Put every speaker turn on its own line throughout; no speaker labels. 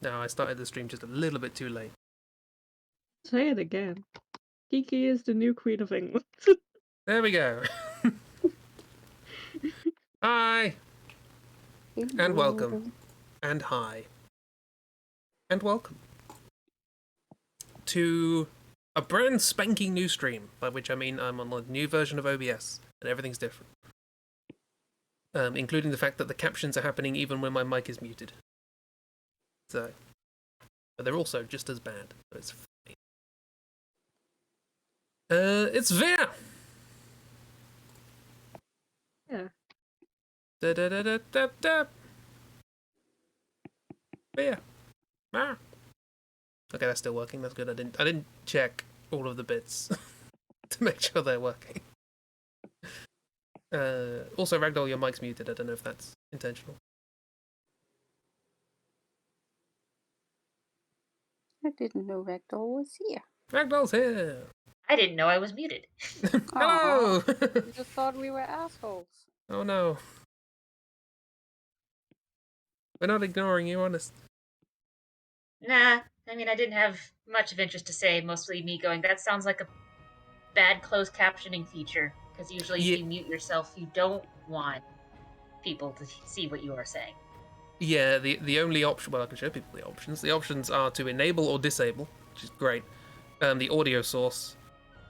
No, I started the stream just a little bit too late.
Say it again. Kiki is the new Queen of England.
There we go. Hi! And welcome. And hi. And welcome. To a brand spanking new stream, by which I mean I'm on a new version of OBS, and everything's different. Including the fact that the captions are happening even when my mic is muted. So, but they're also just as bad. So it's funny. It's Veer!
Yeah.
Da da da da da da. Veer. Ah. Okay, that's still working. That's good. I didn't check all of the bits to make sure they're working. Also, Ragdoll, your mic's muted. I don't know if that's intentional.
I didn't know Ragdoll was here.
Ragdoll's here.
I didn't know I was muted.
Hello.
We just thought we were assholes.
Oh no. We're not ignoring you, honest.
Nah, I mean, I didn't have much of interest to say, mostly me going, that sounds like a bad closed captioning feature, because usually if you mute yourself, you don't want people to see what you are saying.
Yeah, the only option, well, I can show people the options. The options are to enable or disable, which is great. The audio source,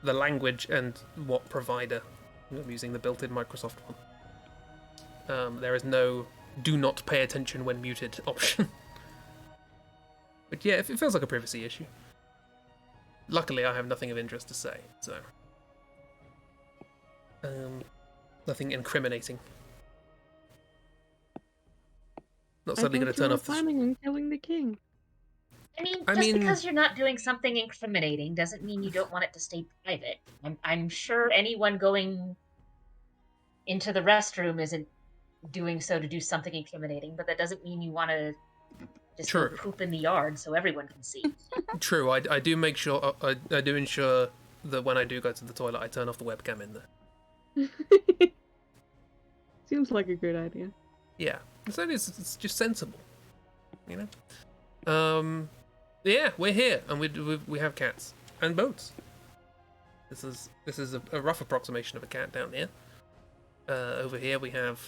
the language, and what provider. I'm using the built-in Microsoft one. There is no do not pay attention when muted option. But yeah, it feels like a privacy issue. Luckily, I have nothing of interest to say, so... nothing incriminating. Not suddenly going to turn off the...
planning on killing the king.
I mean, because you're not doing something incriminating doesn't mean you don't want it to stay private. I'm sure anyone going into the restroom isn't doing so to do something incriminating, but that doesn't mean you want to just go poop in the yard so everyone can see.
True, I do make sure, I do ensure that when I do go to the toilet, I turn off the webcam in there.
Seems like a good idea.
Yeah, it's just sensible, you know. Yeah, we're here, and we have cats and boats. This is a rough approximation of a cat down here. Over here we have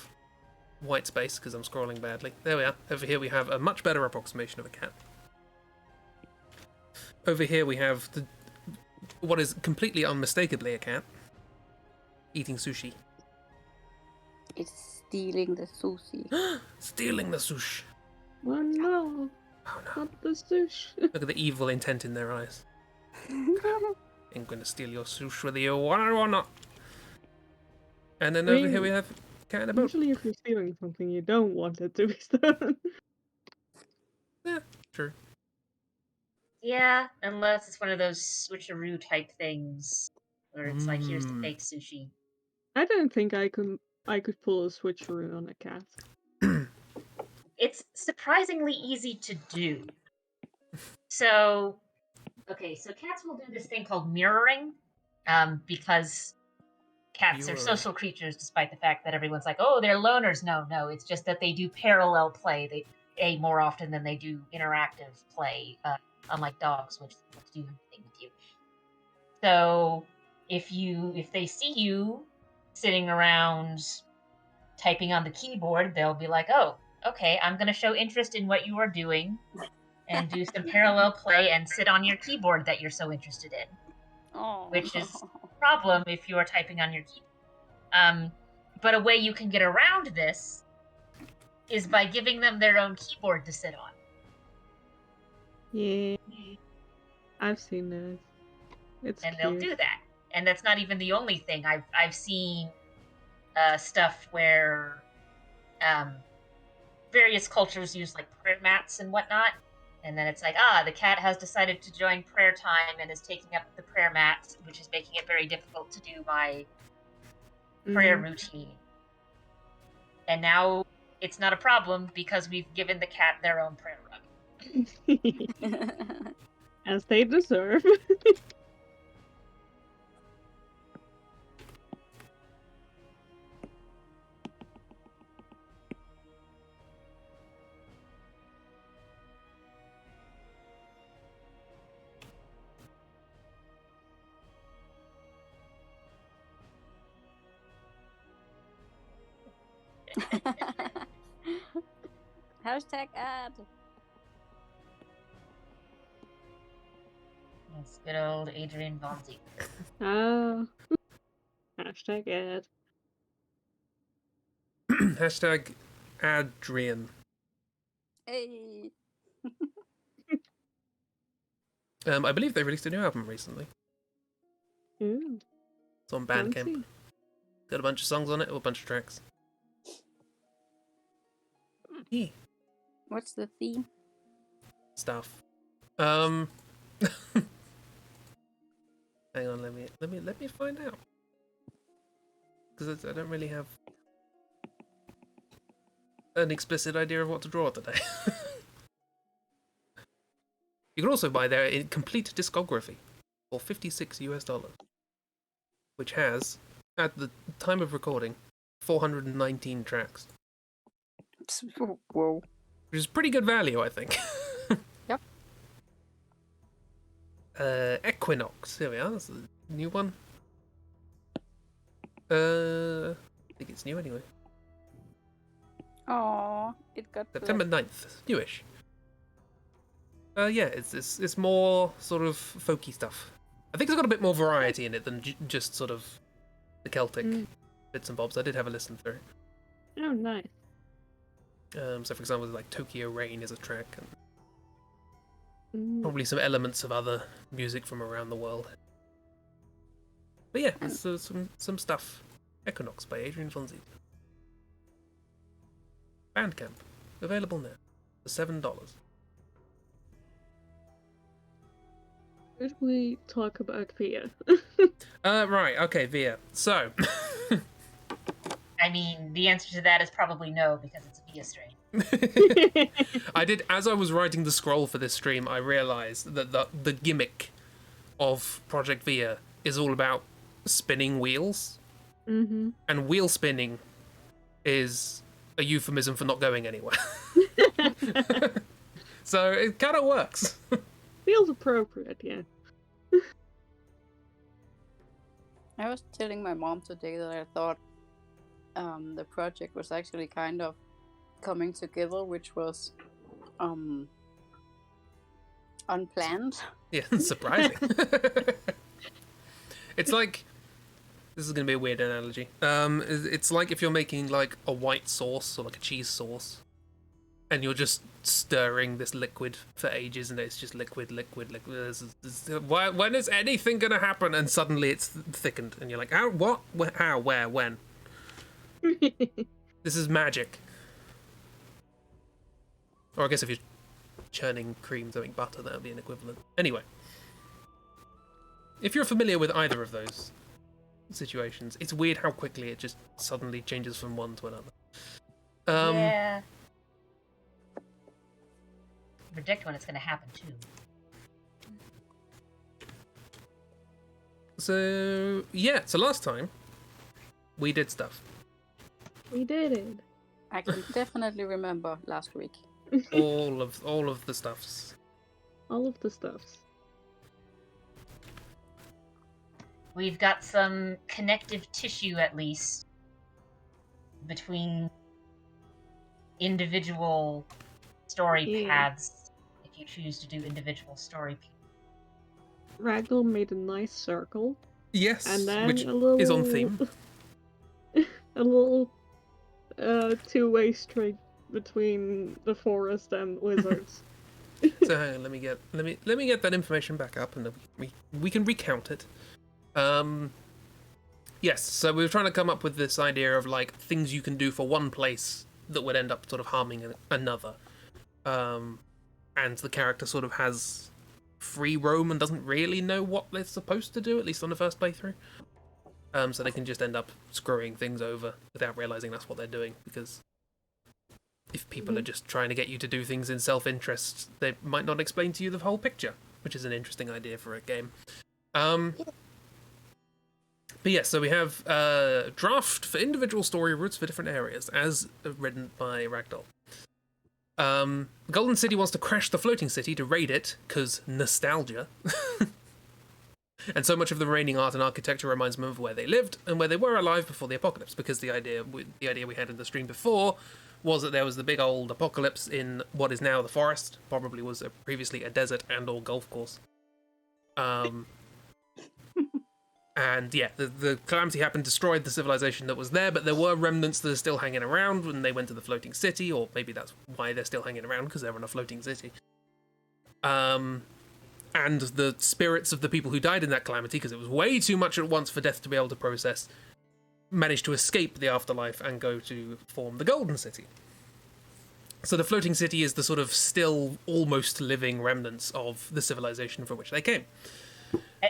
white space because I'm scrolling badly. There we are. Over here we have a much better approximation of a cat. Over here we have what is completely unmistakably a cat eating sushi.
It's stealing the sushi.
Stealing the sushi.
Oh no.
Oh no.
Not the sushi.
Look at the evil intent in their eyes. I'm going to steal your sushi whether you want it or not. And then over here we have cat and a boat.
Usually if you're stealing something, you don't want it to be stolen.
Yeah, true.
Yeah, unless it's one of those switcheroo type things, where it's like, here's the fake sushi.
I don't think I could pull a switcheroo on a cat.
It's surprisingly easy to do. So, okay, so cats will do this thing called mirroring, because cats are social creatures, despite the fact that everyone's like, oh, they're loners. No, it's just that they do parallel play. They more often than they do interactive play, unlike dogs, which do everything with you. So if they see you sitting around typing on the keyboard, they'll be like, oh, okay, I'm going to show interest in what you are doing and do some parallel play and sit on your keyboard that you're so interested in.
Oh.
Which is a problem if you are typing on your keyboard. But a way you can get around this is by giving them their own keyboard to sit on.
Yeah. I've seen this. It's
and
cute.
They'll do that. And that's not even the only thing. I've seen stuff where various cultures use like prayer mats and whatnot. And then it's like, the cat has decided to join prayer time and is taking up the prayer mat, which is making it very difficult to do my prayer routine. And now it's not a problem because we've given the cat their own prayer rug.
As they deserve.
Hashtag ad.
It's good old Adrian Von Ziegler.
Ah. Hashtag ad.
Hashtag Adrian.
Hey.
I believe they released a new album recently.
Ooh,
It's on Bandcamp.
fancy.
Got a bunch of songs on it, or a bunch of tracks. Yeah.
What's the theme?
Stuff. Hang on, let me find out. Because I don't really have an explicit idea of what to draw today. You can also buy their complete discography for $56, which has, at the time of recording, 419 tracks,
Whoa.
which is pretty good value, I think.
Yep.
Equinox. Here we are. That's a new one. I think it's new anyway.
Aw, it got
September 9th. Newish. Yeah, it's more sort of folky stuff. I think it's got a bit more variety in it than just sort of the Celtic bits and bobs. I did have a listen through.
Oh, nice.
So, for example, like Tokyo Rain is a track, and
Mm.
probably some elements of other music from around the world. But yeah, it's, some stuff. Equinox by Adrian Von Ziegler. Bandcamp. Available now for $7.
Should we talk about Via?
Right, okay, Via. So,
I mean, the answer to that is probably no, because it's a Via stream.
I did, as I was writing the scroll for this stream, I realized that the gimmick of Project Via is all about spinning wheels,
Mm-hmm.
and wheel spinning is a euphemism for not going anywhere. So it kind of works.
Feels appropriate, yeah.
I was telling my mom today that I thought the project was actually kind of coming together, which was unplanned.
Yeah, surprising. It's like, this is gonna be a weird analogy. It's like if you're making like a white sauce or like a cheese sauce, and you're just stirring this liquid for ages, and it's just liquid. When is anything gonna happen? And suddenly it's thickened, and you're like, how, what, how, where, when? This is magic. Or I guess if you're churning cream to make butter, that would be an equivalent. Anyway, if you're familiar with either of those situations, it's weird how quickly it just suddenly changes from one to another.
Yeah. Predict when it's going to happen too.
So yeah, so last time we did stuff.
We did it.
I can definitely remember last week.
all of the stuffs.
All of the stuffs.
We've got some connective tissue, at least, between individual story paths, if you choose to do individual story paths.
Ragdoll made a nice circle.
Yes,
And then
which
a little...
is on theme.
a little two-way street between the forest and wizards.
So hang on, let me get that information back up, and then we can recount it. Yes, so we were trying to come up with this idea of like things you can do for one place that would end up sort of harming another, and the character sort of has free roam and doesn't really know what they're supposed to do, at least on the first playthrough. So they can just end up screwing things over without realizing that's what they're doing, because if people are just trying to get you to do things in self-interest, they might not explain to you the whole picture, which is an interesting idea for a game. But yeah, so we have a draft for individual story routes for different areas, as written by Ragdoll. Golden City wants to crash the floating city to raid it, because nostalgia. And so much of the remaining art and architecture reminds them of where they lived and where they were alive before the apocalypse, because the idea we had in the stream before was that there was the big old apocalypse in what is now the forest, probably was previously a desert and or golf course. And yeah, the calamity happened, destroyed the civilization that was there, but there were remnants that are still hanging around when they went to the floating city, or maybe that's why they're still hanging around, because they're in a floating city. And the spirits of the people who died in that calamity, because it was way too much at once for Death to be able to process, managed to escape the afterlife and go to form the Golden City. So the floating city is the sort of still almost living remnants of the civilization from which they came.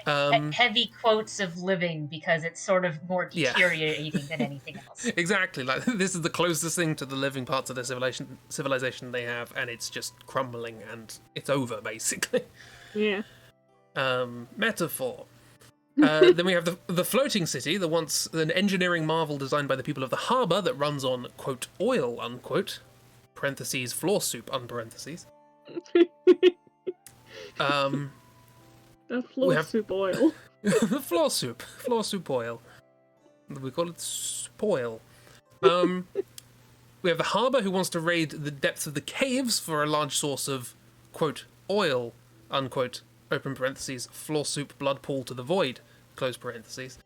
Heavy quotes of living, because it's sort of more deteriorating than anything else.
Exactly, like this is the closest thing to the living parts of the civilization they have, and it's just crumbling and it's over, basically.
Yeah.
Metaphor. Then we have the floating city, the once an engineering marvel designed by the people of the harbour that runs on, quote, oil, unquote, parentheses, floor soup, unparentheses.
The floor soup oil.
Floor soup oil. We call it spoil. We have the harbour who wants to raid the depths of the caves for a large source of, quote, oil, unquote, open parentheses, floor soup blood pool to the void, close parentheses,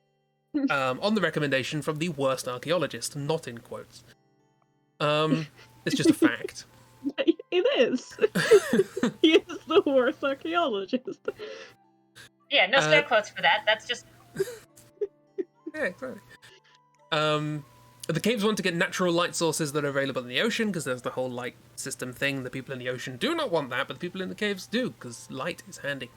on the recommendation from the worst archaeologist, not in quotes. It's just a fact.
It is. He is the worst archaeologist.
Yeah, no spare quotes for that. That's just...
Yeah, exactly. The caves want to get natural light sources that are available in the ocean, because there's the whole light system thing. The people in the ocean do not want that, but the people in the caves do, because light is handy.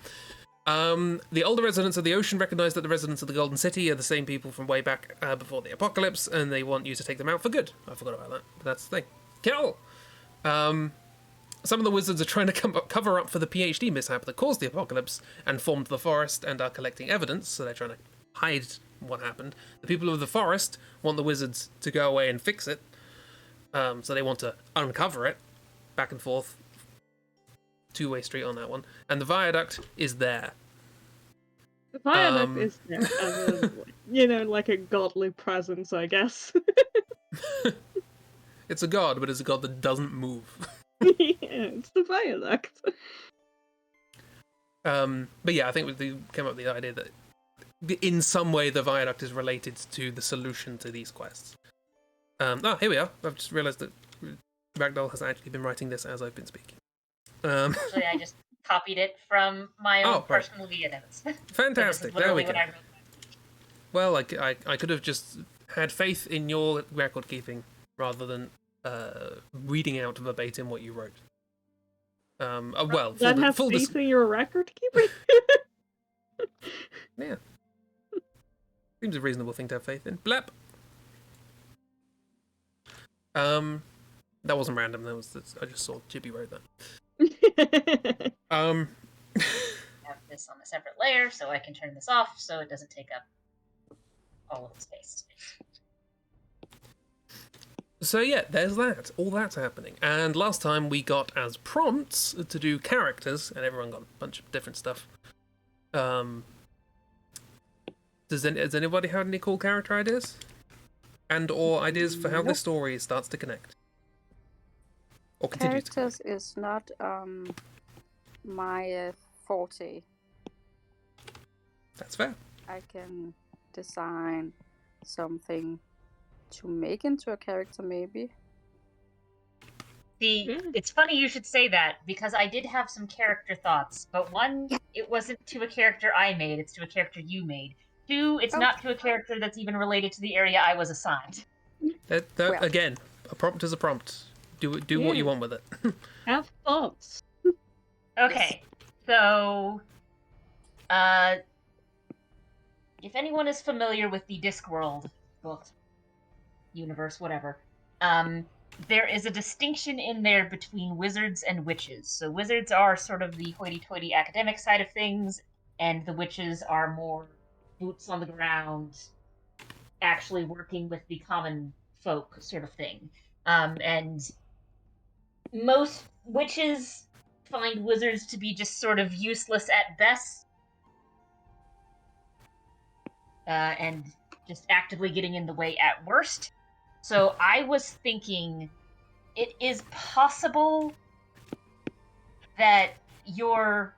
The older residents of the ocean recognize that the residents of the Golden City are the same people from way back before the apocalypse, and they want you to take them out for good. I forgot about that, but that's the thing. Kill! Some of the wizards are trying to cover up for the PhD mishap that caused the apocalypse and formed the forest and are collecting evidence, so they're trying to hide what happened. The people of the forest want the wizards to go away and fix it, so they want to uncover it. Back and forth. Two-way street on that one. And the viaduct is there.
The viaduct is there as a, like a godly presence, I guess.
It's a god, but it's a god that doesn't move.
Yeah, it's the viaduct.
But yeah, I think we came up with the idea that in some way the viaduct is related to the solution to these quests. Here we are. I've just realised that Ragdoll has actually been writing this as I've been speaking.
Actually, I just copied it from my own personal via notes.
Fantastic. There we go. Well, I could have just had faith in your record keeping rather than reading out verbatim what you wrote. Well,
that have faith in your record keeping?
Yeah. Seems a reasonable thing to have faith in. Blep. That wasn't random. I just saw Chibi wrote that.
I have this on a separate layer, so I can turn this off, so it doesn't take up all of the space.
So yeah, there's that. All that's happening. And last time we got as prompts to do characters, and everyone got a bunch of different stuff. Has anybody had any cool character ideas? And or ideas for how this story starts to connect? Or continues to connect?
Characters is not my forte.
That's fair.
I can design something to make into a character, maybe.
It's funny you should say that, because I did have some character thoughts, but one, it wasn't to a character I made, it's to a character you made. Two, it's not to a character that's even related to the area I was assigned.
Again, a prompt is a prompt. Do what you want with it.
Have thoughts.
Okay, so if anyone is familiar with the Discworld book, universe, whatever, there is a distinction in there between wizards and witches. So wizards are sort of the hoity-toity academic side of things, and the witches are more boots on the ground, actually working with the common folk sort of thing. And most witches find wizards to be just sort of useless at best. and just actively getting in the way at worst. So I was thinking it is possible that your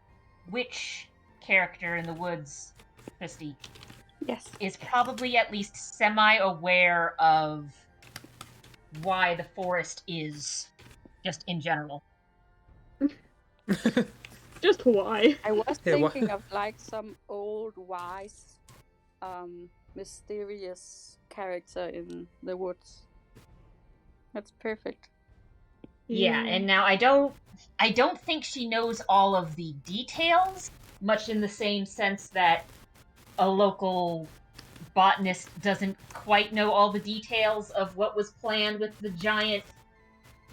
witch character in the woods, Christy,
Yes.
is probably at least semi-aware of why the forest is, just in general.
Just why?
I was
Yeah, wha-
thinking of like some old wise, mysterious character in the woods. That's perfect.
Yeah, and now I don't think she knows all of the details, much in the same sense that a local botanist doesn't quite know all the details of what was planned with the giant,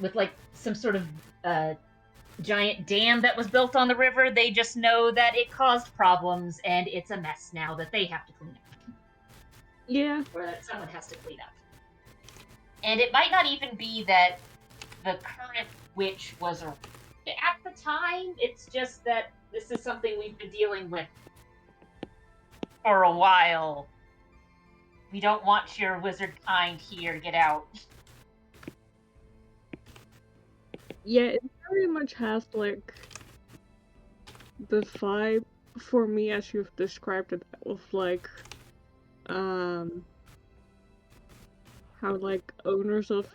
with like some sort of giant dam that was built on the river. They just know that it caused problems and it's a mess now that they have to clean up.
Yeah.
Or that someone has to clean up. And it might not even be that the current witch was at the time. It's just that this is something we've been dealing with for a while. We don't want your wizard kind here. Get out.
Yeah, it very much has like the vibe for me as you've described it of like how like owners of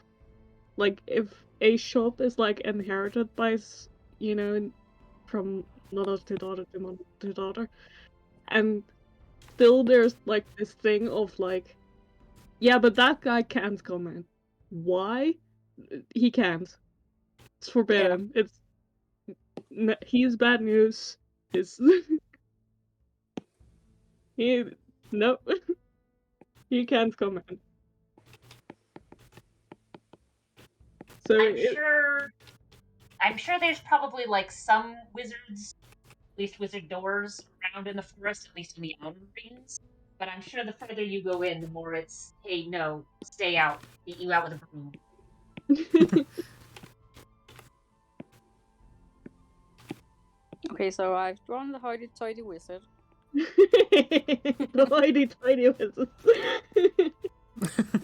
like if a shop is like inherited by from mother to daughter to mother to daughter, and still there's like this thing of like, yeah, but that guy can't come in. Why? He can't. It's forbidden. He's bad news. His he no he can't come in. So
I'm sure there's probably like some wizards, at least wizard doors around in the forest, at least in the outer rings. But I'm sure the further you go in, the more it's, hey, no, stay out, get you out with a broom.
Okay, so I've drawn the hoity-toity wizard.
the hoity-toity wizard.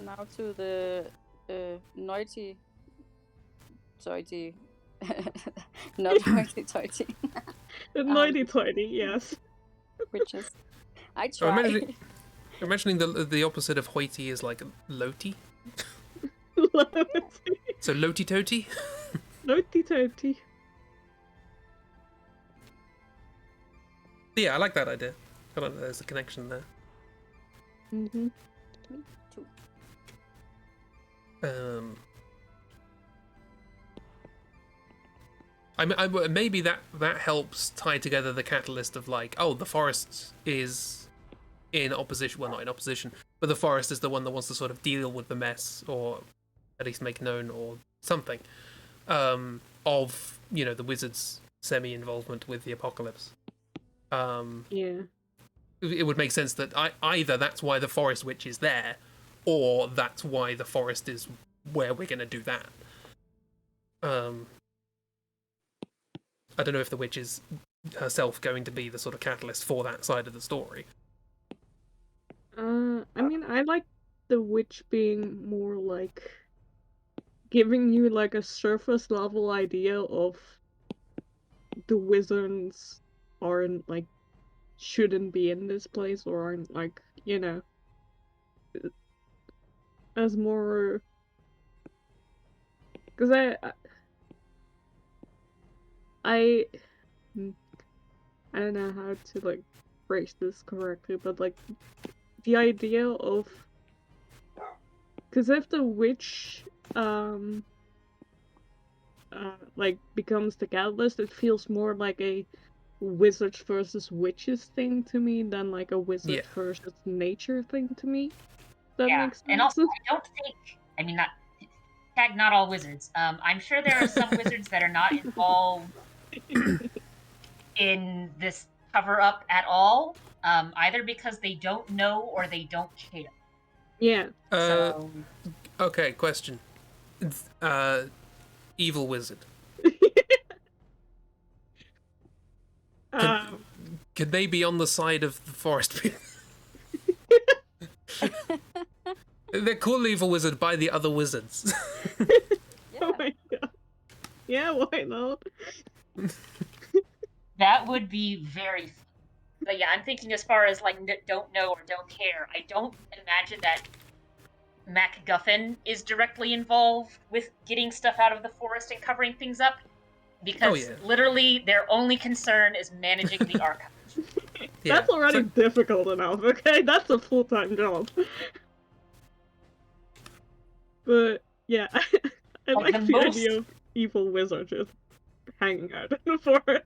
Now to the naughty toity. Not hoity-toity.
The hoity-toity, yes.
Witches. I
So
try.
imagining the opposite of hoity is like loti. So loti-toti?
Hoity-toity.
Yeah, I like that idea. I don't know, there's a connection there.
Mm-hmm.
Two.
Maybe that helps tie together the catalyst of like, oh, the forest is in opposition. Well, not in opposition, but the forest is the one that wants to sort of deal with the mess, or at least make known or something of the wizard's semi-involvement with the apocalypse.
Yeah.
It would make sense that either that's why the forest witch is there, or that's why the forest is where we're going to do that. I don't know if the witch is herself going to be the sort of catalyst for that side of the story.
I mean, I like the witch being more like giving you like a surface level idea of the wizards aren't like shouldn't be in this place or aren't like as more because I don't know how to like phrase this correctly, but like the idea of because if the witch like becomes the catalyst, it feels more like a wizards versus witches thing to me than like a wizard versus nature thing to me. That makes sense.
And also I don't think, I mean, not all wizards. I'm sure there are some wizards that are not involved in this cover up at all, either because they don't know or they don't care.
Yeah.
Okay, question. Evil wizard. Could they be on the side of the forest people? They're called evil wizard by the other wizards.
Oh my god. Yeah, why not?
That would be very fun. But yeah, I'm thinking as far as like don't know or don't care. I don't imagine that MacGuffin is directly involved with getting stuff out of the forest and covering things up, because literally their only concern is managing the archive.
That's already difficult enough, okay? That's a full-time job. But yeah, I like the idea of evil wizard just hanging out in the forest.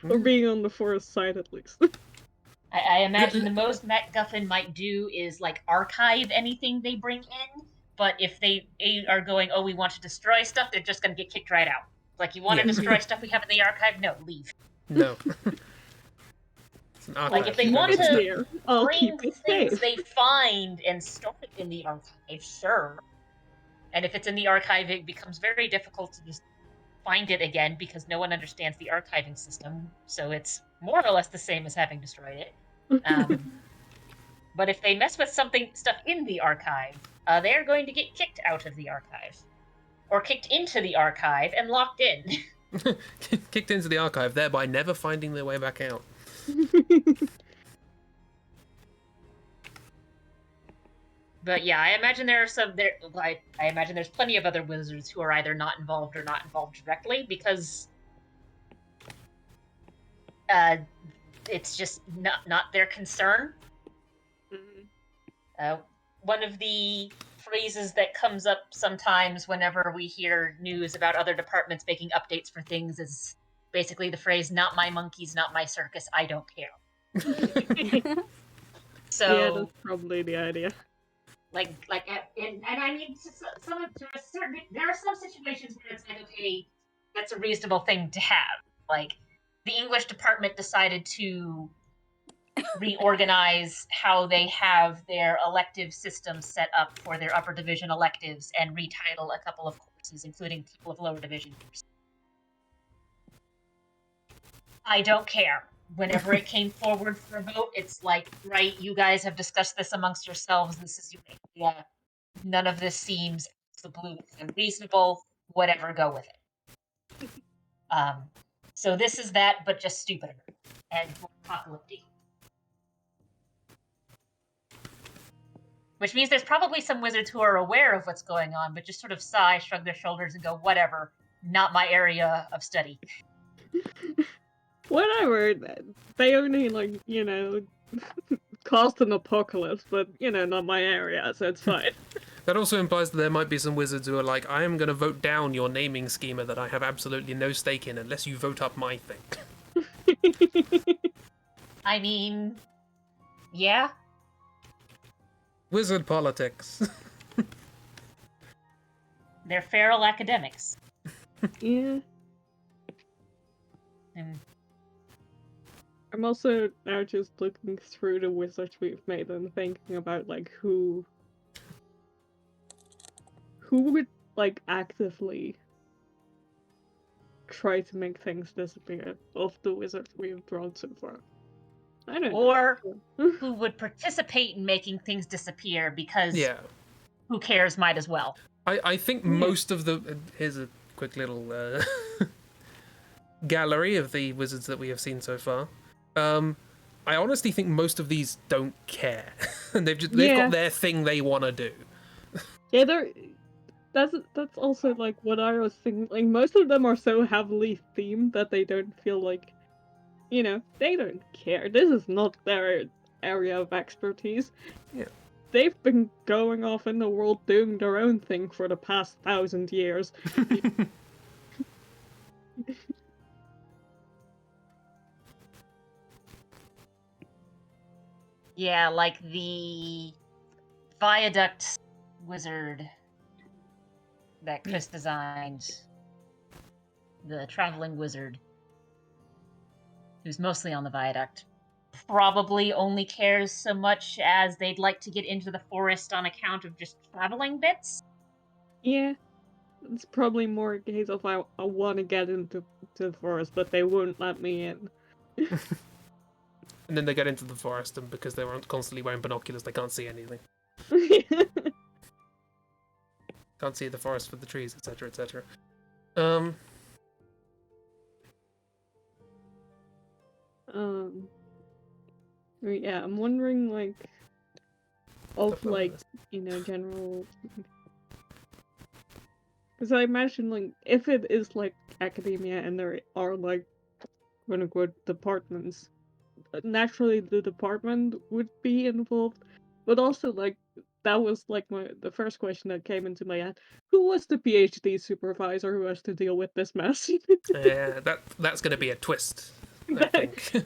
Or being on the forest side at least.
I imagine the most MacGuffin might do is like archive anything they bring in, but if they are going, oh, we want to destroy stuff, they're just going to get kicked right out. Like, you want to destroy stuff we have in the archive? No, leave.
No.
Like, if they want to bring things they find and store it in the archive, sure. And if it's in the archive, it becomes very difficult to just find it again because no one understands the archiving system, so it's more or less the same as having destroyed it. But if they mess with stuff in the archive, they are going to get kicked out of the archive. Or kicked into the archive and locked in.
Kicked into the archive, thereby never finding their way back out.
But yeah, I imagine I imagine there's plenty of other wizards who are either not involved or not involved directly, because it's just not their concern. One of the phrases that comes up sometimes whenever we hear news about other departments making updates for things is basically the phrase, "Not my monkeys, not my circus, I don't care." So
yeah, that's probably the idea.
And I mean, there are some situations where it's like, okay, that's a reasonable thing to have. Like, the English department decided to reorganize how they have their elective system set up for their upper division electives and retitle a couple of courses, including a couple of lower division courses. I don't care. Whenever it came forward for a vote, it's like, right, you guys have discussed this amongst yourselves. This is your idea. None of this seems absolutely unreasonable. Whatever, go with it. So this is that, but just stupider and more apocalyptic. Which means there's probably some wizards who are aware of what's going on, but just sort of sigh, shrug their shoulders, and go, whatever, not my area of study.
Whatever. They only, like, caused an apocalypse, but, not my area, so it's fine.
That also implies that there might be some wizards who are like, I am going to vote down your naming schema that I have absolutely no stake in unless you vote up my thing.
I mean, yeah.
Wizard politics.
They're feral academics.
Yeah. I'm also now just looking through the wizards we've made and thinking about, like, who would, like, actively try to make things disappear of the wizards we've drawn so far. I don't know.
Or who would participate in making things disappear because who cares, might as well.
I think most of the... Here's a quick little gallery of the wizards that we have seen so far. I honestly think most of these don't care. And they've got their thing they want to do.
Yeah, that's also, like, what I was thinking. Like, most of them are so heavily themed that they don't feel like, they don't care. This is not their area of expertise.
Yeah.
They've been going off in the world doing their own thing for the past 1,000 years.
Yeah, like the viaduct wizard that Chris designed. The traveling wizard, who's mostly on the viaduct, probably only cares so much as they'd like to get into the forest on account of just traveling bits.
Yeah. It's probably more a case of I want to get into the forest, but they won't let me in.
And then they get into the forest, and because they were constantly wearing binoculars, they can't see anything. can't see the forest for the trees, etc., etc.
Yeah, I'm wondering, like, of,
Top of
like,
this.
general... Because I imagine, like, if it is, like, academia and there are, like, quote-unquote departments, naturally the department would be involved, but also, like, that was, like, the first question that came into my head. Who was the PhD supervisor who has to deal with this mess?
Yeah, that's going to be a twist, I think.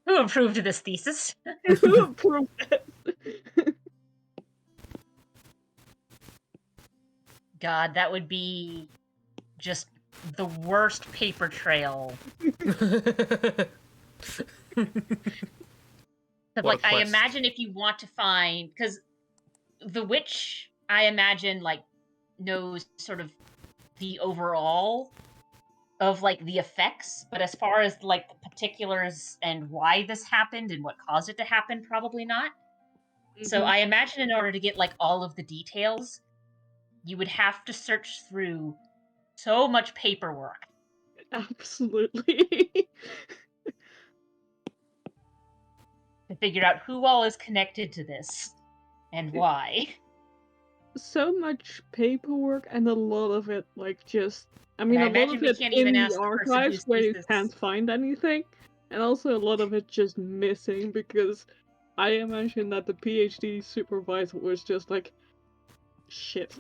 Who approved this thesis?
Who approved this?
God, that would be just the worst paper trail. But,
What a
like, I
quest.
imagine if you want to find, because the witch, I imagine, like, knows sort of the overall of, like, the effects, but as far as, like, the particulars and why this happened and what caused it to happen, probably not. So I imagine in order to get, like, all of the details, you would have to search through so much paperwork.
Absolutely.
To figure out who all is connected to this and why.
So much paperwork, and a lot of it, like, just... I
And
mean,
I
a lot
imagine
of
we
it
can't
in
even
the
ask the person
archives
whose
where you
thesis.
can't find anything, and also a lot of it just missing, because I imagine that the PhD supervisor was just like, shit.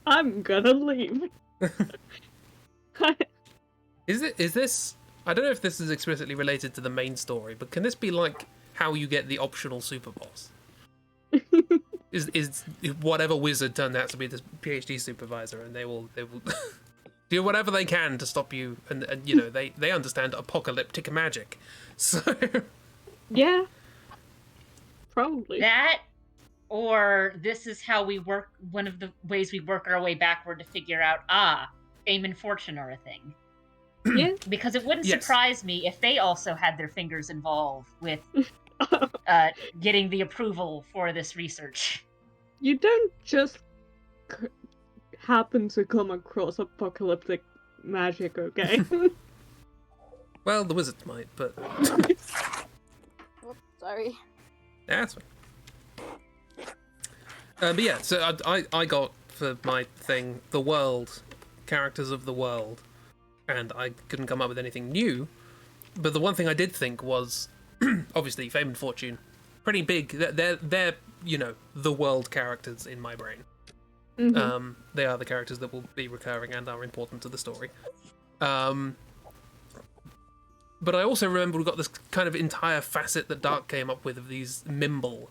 I'm gonna leave.
Is this? I don't know if this is explicitly related to the main story, but can this be like how you get the optional super boss? Is whatever wizard turned out to be the PhD supervisor, and they will do whatever they can to stop you, and they understand apocalyptic magic, so
Yeah, probably.
That, or this is how we work, one of the ways we work our way backward to figure out, fame and fortune are a thing.
Yeah.
Because it wouldn't
Yes.
surprise me if they also had their fingers involved with getting the approval for this research.
You don't just happen to come across apocalyptic magic, okay?
well, the wizards might, but
Whoops, sorry.
that's fine. But yeah, so I got for my thing the world, characters of the world, and I couldn't come up with anything new. But the one thing I did think was, obviously, fame and fortune, pretty big. They're the world characters in my brain. They are the characters that will be recurring and are important to the story. But I also remember we got this kind of entire facet that Dark came up with of these Mimble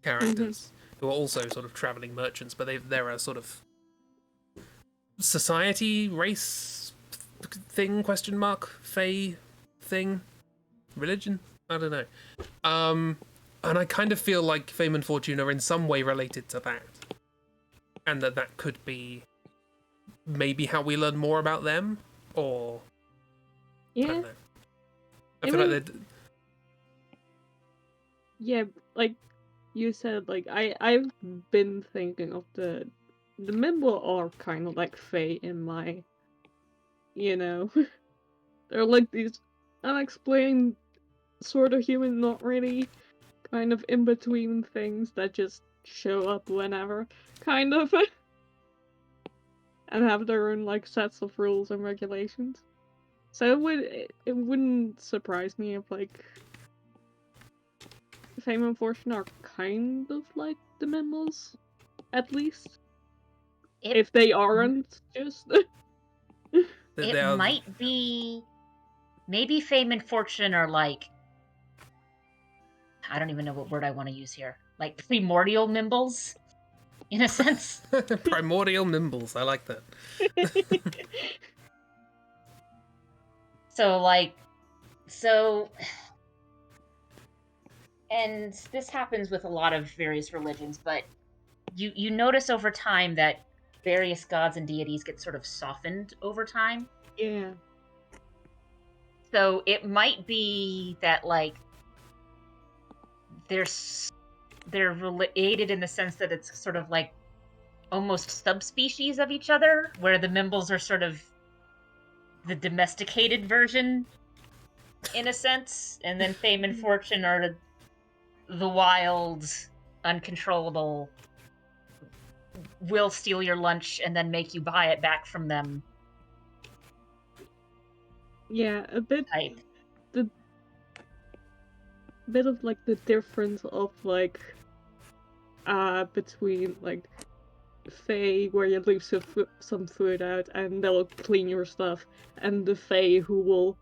characters who are also sort of traveling merchants, but they're a sort of society, race thing, question mark, fae thing, religion? I don't know. And I kind of feel like fame and fortune are in some way related to that. And that could be maybe how we learn more about them, or I
Yeah.
don't know. I feel like they're...
Yeah, like you said, like I've been thinking of the Mimble are kind of like Fae in my, they're like these unexplained sort of human, not really, kind of in between things that just show up whenever, kind of, and have their own like sets of rules and regulations. So it wouldn't surprise me if like Fame and Fortune are kind of like the Mimbles, at least. If they aren't, just...
It might be... Maybe fame and fortune are like... I don't even know what word I want to use here. Like primordial Mimbles, in a sense.
Primordial Mimbles, I like that.
So, and this happens with a lot of various religions, but you notice over time that various gods and deities get sort of softened over time.
Yeah.
So it might be that, like, there's they're related in the sense that it's sort of like almost subspecies of each other, where the Mimbles are sort of the domesticated version, in a sense, and then Fame and Fortune are the wild, uncontrollable, will steal your lunch and then make you buy it back from them.
Yeah, a bit
Type.
bit of like the difference of like between like Fae where you leave some food out and they'll clean your stuff, and the Fae who will,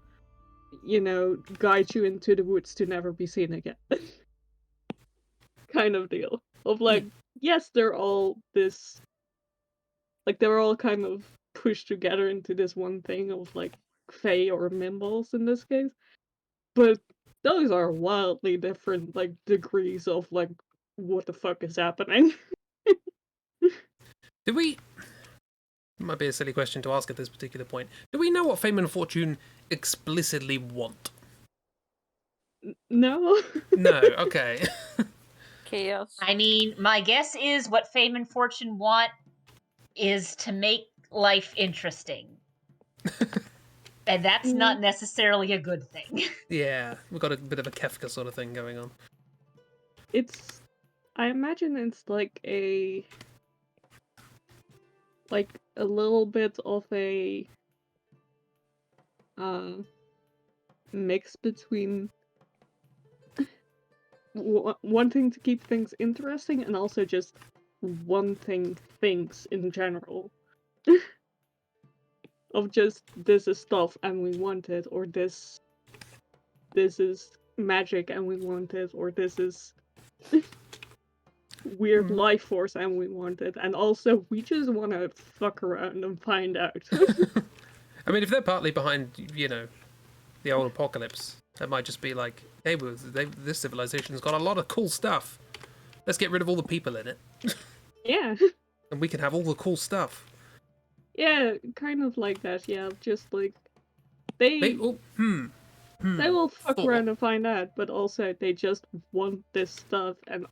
you know, guide you into the woods to never be seen again. Kind of deal. Of like, yes, they're all this, like they're all kind of pushed together into this one thing of like Fae or Mimbles in this case. But those are wildly different like degrees of like what the fuck is happening.
Do we? It might be a silly question to ask at this particular point. Do we know what Fame and Fortune explicitly want?
No.
No. Okay.
Chaos.
I mean, my guess is what Fame and Fortune want is to make life interesting. And that's not necessarily a good thing.
Yeah, we've got a bit of a Kefka sort of thing going on.
It's, I imagine it's like a little bit of a mix between wanting to keep things interesting and also just wanting things in general. Of just, this is stuff and we want it, or this is magic and we want it, or this is weird life force and we want it, and also we just want to fuck around and find out.
I mean, if they're partly behind, you know, the old apocalypse, that might just be like, hey, well, this civilization's got a lot of cool stuff. Let's get rid of all the people in it.
Yeah.
And we can have all the cool stuff.
Yeah, kind of like that, yeah. Just like, they will fuck around and find out, but also they just want this stuff and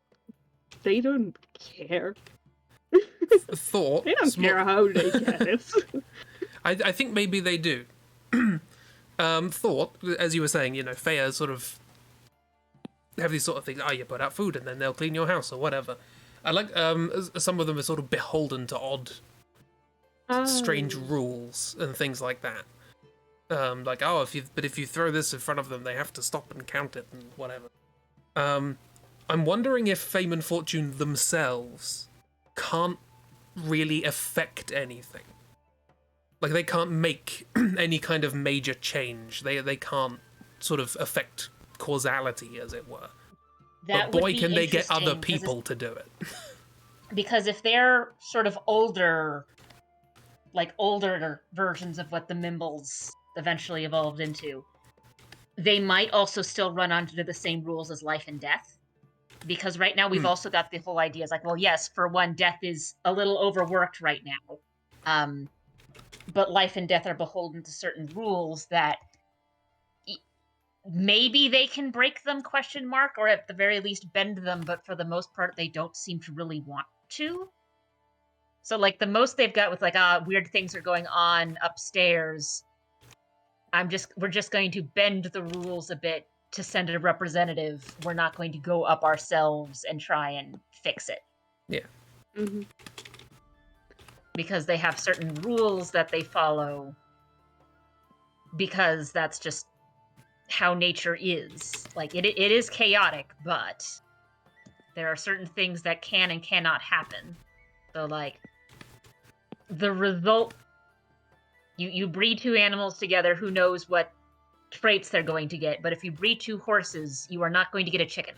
they don't care.
Thought.
They don't care how they get it.
I think maybe they do. Thought, as you were saying, you know, Feyre sort of have these sort of things. Oh, you put out food and then they'll clean your house or whatever. I like some of them are sort of beholden to odd, strange rules and things like that. Like, oh, if you throw this in front of them, they have to stop and count it and whatever. I'm wondering if Fame and Fortune themselves can't really affect anything. Like, they can't make any kind of major change. They can't sort of affect causality, as it were.
That
but boy,
would be
can they get other
interesting,
people to do it.
because if they're sort of older versions of what the Mimbles eventually evolved into, they might also still run under the same rules as life and death. Because right now we've also got the whole idea is like, well, yes, for one, death is a little overworked right now. But life and death are beholden to certain rules that maybe they can break them, ? Or at the very least bend them, but for the most part they don't seem to really want to. So like the most they've got with like weird things are going on upstairs, we're just going to bend the rules a bit to send a representative. We're not going to go up ourselves and try and fix it.
Yeah.
Mm-hmm.
Because they have certain rules that they follow, because that's just how nature is. Like, it is chaotic, but there are certain things that can and cannot happen. So, like, the result... You breed two animals together, who knows what traits they're going to get, but if you breed two horses, you are not going to get a chicken.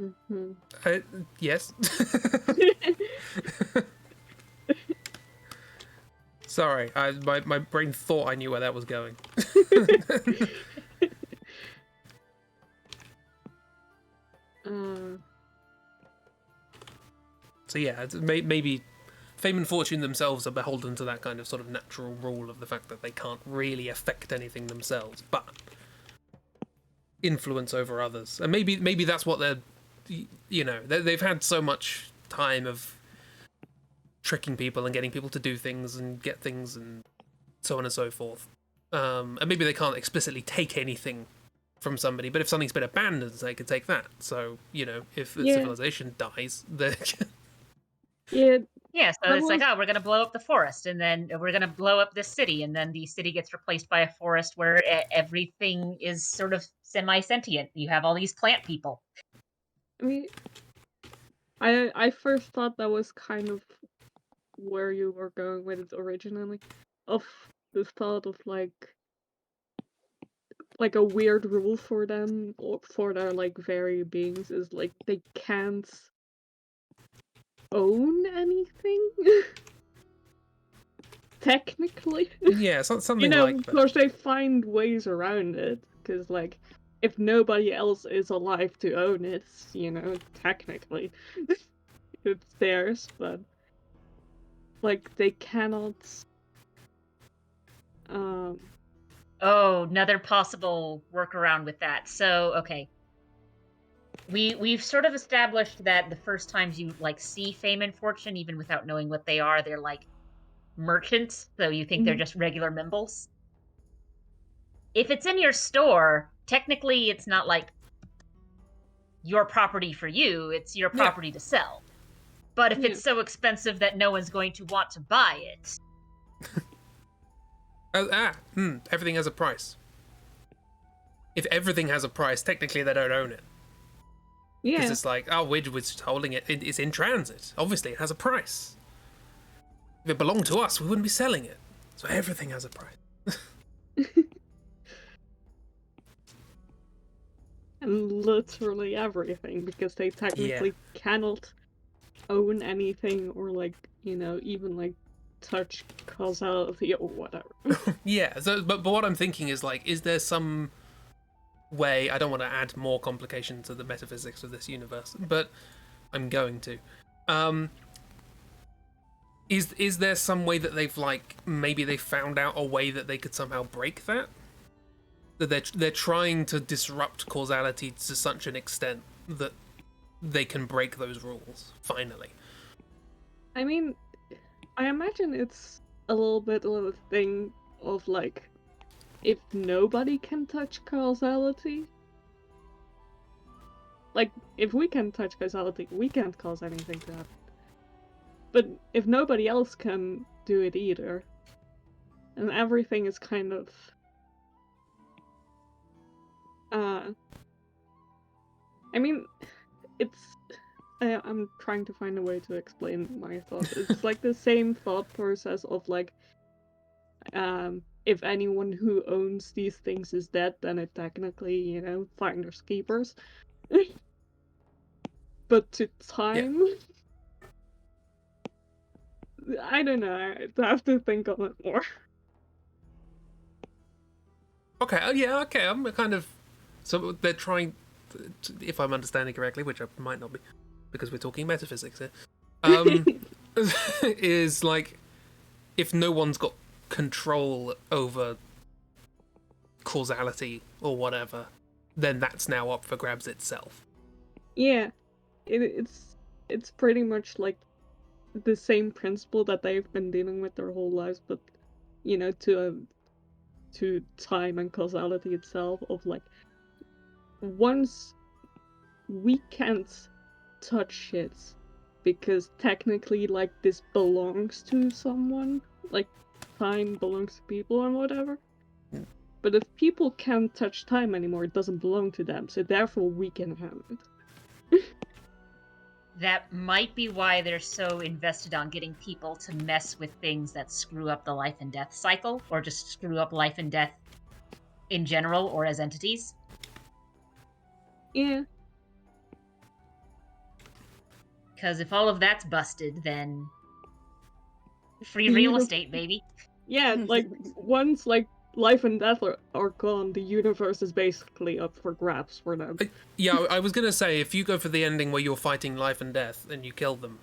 Mm-hmm.
Yes. Sorry, my brain thought I knew where that was going. So yeah, maybe Fame and Fortune themselves are beholden to that kind of sort of natural rule of the fact that they can't really affect anything themselves. But influence over others, and maybe that's what they're, they've had so much time of tricking people and getting people to do things and get things and so on and so forth. And maybe they can't explicitly take anything from somebody, but if something's been abandoned, they could take that. So, if the civilization dies, they
Yeah.
Yeah, so it's like, we're going to blow up the forest, and then we're going to blow up this city, and then the city gets replaced by a forest where everything is sort of semi-sentient. You have all these plant people.
I mean, I first thought that was kind of where you were going with it originally, of the thought of like a weird rule for them or for their like very beings is like they can't own anything. Technically.
Yeah, something like that.
Of course they find ways around it, because like if nobody else is alive to own it, technically it's theirs, but like they cannot
Oh, another possible workaround with that. So, okay. We've sort of established that the first times you like see fame and fortune, even without knowing what they are, they're like merchants, so you think they're just regular mimbles. If it's in your store, technically it's not like your property for you, it's your property to sell. But if it's so expensive that no one's going to want to buy it...
Everything has a price. If everything has a price, technically they don't own it.
Yeah.
Because it's like, we're just holding it. It's in transit. Obviously, it has a price. If it belonged to us, we wouldn't be selling it. So everything has a price.
And literally everything, because they technically cannot own anything or like, even like touch causality or whatever.
Yeah, so but what I'm thinking is like, is there some way, I don't want to add more complication to the metaphysics of this universe, but I'm going to. Is there some way that they've maybe they found out a way that they could somehow break that? That they're trying to disrupt causality to such an extent that they can break those rules, finally.
I mean, I imagine it's a little bit of a thing of like, if nobody can touch causality, like, if we can touch causality, we can't cause anything to happen. But if nobody else can do it either, and everything is kind of... I mean, it's... I'm trying to find a way to explain my thought. It's like the same thought process of like, if anyone who owns these things is dead, then it technically, finders keepers. But to time... Yeah. I don't know, I have to think on it more.
Okay, okay, I'm kind of... So they're trying, if I'm understanding correctly, which I might not be, because we're talking metaphysics here, is like, if no one's got control over causality or whatever, then that's now up for grabs itself. Yeah,
it's pretty much like the same principle that they've been dealing with their whole lives, but to time and causality itself, of like, once we can't touch shit because technically like this belongs to someone, like time belongs to people and whatever. But if people can't touch time anymore, it doesn't belong to them, so therefore we can have it.
That might be why they're so invested on getting people to mess with things that screw up the life and death cycle, or just screw up life and death in general, or as entities.
Yeah.
Because if all of that's busted, then free real estate, baby.
Yeah, like, once, like, life and death are gone, the universe is basically up for grabs for them.
Yeah, I was gonna say, if you go for the ending where you're fighting life and death and you kill them,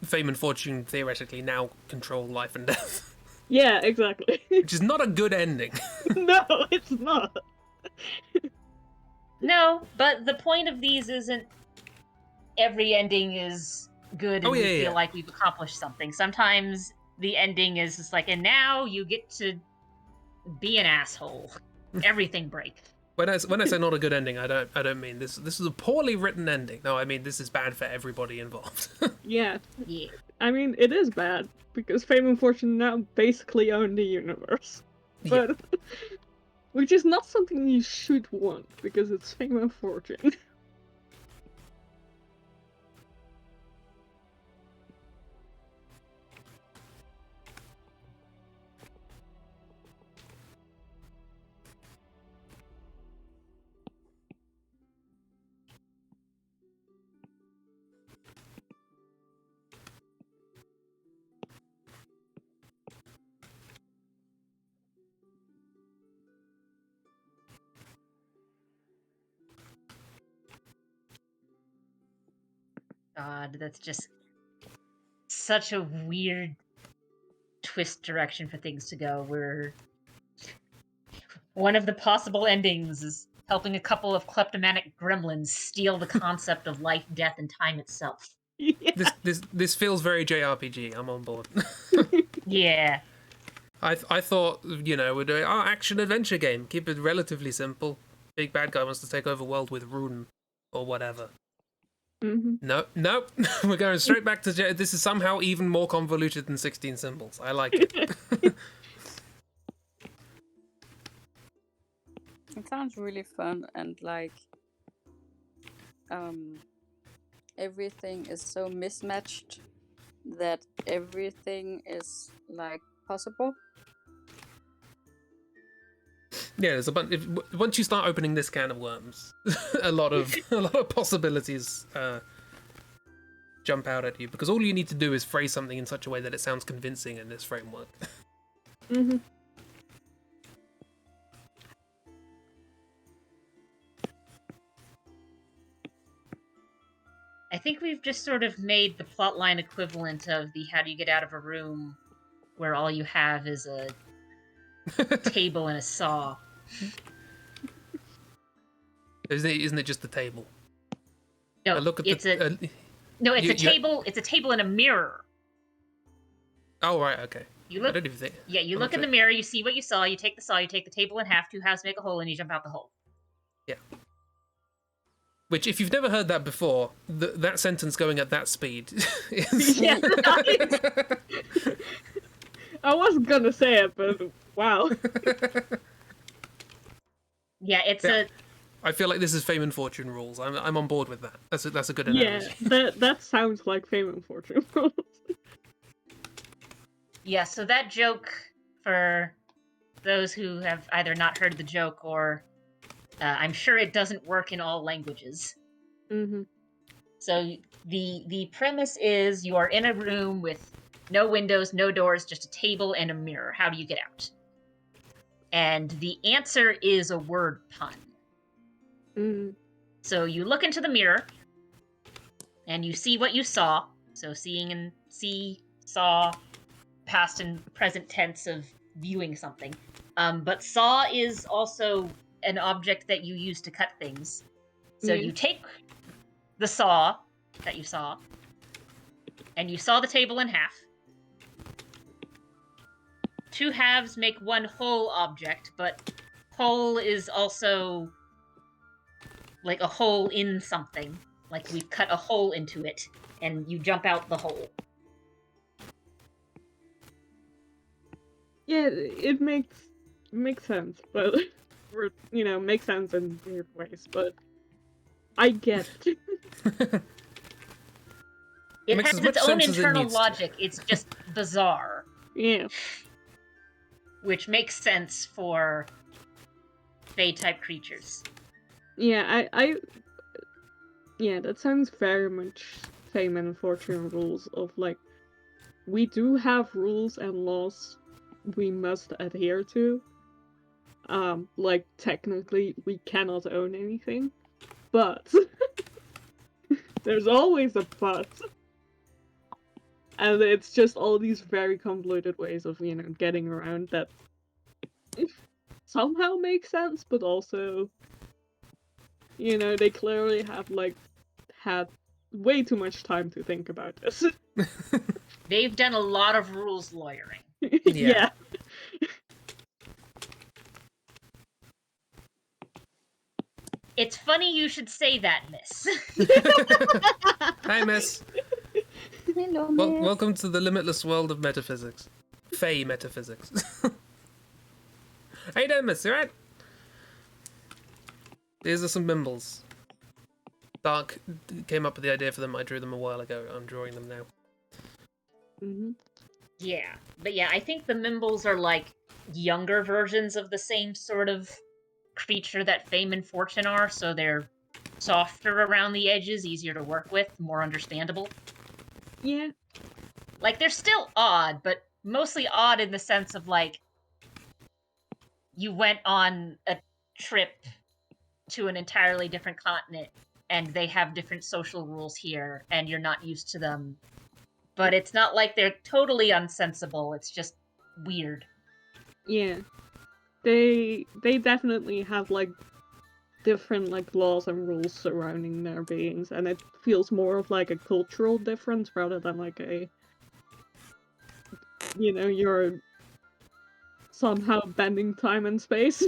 fame and fortune theoretically now control life and death.
Yeah, exactly.
Which is not a good ending.
No, it's not.
No, but the point of these isn't every ending is good and
Oh,
we
yeah,
feel
yeah.
like we've accomplished something. Sometimes the ending is just like, and now you get to be an asshole. Everything breaks.
When I say not a good ending, I don't mean this. This is a poorly written ending. No, I mean this is bad for everybody involved.
Yeah,
Yeah.
I mean, it is bad, because Fame and Fortune now basically own the universe.
Yeah.
But, which is not something you should want, because it's Fame and Fortune.
God, that's just such a weird twist direction for things to go, where one of the possible endings is helping a couple of kleptomatic gremlins steal the concept of life, death, and time itself.
Yeah.
This feels very JRPG. I'm on board.
Yeah.
I thought, you know, we're doing our action adventure game. Keep it relatively simple. Big bad guy wants to take over world with rune or whatever.
Mm-hmm.
Nope. We're going straight back to this is somehow even more convoluted than 16 symbols. I like it.
It sounds really fun, and like everything is so mismatched that everything is like possible.
Yeah, there's a bunch. Once you start opening this can of worms, a lot of possibilities jump out at you, because all you need to do is phrase something in such a way that it sounds convincing in this framework.
Mm-hmm.
I think we've just sort of made the plotline equivalent of the how do you get out of a room where all you have is a table and a saw.
Isn't it just the table?
No,
Look at
it's
the.
a table. It's a table and a mirror.
Oh right, okay.
You
I
look.
don't even think.
Yeah, you
I'm
look
not
in the
sure.
mirror. You see what you saw. You take the saw. You take the table in half. Two halves make a hole, and you jump out the hole.
Yeah. Which, if you've never heard that before, that sentence going at that speed is.
Yeah. I wasn't gonna say it, but wow.
Yeah, it's
Yeah. I feel like this is Fame and Fortune rules. I'm on board with that. That's a good analogy.
Yeah, that sounds like Fame and Fortune.
Yeah, so that joke, for those who have either not heard the joke or I'm sure it doesn't work in all languages.
Mm-hmm.
So the premise is you are in a room with no windows, no doors, just a table and a mirror. How do you get out? And the answer is a word pun.
Mm-hmm.
So you look into the mirror and you see what you saw. So seeing and saw, past and present tense of viewing something. But saw is also an object that you use to cut things. So
Yeah.
you take the saw that you saw, and you saw the table in half. Two halves make one whole object, but whole is also like a hole in something. Like we've cut a hole into it, and you jump out the hole.
Yeah, it makes sense, but makes sense in weird ways. But I get it.
It
makes
has
as much
its own
sense as it
internal
needs to.
logic. It's just bizarre,
Yeah.
which makes sense for Fae-type creatures.
Yeah, yeah, that sounds very much Fame and Fortune rules of like, we do have rules and laws we must adhere to. Like technically we cannot own anything, but there's always a but. And it's just all these very convoluted ways of, getting around that somehow make sense, but also, You know, they clearly have, like, had way too much time to think about this.
They've done a lot of rules lawyering.
Yeah.
It's funny you should say that, miss.
Hi, miss.
Hello, miss.
Welcome to the limitless world of metaphysics. Fey metaphysics. How you doing, miss? You alright? These are some Mimbles. Dark came up with the idea for them. I drew them a while ago. I'm drawing them now.
Mm-hmm.
Yeah, but yeah, I think the Mimbles are like younger versions of the same sort of creature that Fame and Fortune are, so they're softer around the edges, easier to work with, more understandable.
Yeah.
Like, they're still odd, but mostly odd in the sense of, like, you went on a trip to an entirely different continent, and they have different social rules here, and you're not used to them. But it's not like they're totally unsensible, it's just weird.
Yeah. They definitely have, like, different, like, laws and rules surrounding their beings, and it feels more of, like, a cultural difference rather than, like, a... You know, you're somehow bending time and space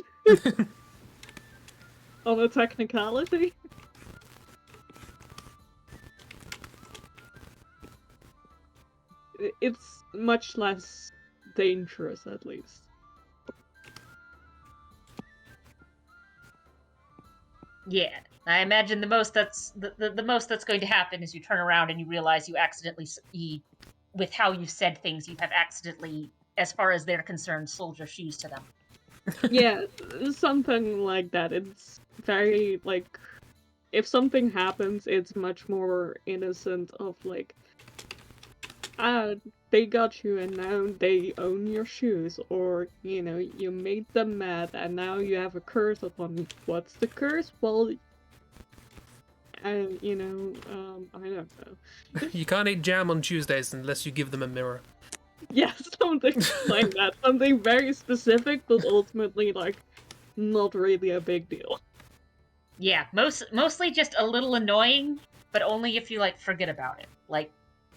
on a technicality. It's much less dangerous, at least.
Yeah, I imagine the most that's the most that's going to happen is you turn around and you realize you accidentally, with how you said things, you have accidentally, as far as they're concerned, sold your shoes to them.
Yeah, something like that. It's very, like, if something happens, it's much more innocent of, like, they got you and now they own your shoes, or, you know, you made them mad and now you have a curse upon you. What's the curse? Well, you know, I don't know.
You can't eat jam on Tuesdays unless you give them a mirror.
Yeah, something like that. Something very specific, but ultimately, like, not really a big deal.
Yeah, mostly just a little annoying, but only if you, like, forget about it. Like,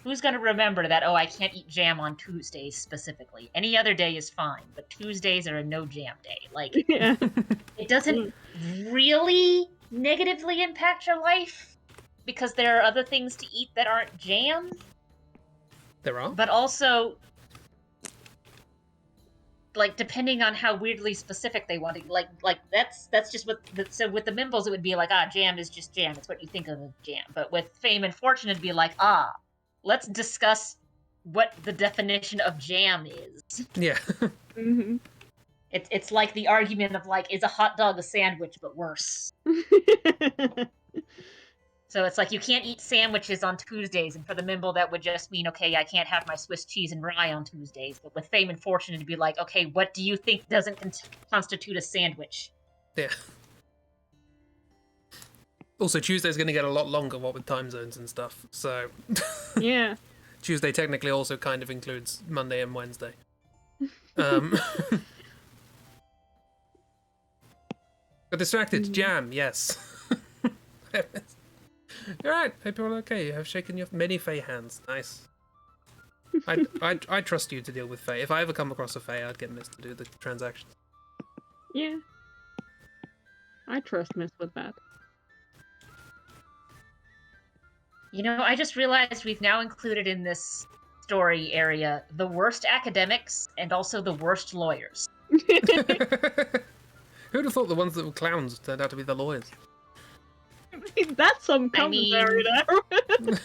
who's gonna remember that, oh, I can't eat jam on Tuesdays specifically? Any other day is fine, but Tuesdays are a no jam day. Like,
Yeah.
it doesn't really negatively impact your life, because there are other things to eat that aren't jam,
There are?
but also, like, depending on how weirdly specific they want to, like that's just what. So with the Mimbles, it would be like, jam is just jam. It's what you think of as jam. But with Fame and Fortune, it'd be like, let's discuss what the definition of jam is.
Yeah.
Mm-hmm.
It's like the argument of, like, is a hot dog a sandwich, but worse. So it's like, you can't eat sandwiches on Tuesdays, and for the Mimble, that would just mean, okay, I can't have my Swiss cheese and rye on Tuesdays. But with Fame and Fortune, it'd be like, okay, what do you think doesn't constitute a sandwich?
Yeah. Also, Tuesday's going to get a lot longer, what with time zones and stuff. So,
Yeah.
Tuesday technically also kind of includes Monday and Wednesday. Got distracted. Jam, yes. Alright, hope you're all okay. You have shaken your many Fey hands. Nice. I trust you to deal with Fey. If I ever come across a Fey, I'd get Miss to do the transactions.
Yeah. I trust Miss with that.
You know, I just realized we've now included in this story area the worst academics and also the worst lawyers.
Who'd have thought the ones that were clowns turned out to be the lawyers?
That's some commentary there.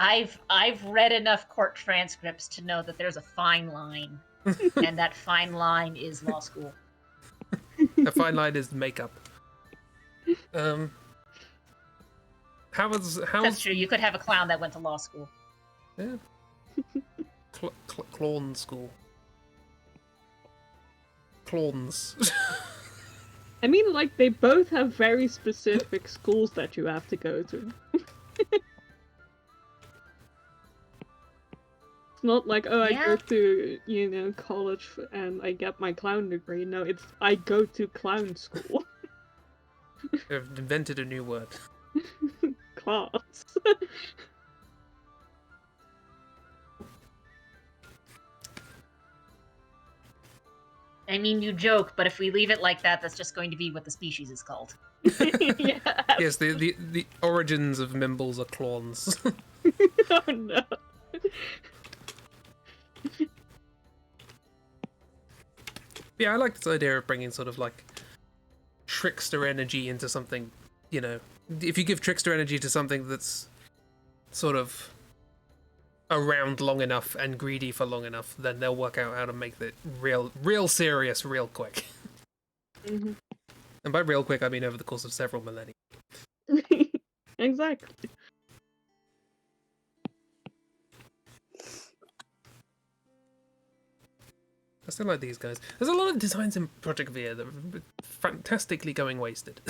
I've read enough court transcripts to know that there's a fine line, and that fine line is law school.
The fine line is makeup.
That's true. You could have a clown that went to law school.
Yeah. Clown school. Clowns.
I mean, like, they both have very specific schools that you have to go to. It's not like, oh, I go to, you know, college and I get my clown degree. No, it's, I go to clown school.
I've invented a new word.
Class.
I mean, you joke, but if we leave it like that, that's just going to be what the species is called.
Yeah.
Yes, the origins of Mimbles are clones.
Oh no.
Yeah, I like this idea of bringing sort of like trickster energy into something, you know. If you give trickster energy to something that's sort of around long enough and greedy for long enough, then they'll work out how to make it real serious real quick.
Mhm.
And by real quick, I mean over the course of several millennia.
Exactly.
I still like these guys. There's a lot of designs in Project Via that are fantastically going wasted.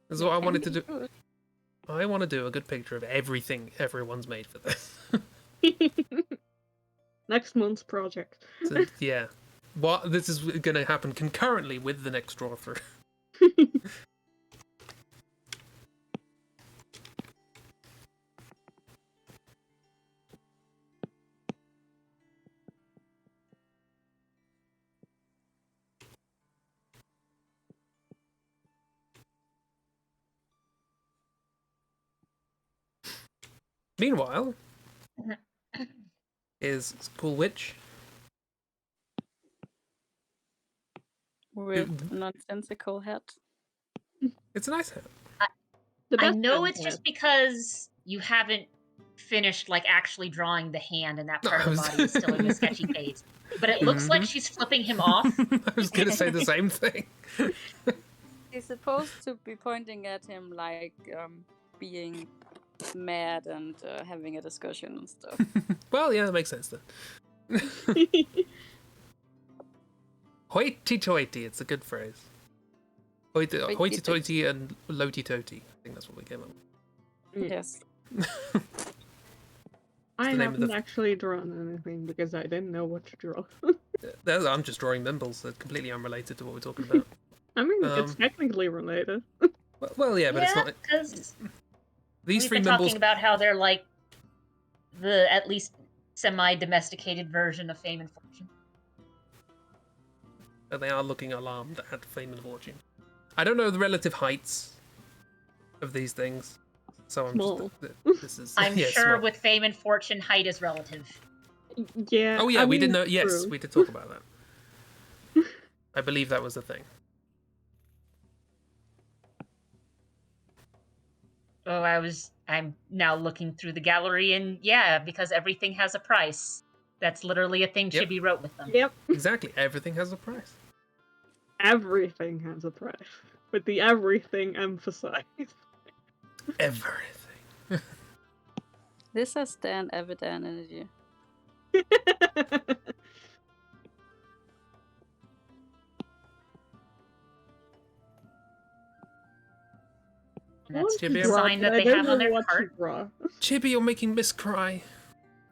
That's what I wanted to do. I want to do a good picture of everything everyone's made for this.
Next month's project.
So, yeah. This is going to happen concurrently with the next draw through. Meanwhile, is Cool Witch.
With nonsensical hat.
It's a nice hat.
The
I
best
know
kind
it's
of
just because you haven't finished like actually drawing the hand, and that part of the body is still in the sketchy phase. But it looks like she's flipping him off.
I was going to say the same thing.
He's supposed to be pointing at him like being mad and having a discussion and stuff.
Well, yeah, that makes sense then. Hoity-toity, it's a good phrase. Hoity-toity and loti-toti. I think that's what we came up with.
Yes.
I
the name of
haven't
the-
actually drawn anything because I didn't know what to draw.
I'm just drawing Mimbles. They're completely unrelated to what we're talking about.
I mean, it's technically related.
Well, yeah, but it's not.
because
These
we've
three
been
Mimbles.
talking about how they're like the at least semi-domesticated version of Fame and Fortune.
They are looking alarmed at Fame and Fortune. I don't know the relative heights of these things, so I'm
Small.
just. This is.
I'm
yeah,
sure
small.
with Fame and Fortune, height is relative.
Yeah.
Oh yeah,
I
we did
mean,
know. Yes,
true.
we did talk about that. I believe that was the thing.
Oh, I'm now looking through the gallery, and yeah, because everything has a price. That's literally a thing
Yep.
Chibi wrote with them.
Yep.
Exactly. Everything has a price.
Everything has a price, with the everything emphasized.
Everything.
This has Stan Evidan energy.
And that's
Chibi,
the sign that
I
they
don't
have on
know
their
what
cart.
to draw.
Chibi, you're making Miss cry.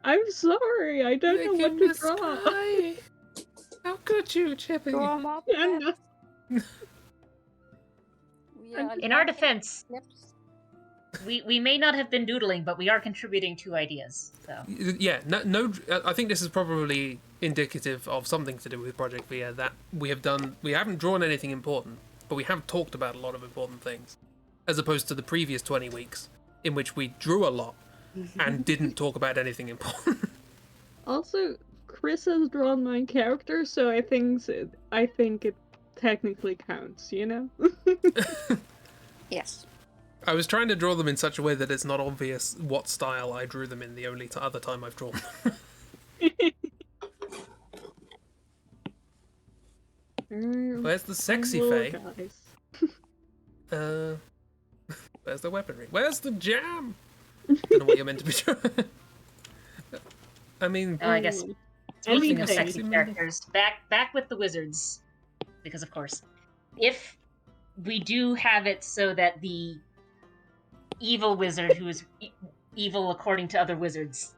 I'm sorry, I don't know what to
Miss
draw.
cry. How could you, Chibi?
Draw 'em up.
And
We are
In our
liking
defense,
clips.
we may not have been doodling, but we are contributing 2 ideas. So
Yeah, no. I think this is probably indicative of something to do with Project Via that we have done. We haven't drawn anything important, but we have talked about a lot of important things, as opposed to the previous 20 weeks in which we drew a lot and didn't talk about anything important.
also, Chris has drawn my character, so I think it technically counts, you know?
Yes.
I was trying to draw them in such a way that it's not obvious what style I drew them in the only other time I've drawn them. Where's the sexy Fae?
Guys.
Where's the weaponry? Where's the jam? Don't know what you're meant to be drawing. I mean,
I guess speaking of
Anything.
sexy characters, back with the wizards, because of course, if we do have it so that the evil wizard, who is evil according to other wizards,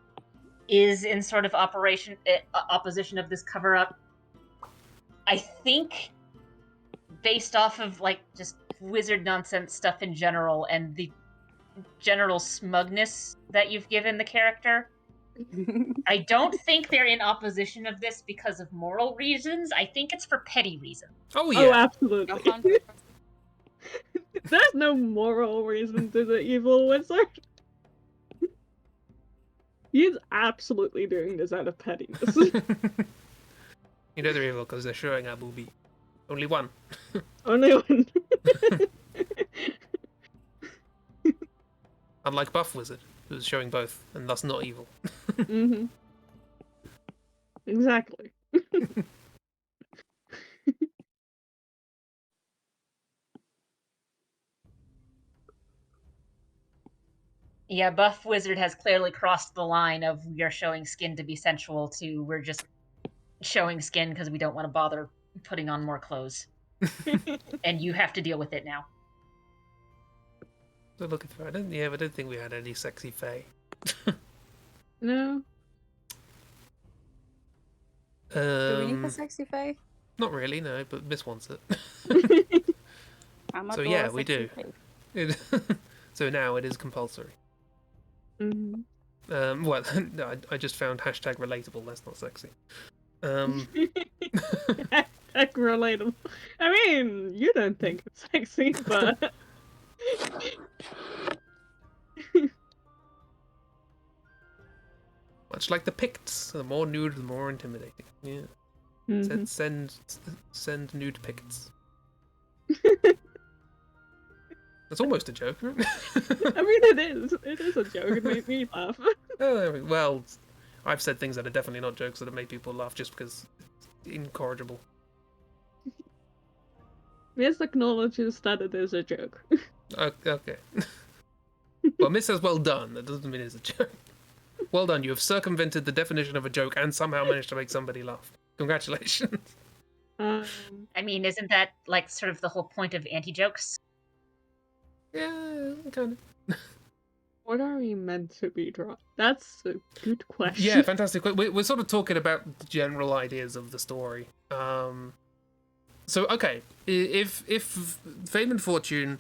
is in sort of opposition of this cover-up, I think based off of like just wizard nonsense stuff in general and the general smugness that you've given the character, I don't think they're in opposition of this because of moral reasons. I think it's for petty reasons.
Oh
Oh,
yeah.
absolutely.
100%.
There's no moral reason to the evil wizard. He's absolutely doing this out of pettiness.
You know they're evil because they're showing our booby. Only one.
Only one.
Unlike Buff Wizard, who's showing both, and thus not evil.
Mm-hmm. Exactly.
Yeah, Buff Wizard has clearly crossed the line of we are showing skin to be sensual to we're just showing skin because we don't want to bother putting on more clothes. And you have to deal with it now.
So looking through, I didn't think we had any sexy fae.
No.
Do we need a sexy fae?
Not really, no, but Miss wants it.
I'm
So
adore
yeah,
a
we
sexy
do.
fae.
So now it is compulsory.
Mm-hmm.
Well, no, I just found hashtag relatable. That's not sexy.
Heck, relatable. I mean, you don't think it's sexy, but
Much like the Picts, the more nude, the more intimidating. Yeah.
Mhm.
Send nude Picts. That's almost a joke. Right?
I mean, it is. It is a joke. It made me laugh.
Oh, well, I've said things that are definitely not jokes that have made people laugh just because it's incorrigible.
Miss acknowledges that it is a joke.
Okay. Well, Miss says well done. That doesn't mean it's a joke. Well done. You have circumvented the definition of a joke and somehow managed to make somebody laugh. Congratulations.
Um,
I mean, isn't that like sort of the whole point of anti-jokes?
Yeah, kind of.
what are we meant to be drawing? That's a good question.
Yeah, fantastic. We're sort of talking about the general ideas of the story. So, okay, if Fame and Fortune,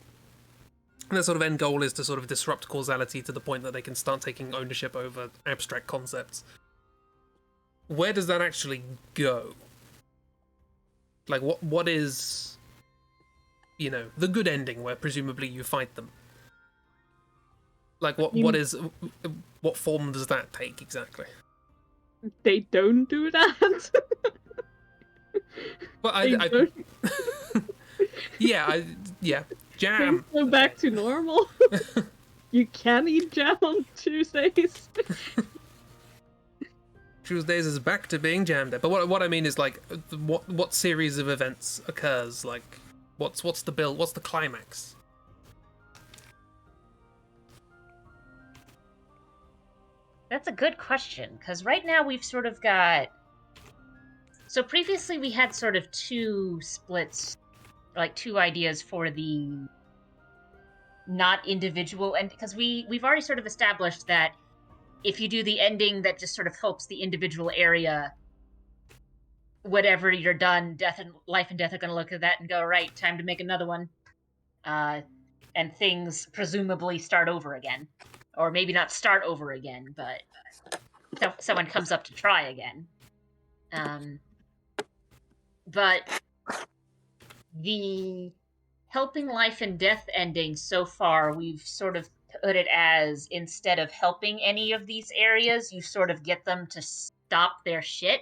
their sort of end goal is to sort of disrupt causality to the point that they can start taking ownership over abstract concepts, where does that actually go? Like, what is, you know, the good ending where presumably you fight them? Like, what form does that take exactly?
They don't do that.
Well,
They don't.
yeah, jam.
Things go back to normal. You can eat jam on Tuesdays.
Tuesdays is back to being jam day. But what I mean is, like, what series of events occurs? Like, what's the build? What's the climax?
That's a good question, because right now we've sort of got... So previously we had sort of two splits, like two ideas for the not individual, and because we've already sort of established that if you do the ending that just sort of helps the individual area, whatever you're done, life and death are going to look at that and go, right, time to make another one. And things presumably start over again. Or maybe not start over again, but someone comes up to try again. But the helping life and death ending so far, we've sort of put it as, instead of helping any of these areas, you sort of get them to stop their shit.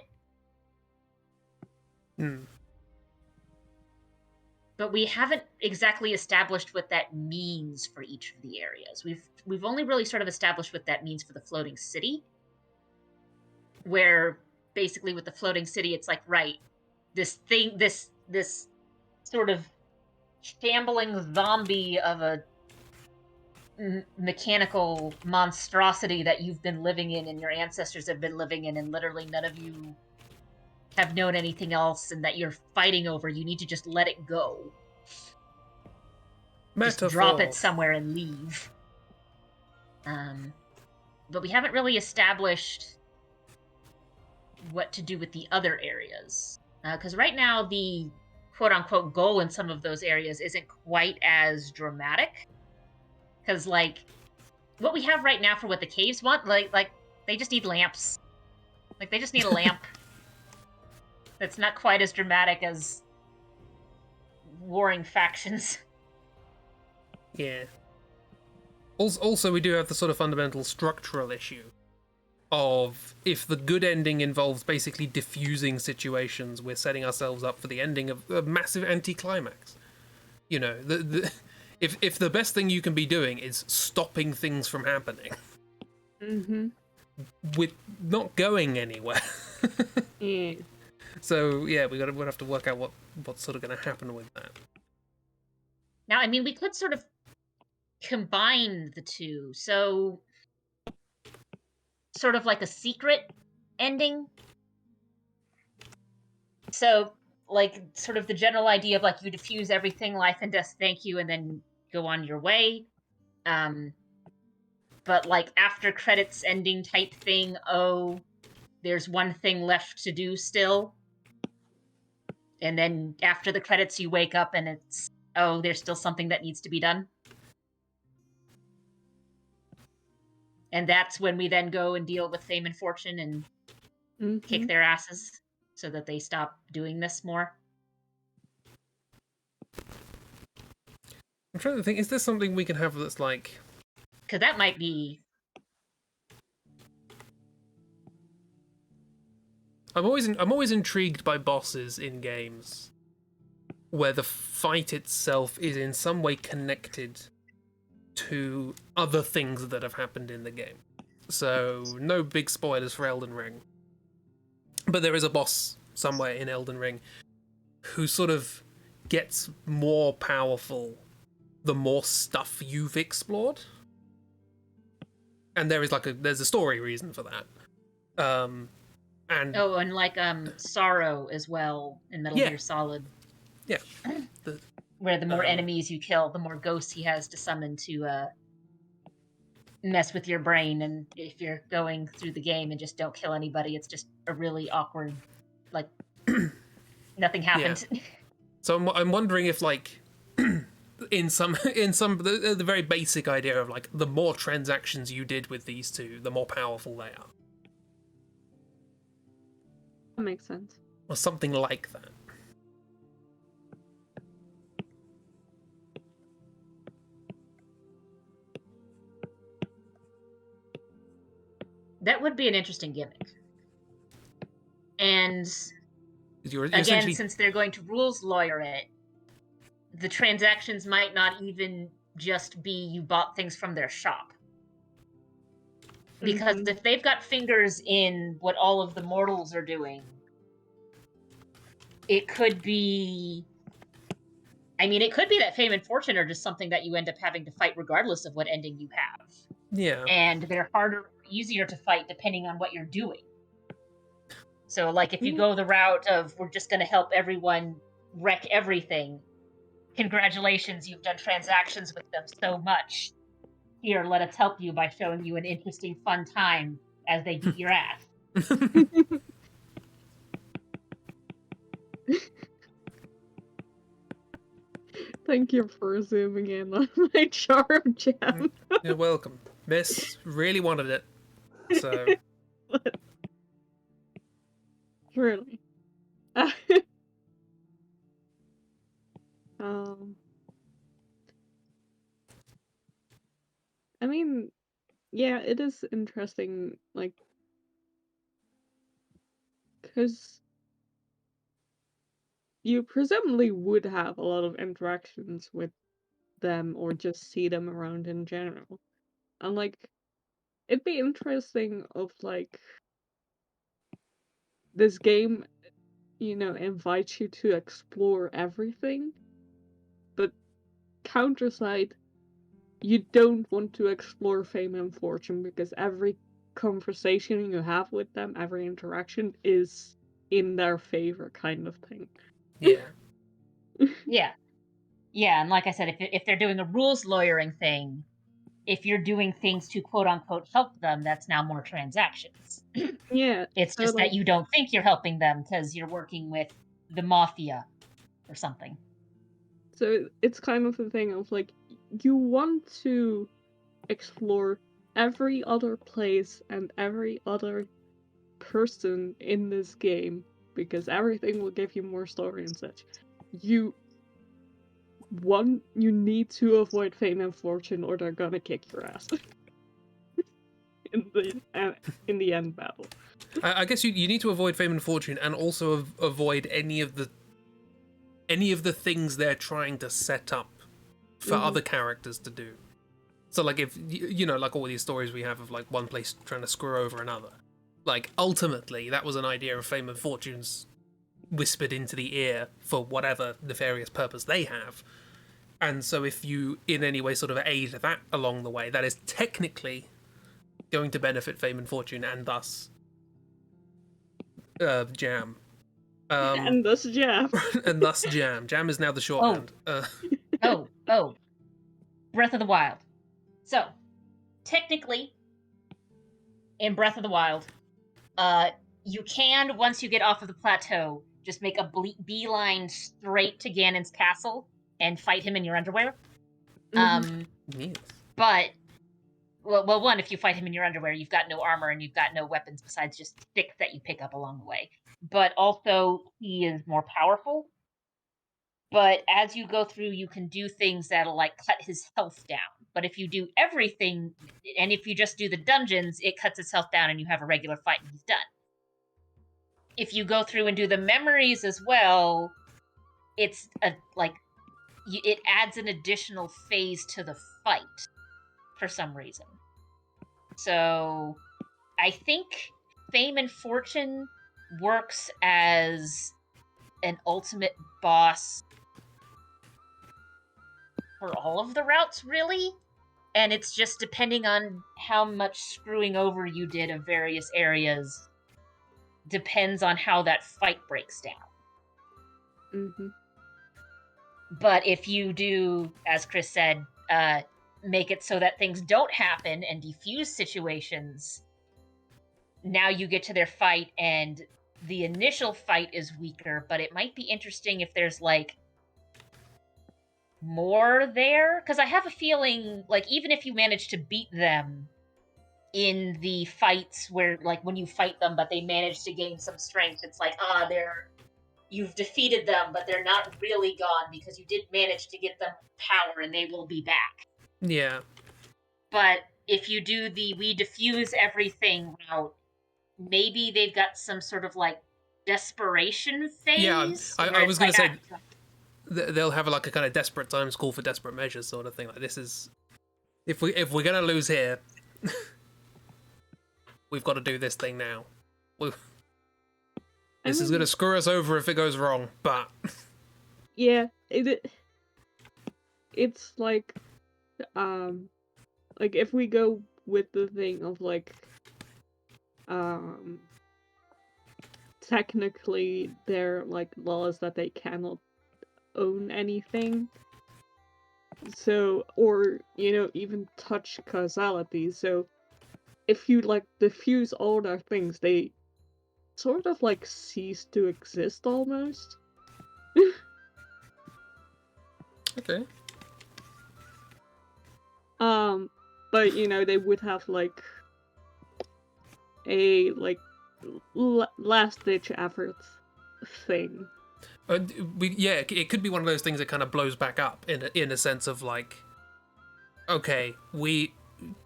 But we haven't exactly established what that means for each of the areas. We've only really sort of established what that means for the floating city, where basically with the floating city, it's like, right, this sort of shambling zombie of a mechanical monstrosity that you've been living in and your ancestors have been living in, and literally none of you have known anything else, and that you're fighting over. You need to just let it go. Just drop it somewhere and leave. But we haven't really established what to do with the other areas. Because right now, the quote unquote goal in some of those areas isn't quite as dramatic. Because, like, what we have right now for what the caves want, like they just need lamps. Like, they just need a lamp. That's not quite as dramatic as warring factions.
Yeah. Also, we do have the sort of fundamental structural issue of if the good ending involves basically diffusing situations, we're setting ourselves up for the ending of a massive anticlimax. You know, if the best thing you can be doing is stopping things from happening, with not going anywhere.
Yeah.
So yeah, we'll have to work out what's sort of going to happen with that.
Now, I mean, we could sort of combine the two. So, sort of like a secret ending. So, like, sort of the general idea of, like, you diffuse everything, life and death, thank you, and then go on your way. But, like, after credits ending type thing, oh, there's one thing left to do still. And then after the credits, you wake up and it's, oh, there's still something that needs to be done. And that's when we then go and deal with Fame and Fortune and kick their asses so that they stop doing this more.
I'm trying to think, is there something we can have that's like...
Because that might be...
I'm always intrigued by bosses in games where the fight itself is in some way connected to other things that have happened in the game. So, no big spoilers for Elden Ring. But there is a boss somewhere in Elden Ring who sort of gets more powerful the more stuff you've explored. And there's a story reason for that. And
oh, and like Sorrow as well in Metal Gear Solid.
Yeah.
Where the more enemies you kill, the more ghosts he has to summon to mess with your brain. And if you're going through the game and just don't kill anybody, it's just a really awkward, like, nothing happened.
Yeah. So I'm wondering if, like, in some the very basic idea of, like, the more transactions you did with these two, the more powerful they are.
That makes sense.
Or something like that.
That would be an interesting gimmick. And
You're
again,
essentially...
since they're going to rules lawyer it, the transactions might not even just be you bought things from their shop. Because if they've got fingers in what all of the mortals are doing, it could be... I mean, it could be that Fame and Fortune are just something that you end up having to fight regardless of what ending you have.
Yeah.
And they're harder or easier to fight depending on what you're doing. So, like, if you go the route of, we're just going to help everyone wreck everything, congratulations, you've done transactions with them so much. Here, let us help you by showing you an interesting, fun time as they beat your ass.
Thank you for zooming in on my charm gem.
You're welcome. Miss really wanted it. So...
Really. I mean, yeah, it is interesting, like, because you presumably would have a lot of interactions with them or just see them around in general. And, like, it'd be interesting of, like, this game, invites you to explore everything, but counterside, you don't want to explore Fame and Fortune because every conversation you have with them, every interaction is in their favor kind of thing.
Yeah.
Yeah. Yeah, and like I said, if they're doing a rules lawyering thing, if you're doing things to quote-unquote help them, that's now more transactions.
Yeah.
It's
so,
just
like,
that you don't think you're helping them because you're working with the mafia. or something.
So it's kind of a thing of like, you want to explore every other place and every other person in this game because everything will give you more story and such. You need to avoid fame and fortune or they're gonna kick your ass in the end battle.
I guess you need to avoid fame and fortune, and also avoid any of the things they're trying to set up for other characters to do. So like if like all these stories we have of like one place trying to screw over another, like ultimately that was an idea of fame and fortunes whispered into the ear for whatever nefarious purpose they have. And so if you in any way sort of aid that along the way, that is technically going to benefit fame and fortune, and thus Jam.
And thus Jam.
And thus Jam. Jam is now the shorthand.
Oh. Breath of the Wild. So, technically, in Breath of the Wild, you can, once you get off of the plateau, just make a beeline straight to Ganon's castle and fight him in your underwear.
Yes.
But, well, one, if you fight him in your underwear, you've got no armor and you've got no weapons besides just sticks that you pick up along the way. But also, he is more powerful. But as you go through, you can do things that'll, like, cut his health down. But if you do everything, and if you just do the dungeons, it cuts its health down and you have a regular fight and he's done. If you go through and do the memories as well, it's it adds an additional phase to the fight for some reason. So I think Fame and Fortune works as an ultimate boss for all of the routes, really. And it's just depending on how much screwing over you did of various areas, depends on how that fight breaks down.
Mm-hmm.
But if you do, as Chris said, make it so that things don't happen and defuse situations, now you get to their fight and the initial fight is weaker, but it might be interesting if there's, like, more there. Because I have a feeling, like, even if you manage to beat them in the fights where, like, when you fight them, but they manage to gain some strength, it's like, you've defeated them, but they're not really gone because you did manage to get them power and they will be back.
Yeah.
But if you do the we diffuse everything route, maybe they've got some sort of, like, desperation phase.
Yeah, I was going to say they'll have like a kind of desperate times call for desperate measures sort of thing. Like, this is if we're going to lose here, we've got to do this thing now. This is going to screw us over if it goes wrong, but
yeah, it's like if we go with the thing of like technically they're like laws that they cannot own anything, so, or even touch causality. So if you like diffuse all their things, they sort of like cease to exist almost.
okay.
But they would have like a last ditch effort thing.
It could be one of those things that kind of blows back up in a sense of like, okay, we're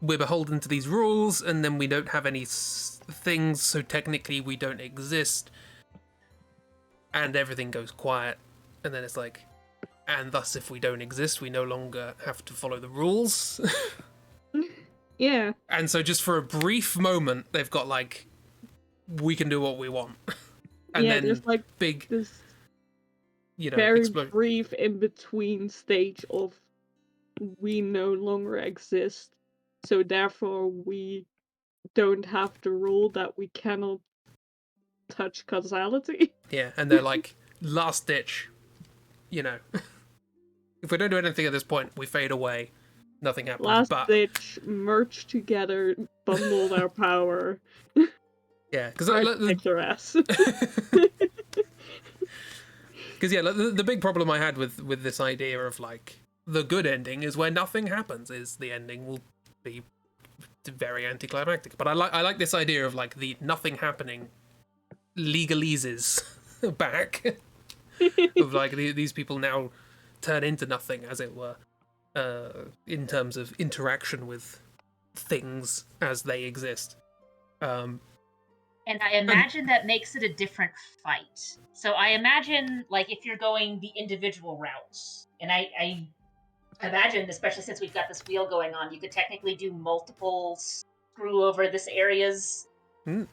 beholden to these rules, and then we don't have any things, so technically we don't exist, and everything goes quiet, and then it's like, and thus if we don't exist, we no longer have to follow the rules.
Yeah.
And so just for a brief moment, they've got like, we can do what we want, and then
there's like
big,
this very
explosion.
brief in between stage of we no longer exist, so therefore we don't have the rule that we cannot touch causality.
Yeah, and they're like, last ditch, if we don't do anything at this point, we fade away, nothing happens.
Last ditch, merge together, bundle our power.
Yeah, because
kick their ass.
Because yeah, the big problem I had with this idea of like the good ending is where nothing happens. Is the ending will be very anticlimactic. But I like this idea of like the nothing happening legalese back of like these people now turn into nothing, as it were, in terms of interaction with things as they exist.
And I imagine that makes it a different fight. So I imagine, like, if you're going the individual routes, and I imagine, especially since we've got this wheel going on, you could technically do multiple screw over this areas and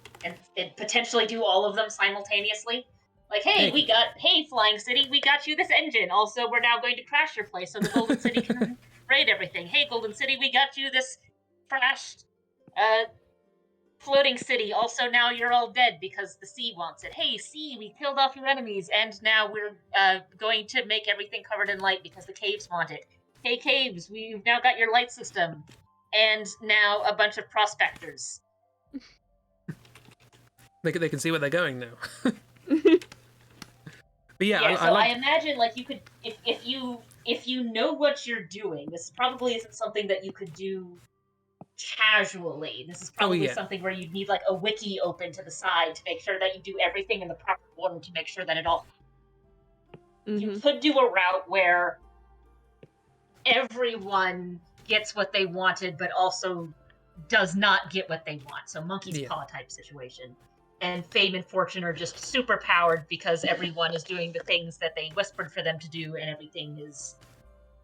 potentially do all of them simultaneously. Like, hey, Flying City, we got you this engine. Also, we're now going to crash your place so the Golden City can raid everything. Hey, Golden City, we got you this crashed floating city. Also, now you're all dead because the sea wants it. Hey, sea, we killed off your enemies, and now we're going to make everything covered in light because the caves want it. Hey, caves, we've now got your light system, and now a bunch of prospectors.
They can see where they're going now. But yeah,
I imagine like you could if you know what you're doing. This probably isn't something that you could do casually. This is probably something where you'd need like a wiki open to the side to make sure that you do everything in the proper order to make sure that it all. You could do a route where everyone gets what they wanted, but also does not get what they want. So monkey's paw type situation. And fame and fortune are just super powered because everyone is doing the things that they whispered for them to do, and everything is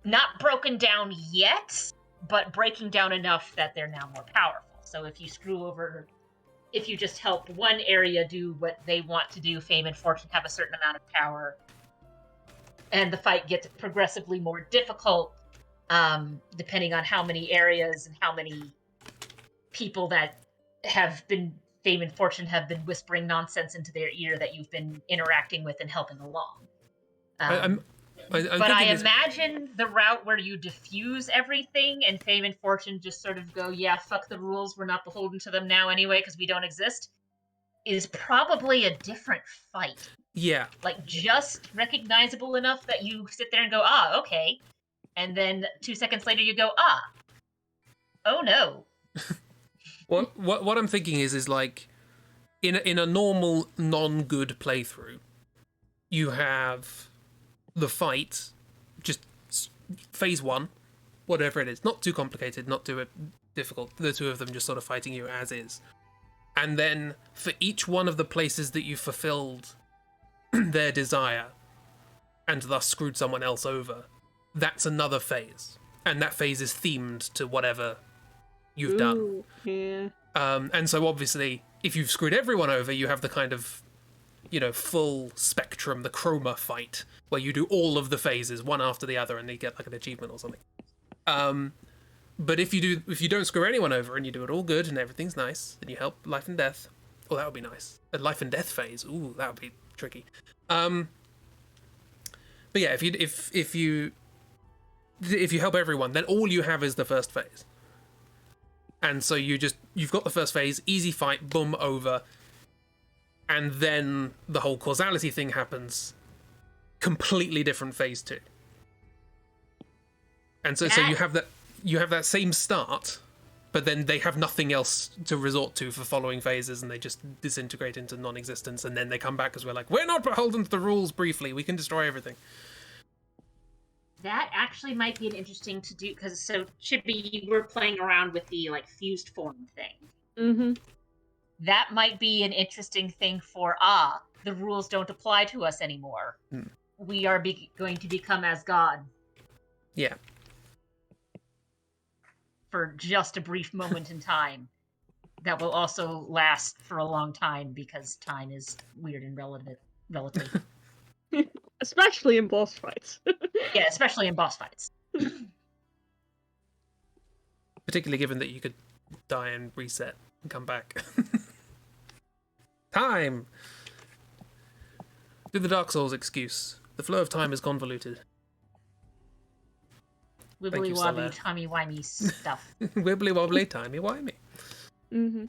not broken down yet, but breaking down enough that they're now more powerful. So if you screw over, if you just help one area do what they want to do, fame and fortune have a certain amount of power, and the fight gets progressively more difficult, depending on how many areas and how many people that have been fame and fortune have been whispering nonsense into their ear that you've been interacting with and helping along. But I imagine the route where you diffuse everything and fame and fortune just sort of go, yeah, fuck the rules, we're not beholden to them now anyway because we don't exist, is probably a different fight.
Yeah.
Like, just recognizable enough that you sit there and go, ah, okay. And then 2 seconds later you go, ah, oh no.
What I'm thinking is like, in a normal non-good playthrough, you have the fight, just phase 1, whatever it is, not too complicated, not too difficult. The two of them just sort of fighting you as is, and then for each one of the places that you fulfilled their desire, and thus screwed someone else over, that's another phase, and that phase is themed to whatever you've done.
Yeah.
And so obviously, if you've screwed everyone over, you have the kind of, full spectrum, the chroma fight, where you do all of the phases one after the other, and you get like an achievement or something. But if you don't screw anyone over and you do it all good and everything's nice, and you help life and death, oh, that would be nice. A life and death phase, ooh, that would be tricky. But yeah, if you help everyone, then all you have is the first phase. And so you've got the first phase, easy fight, boom, over. And then the whole causality thing happens. Completely different phase 2. And so you have that same start, but then they have nothing else to resort to for following phases, and they just disintegrate into non-existence, and then they come back because we're like, we're not beholden to the rules briefly, we can destroy everything.
That actually might be an interesting to do, because so Chibi, you were playing around with the like fused form thing.
Mm-hmm.
That might be an interesting thing for the rules don't apply to us anymore. We are going to become as God.
Yeah. For
just a brief moment in time. That will also last for a long time because time is weird and relative.
Especially in boss fights.
Yeah, especially in boss fights.
Particularly given that you could die and reset and come back. Time! Do the Dark Souls excuse. The flow of time is convoluted.
Wibbly wobbly, timey wimey stuff.
Wibbly wobbly, timey wimey.
Mm-hmm.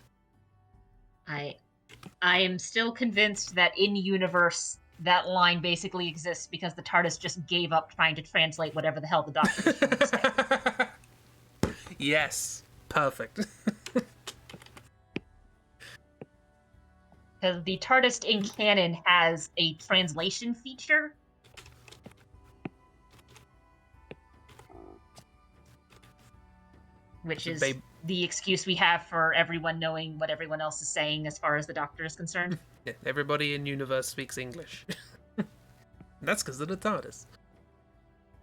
I am still convinced that in universe that line basically exists because the TARDIS just gave up trying to translate whatever the hell the Doctor was trying to say.
Yes, perfect.
Because the TARDIS in canon has a translation feature. Which is the excuse we have for everyone knowing what everyone else is saying as far as the Doctor is concerned.
Yeah, everybody in universe speaks English. That's because of the TARDIS.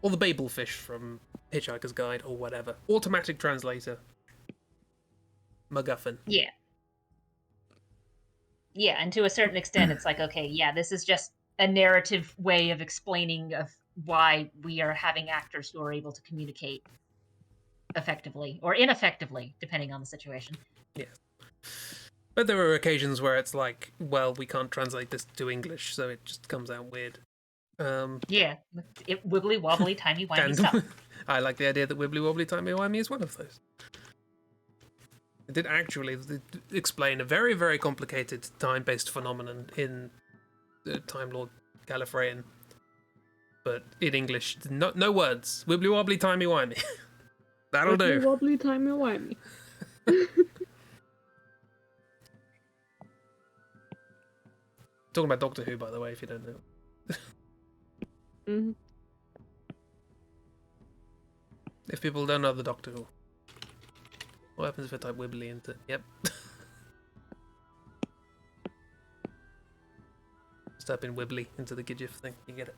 Or the Babelfish from Hitchhiker's Guide or whatever. Automatic translator. MacGuffin.
Yeah. Yeah, and to a certain extent, it's like, okay, yeah, this is just a narrative way of explaining of why we are having actors who are able to communicate effectively or ineffectively, depending on the situation.
Yeah. But there are occasions where it's like, well, we can't translate this to English, so it just comes out weird.
Yeah, wibbly wobbly, timey wimey stuff.
I like the idea that wibbly wobbly timey wimey is one of those. It did actually explain a very, very complicated time-based phenomenon in Time Lord Gallifreyan. But in English, no words. Wibbly wobbly timey wimey. That'll do.
Wibbly wobbly timey wimey.
Talking about Doctor Who, by the way, if you don't know.
Mm-hmm.
If people don't know the Doctor Who. What happens if I type wibbly into... Yep. Just type in wibbly into the GIF thing. You get it.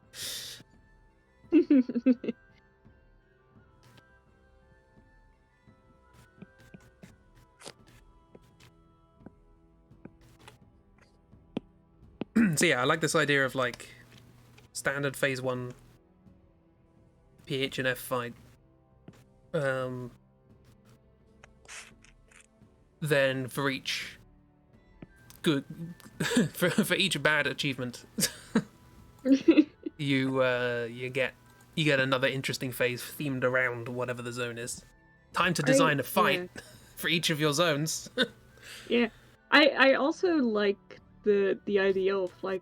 So yeah, I like this idea of like standard phase 1 PH and F fight. Then for each good for each bad achievement you get another interesting phase themed around whatever the zone is. Time to design a fight for each of your zones.
Yeah. I also like the idea of like,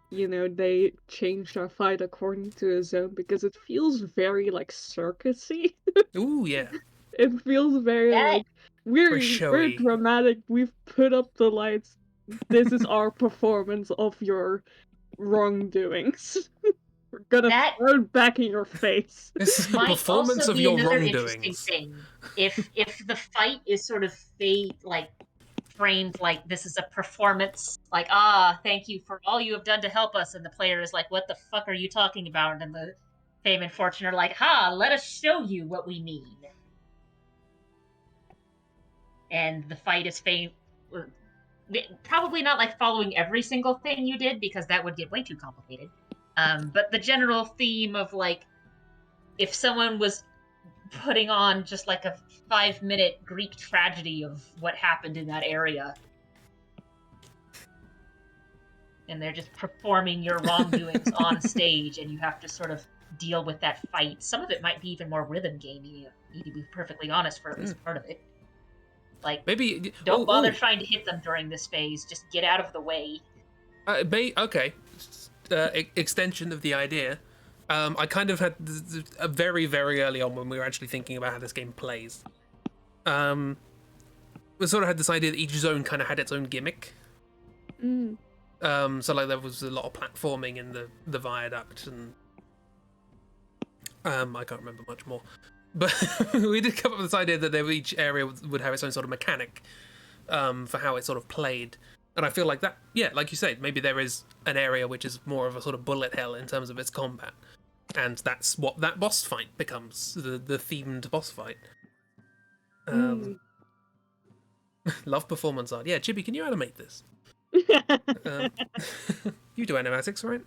you know, they changed our fight according to a zone because it feels very like circusy.
Ooh, yeah.
It feels very like we're
showy.
dramatic. We've put up the lights. This is our performance of your wrongdoings. We're gonna throw it back in your face.
This is a
Might
performance
also
of
be
your
another
wrongdoings.
interesting thing. If the fight is sort of framed like this is a performance, like, thank you for all you have done to help us, and the player is like, what the fuck are you talking about? And the Fame and Fortune are like, let us show you what we mean. And the fight is probably not like following every single thing you did, because that would get way too complicated. But the general theme of like, if someone was putting on just like a 5-minute Greek tragedy of what happened in that area, and they're just performing your wrongdoings on stage, and you have to sort of deal with that fight. Some of it might be even more rhythm gamey, to be perfectly honest, for at least part of it. Like,
maybe
don't bother trying to hit them during this phase. Just get out of the way.
Okay. Extension of the idea. I kind of had a very, very early on when we were actually thinking about how this game plays. We sort of had this idea that each zone kind of had its own gimmick. So like there was a lot of platforming in the viaduct, and I can't remember much more. But we did come up with this idea that each area would have its own sort of mechanic for how it sort of played. And I feel like that, yeah, like you said, maybe there is an area which is more of a sort of bullet hell in terms of its combat. And that's what that boss fight becomes, the themed boss fight. Love performance art. Yeah, Chibi, can you animate this? You do animatics, right?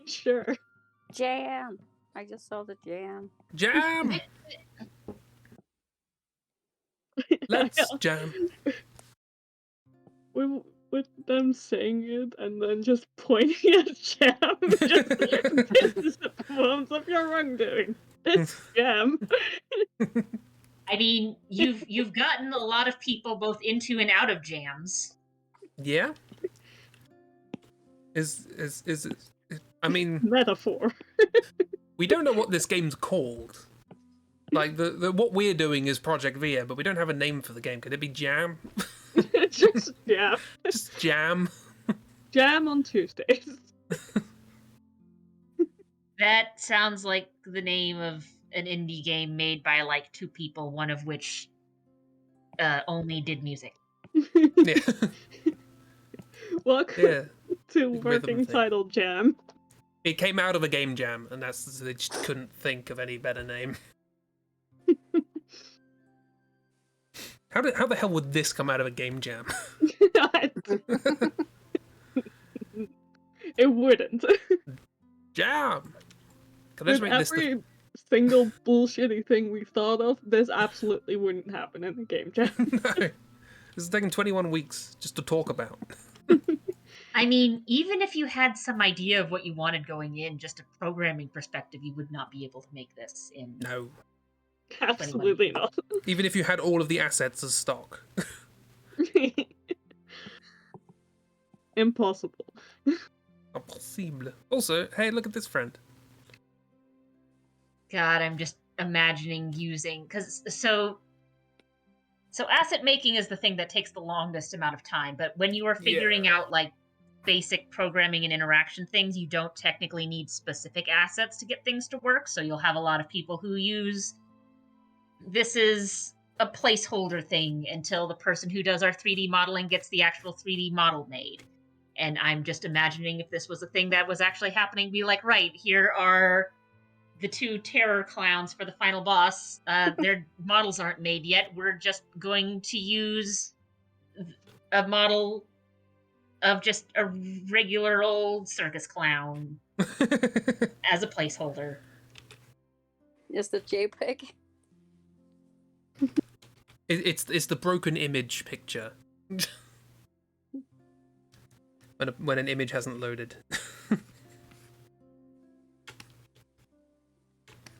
Sure.
Jam! I just saw the jam.
Jam! Let's jam.
With them saying it and then just pointing at Jam. Just, this is the performance of your wrongdoing. It's Jam.
I mean, you've gotten a lot of people both into and out of jams.
Yeah? I mean,
Metaphor.
we don't know what this game's called. Like the what we're doing is Project Via, but we don't have a name for the game. Could it be Jam?
Just jam.
Just Jam.
Jam on Tuesdays.
That sounds like the name of an indie game made by like two people, one of which only did music.
Yeah.
Welcome
Yeah.
to
Rhythm
working
thing.
title Jam.
It came out of a game jam, and they just couldn't think of any better name. How the hell would this come out of a game jam?
It wouldn't.
Jam. Can I just
With
make this
every single bullshitty thing we've thought of, this absolutely wouldn't happen in the game jam.
No. This has taken 21 weeks just to talk about.
I mean, even if you had some idea of what you wanted going in, just a programming perspective, you would not be able to make this in.
No.
Absolutely not.
Even if you had all of the assets as stock.
Impossible.
Impossible. Also, hey, look at this friend.
God, I'm just imagining using so asset making is the thing that takes the longest amount of time, but when you are figuring out like basic programming and interaction things, you don't technically need specific assets to get things to work, so you'll have a lot of people who use this is a placeholder thing until the person who does our 3D modeling gets the actual 3D model made. And I'm just imagining if this was a thing that was actually happening, be like, right, here are the two terror clowns for the final boss. Their models aren't made yet. We're just going to use a model of just a regular old circus clown as a placeholder.
Is the JPEG?
It's the broken image picture. when an image hasn't loaded.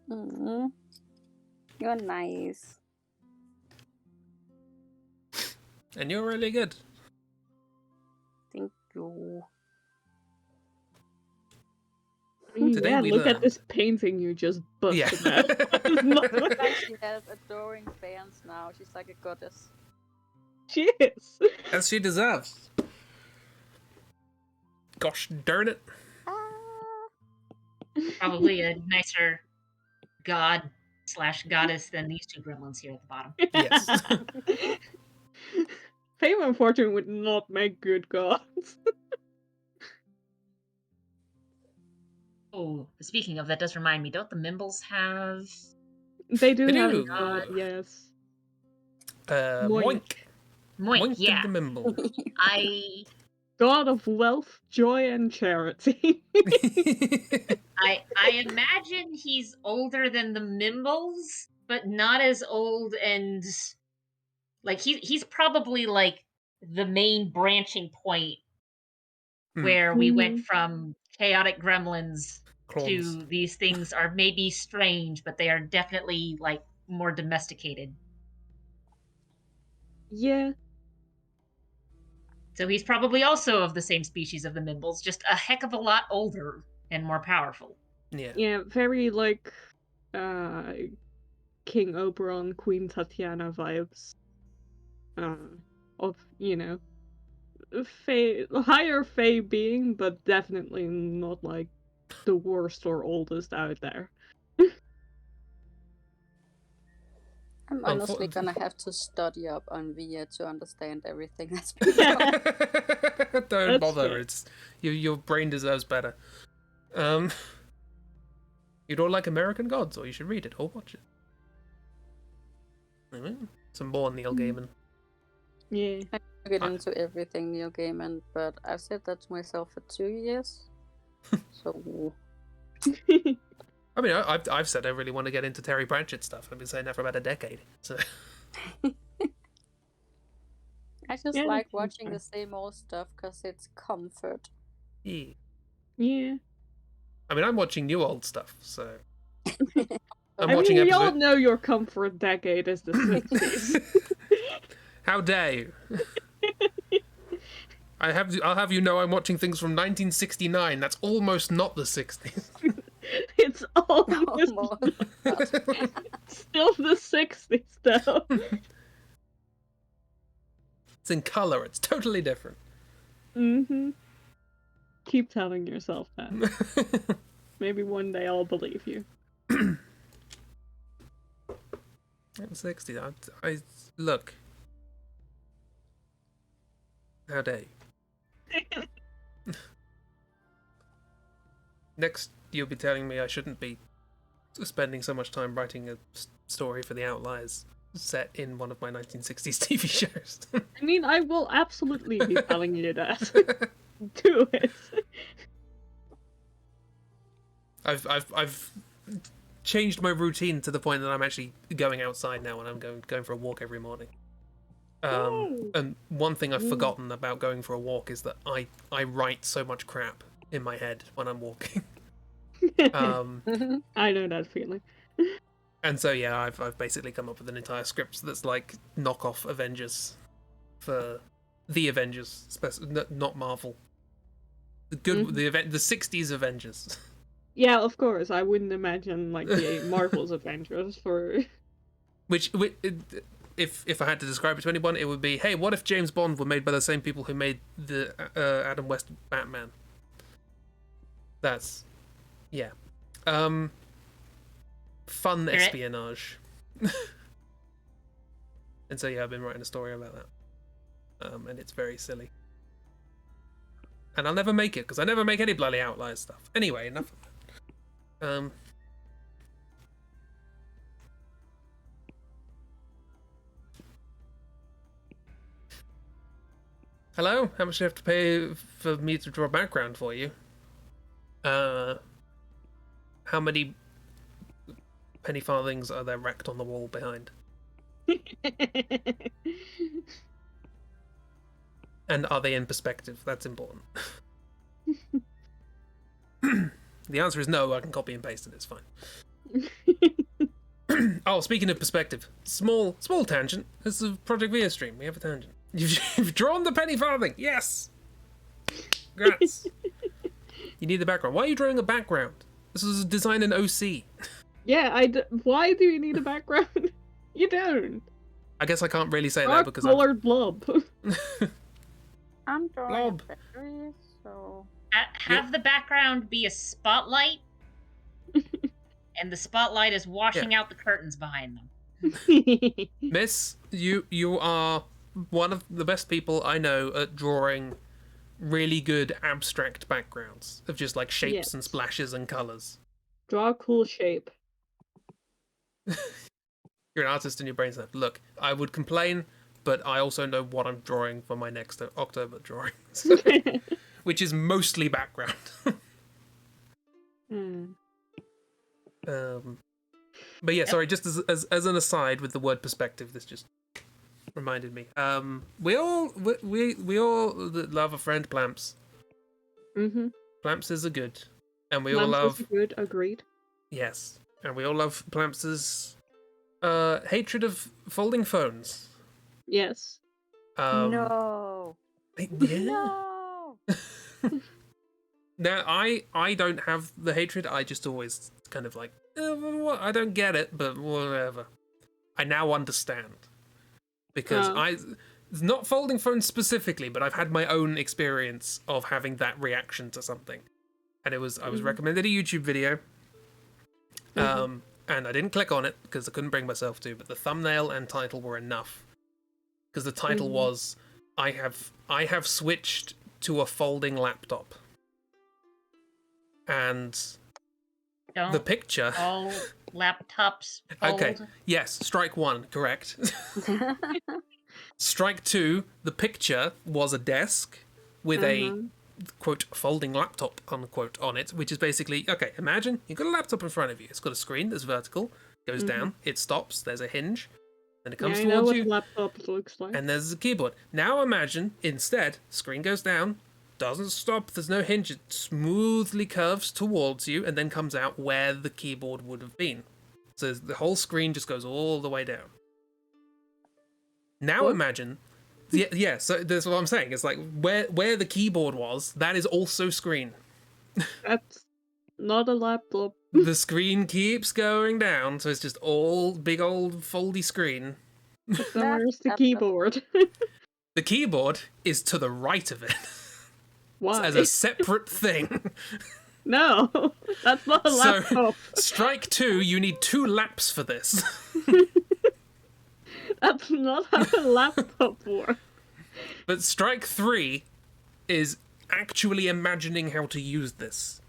You're nice.
And you're really good.
Thank you.
Today
Yeah,
we
look
learned.
at this painting you just busted
Yeah.
out.
She has adoring fans now. She's like a goddess.
She is.
As she deserves. Gosh darn it.
Probably a nicer god/goddess than these two gremlins here at the bottom.
Yes.
Fame and fortune would not make good gods.
Oh, speaking of, that does remind me, don't the Mimbles have...
They do
They
have
do.
a god, yes.
Moink.
Moink, yeah.
and the Mimble.
I
God of wealth, joy, and charity.
I imagine he's older than the Mimbles, but not as old and... Like, he's probably, like, the main branching point where we went from chaotic gremlins
Clones.
to these things are maybe strange, but they are definitely, like, more domesticated.
Yeah.
So he's probably also of the same species of the Mimbles, just a heck of a lot older and more powerful.
Yeah.
Yeah, very like King Oberon, Queen Tatiana vibes. Of, you know, higher Fae being, but definitely not like the worst or oldest out there.
I'm
Well,
honestly
for-
gonna have to study up on VIA to understand everything that's been going on.
Don't
That's
bother.
fair.
It's your brain deserves better. You don't like American Gods, or you should read it or watch it. Some more Neil Gaiman.
Yeah.
I get into everything Neil Gaiman, but I've said that to myself for 2 years. So
I mean, I've said I really want to get into Terry Pratchett stuff. I've been saying that for about a decade. So
I just
Yeah,
like
that seems
watching
fun.
the same old stuff because it's comfort.
yeah.
Yeah.
I mean, I'm watching new old stuff. So I'm
I
watching
mean, we all
episode.
know your comfort decade is the 60s.
How dare you? I'll have you know I'm watching things from 1969. That's almost not the 60s.
It's almost
Almost.
still the 60s, though.
It's in color. It's totally different.
Mm-hmm. Keep telling yourself that. Maybe one day I'll believe you.
I'm 60. I look. How dare you? Next, you'll be telling me I shouldn't be spending so much time writing a story for the Outliers set in one of my 1960s TV shows.
I mean, I will absolutely be telling you that. Do it.
I've changed my routine to the point that I'm actually going outside now and I'm going for a walk every morning. And one thing I've forgotten about going for a walk is that I write so much crap in my head when I'm walking.
I know that feeling.
And so yeah, I've basically come up with an entire script that's like knockoff Avengers for the Avengers, not Marvel. The good the 60s Avengers.
Yeah, of course. I wouldn't imagine like the Marvel's Avengers for.
Which if I had to describe it to anyone, it would be, hey, what if James Bond were made by the same people who made the Adam West Batman? That's yeah. Fun espionage. And so yeah, I've been writing a story about that. And it's very silly. And I'll never make it because I never make any bloody Outliers stuff. Anyway, enough of that. Hello? How much do you have to pay for me to draw a background for you? How many penny farthings are there racked on the wall behind? And are they in perspective? That's important. The answer is no, I can copy and paste it, it's fine. Oh, speaking of perspective, small tangent. This is a Project Via stream, we have a tangent. You've drawn the penny farthing, yes! Congrats. You need the background. Why are you drawing a background? This was designed in OC.
Yeah, why do you need a background? You don't.
I guess I can't really say
Draw
that because
colored blob.
I'm drawing
Blob.
a fairy, so
Have the background be a spotlight, and the spotlight is washing out the curtains behind them.
Miss, you are one of the best people I know at drawing really good abstract backgrounds of just like shapes
Yes.
and splashes and colors.
Draw a cool shape.
You're an artist in your brain's left. Look, I would complain, but I also know what I'm drawing for my next October drawing, which is mostly background. But yeah, sorry. Just as an aside with the word perspective, this just reminded me. We all love a friend Plamps.
Mm-hmm.
Plampses are good, and we all love
good. Agreed.
yes, and we all love Plamps's hatred of folding phones.
Yes.
no.
Yeah.
No.
Now I don't have the hatred. I just always kind of like I don't get it, but whatever. I now understand because it's not folding phones specifically, but I've had my own experience of having that reaction to something, and I was recommended a YouTube video, and I didn't click on it because I couldn't bring myself to. But the thumbnail and title were enough because the title was I have switched to a folding laptop. And
Don't
the picture.
all laptops fold.
Okay, yes, strike one, correct. Strike two, the picture was a desk with a, quote, folding laptop, unquote, on it, which is basically, okay, imagine you've got a laptop in front of you. It's got a screen that's vertical, goes down, it stops, there's a hinge, then it comes
I know
towards
what
you,
a laptop looks like.
and there's a keyboard. Now imagine, instead, screen goes down, doesn't stop, there's no hinge, it smoothly curves towards you and then comes out where the keyboard would have been. So the whole screen just goes all the way down. Now imagine Yeah. So that's what I'm saying. It's like where the keyboard was, that is also screen.
That's not a laptop.
The screen keeps going down, so it's just all big old foldy screen.
So where's the
Laptop.
keyboard?
The keyboard is to the right of it
Why?
as a separate thing.
No, that's not a laptop.
So, strike 2, you need 2 laps for this.
That's not how a laptop works.
But strike 3 is actually imagining how to use this.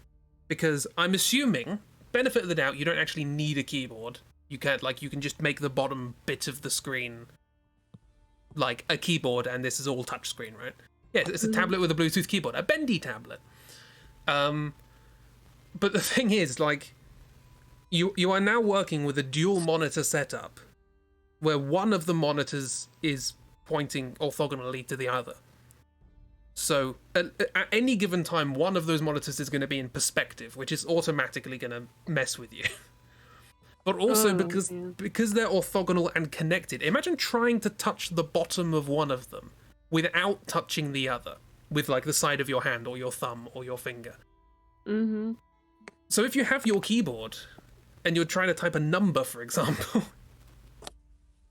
Because I'm assuming, benefit of the doubt, you don't actually need a keyboard. You can just make the bottom bit of the screen like a keyboard, and this is all touchscreen, right? Yeah, it's a tablet with a Bluetooth keyboard, a bendy tablet. But the thing is, like, you are now working with a dual monitor setup, where one of the monitors is pointing orthogonally to the other. So at any given time, one of those monitors is going to be in perspective, which is automatically going to mess with you. But also because they're orthogonal and connected. Imagine trying to touch the bottom of one of them without touching the other, with like the side of your hand or your thumb or your finger.
Mm-hmm.
So if you have your keyboard and you're trying to type a number, for example,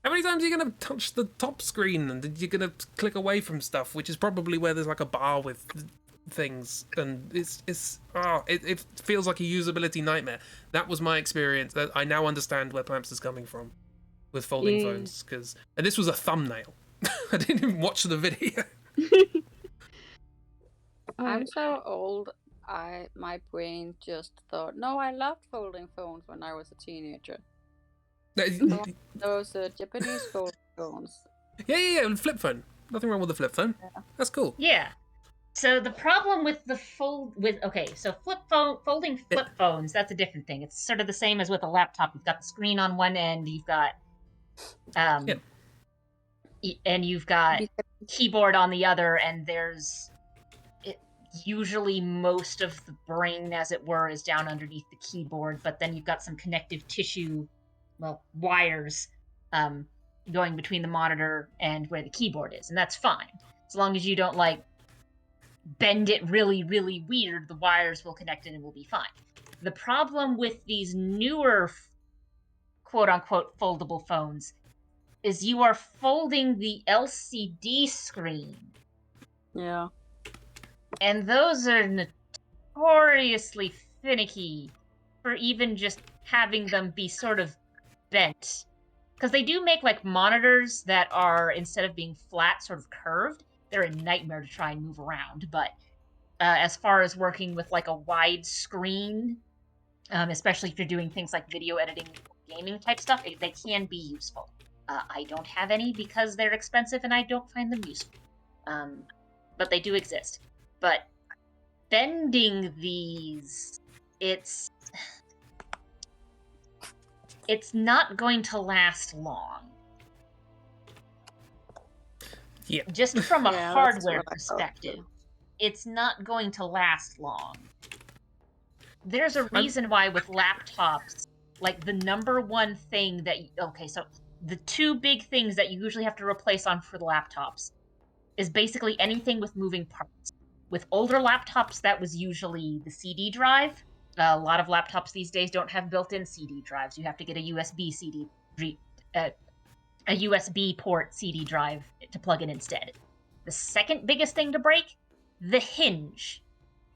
how many times are you going to touch the top screen and you're going to click away from stuff, which is probably where there's like a bar with things, and it feels like a usability nightmare. That was my experience. That I now understand where Pamps is coming from with folding phones, and this was a thumbnail. I didn't even watch the video.
I'm so old. My brain just thought, no, I loved folding phones when I was a teenager. Those Japanese folding phones.
Yeah, flip phone. Nothing wrong with the flip phone.
Yeah.
That's cool.
Yeah. So the problem with the folding flip phones, that's a different thing. It's sort of the same as with a laptop. You've got the screen on one end, you've got and you've got keyboard on the other, and usually most of the brain, as it were, is down underneath the keyboard, but then you've got some connective tissue, wires going between the monitor and where the keyboard is, and that's fine. As long as you don't, bend it really, really weird, the wires will connect and it will be fine. The problem with these newer quote-unquote foldable phones is you are folding the LCD screen.
Yeah.
And those are notoriously finicky for even just having them be sort of bent. Because they do make, monitors that are, instead of being flat, sort of curved. They're a nightmare to try and move around. But as far as working with, a wide screen, especially if you're doing things like video editing, gaming type stuff, they can be useful. I don't have any because they're expensive and I don't find them useful. But they do exist. But bending these, it's not going to last long.
Yeah.
Just from a hardware perspective, it's not going to last long. There's a reason why with laptops, the number one thing that... so the two big things that you usually have to replace on for the laptops is basically anything with moving parts. With older laptops, that was usually the CD drive. A lot of laptops these days don't have built-in CD drives. You have to get a USB port CD drive to plug in instead. The second biggest thing to break, the hinge.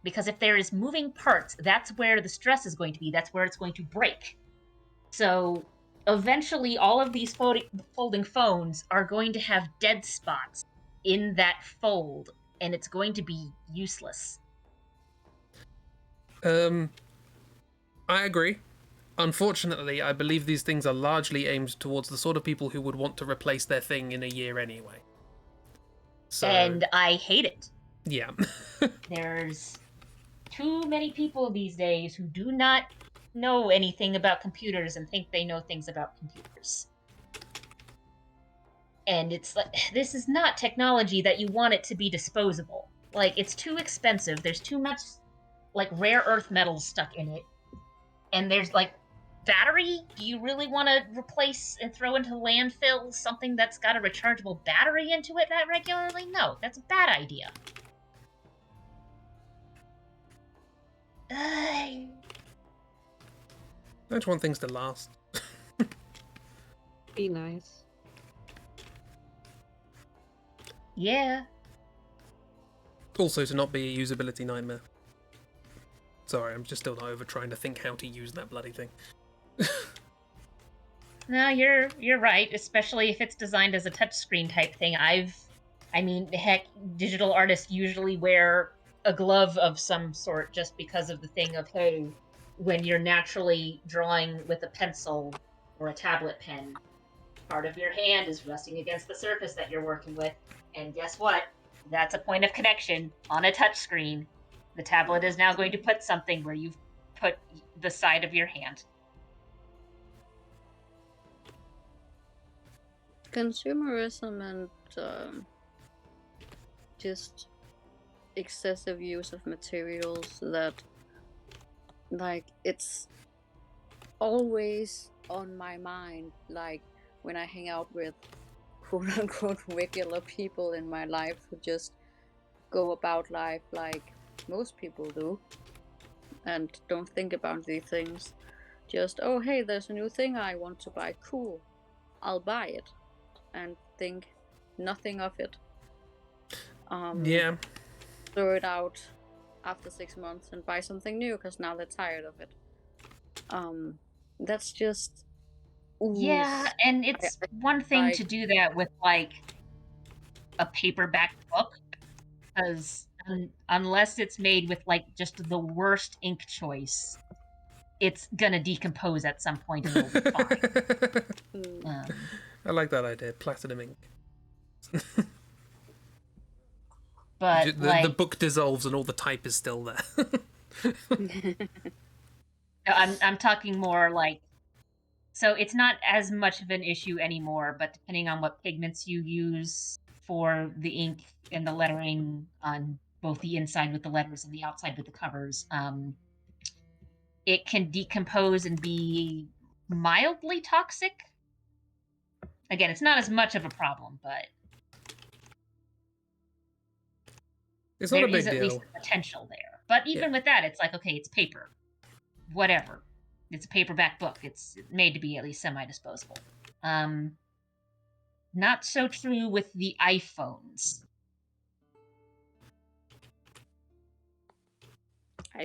Because if there is moving parts, that's where the stress is going to be. That's where it's going to break. So eventually all of these folding phones are going to have dead spots in that fold, and it's going to be useless.
I agree. Unfortunately, I believe these things are largely aimed towards the sort of people who would want to replace their thing in a year anyway. So,
and I hate it.
Yeah.
There's too many people these days who do not know anything about computers and think they know things about computers. And it's this is not technology that you want it to be disposable. It's too expensive. There's too much, rare earth metals stuck in it. And there's battery? Do you really want to replace and throw into landfill something that's got a rechargeable battery into it that regularly? No, that's a bad idea.
I just want things to last.
Be nice.
Yeah.
Also, to not be a usability nightmare. Sorry, I'm just still not over trying to think how to use that bloody thing.
No, you're right, especially if it's designed as a touchscreen type thing. I mean, heck, digital artists usually wear a glove of some sort just because of the thing of, hey, when you're naturally drawing with a pencil or a tablet pen, part of your hand is resting against the surface that you're working with, and guess what? That's a point of connection on a touchscreen. The tablet is now going to put something where you've put the side of your hand.
Consumerism and just excessive use of materials that, like, it's always on my mind, like when I hang out with quote-unquote regular people in my life who just go about life like most people do and don't think about these things. Just, oh hey, there's a new thing I want to buy, cool, I'll buy it, and think nothing of it.
Yeah.
Throw it out after 6 months and buy something new because now they're tired of it. That's just...
Yeah, and it's one thing to do that with, like, a paperback book, because unless it's made with, like, just the worst ink choice, it's gonna decompose at some point and it'll be fine.
I like that idea, platinum ink.
But
the book dissolves and all the type is still there.
No, I'm talking more like, so it's not as much of an issue anymore, but depending on what pigments you use for the ink and the lettering on both the inside with the letters and the outside with the covers, it can decompose and be mildly toxic. Again, it's not as much of a problem, but
it's not a big
there is at
deal.
least the potential there. But even with that, it's like, okay, it's paper. Whatever. It's a paperback book. It's made to be at least semi-disposable. Not so true with the iPhones.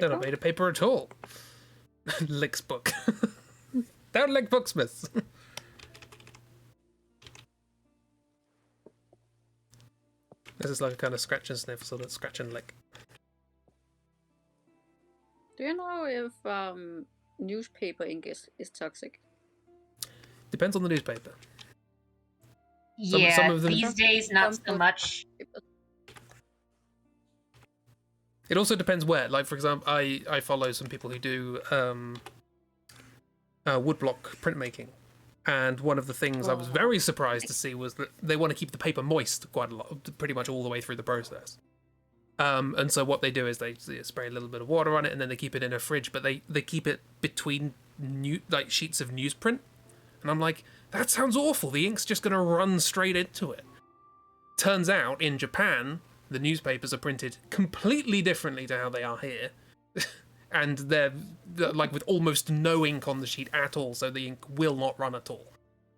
They're not made of paper at all. Licks book. Don't lick booksmiths. This is like a kind of scratch and sniff, sort of scratch and lick.
Do you know if newspaper ink is toxic?
Depends on the newspaper.
Yeah,
some of them...
these days not so much.
It also depends where. Like, for example, I follow some people who do woodblock printmaking. And one of the things I was very surprised to see was that they want to keep the paper moist quite a lot, pretty much all the way through the process. And so what they do is they spray a little bit of water on it and then they keep it in a fridge, but they keep it between sheets of newsprint. And I'm like, that sounds awful. The ink's just going to run straight into it. Turns out, in Japan, the newspapers are printed completely differently to how they are here. And they're like with almost no ink on the sheet at all, so the ink will not run at all.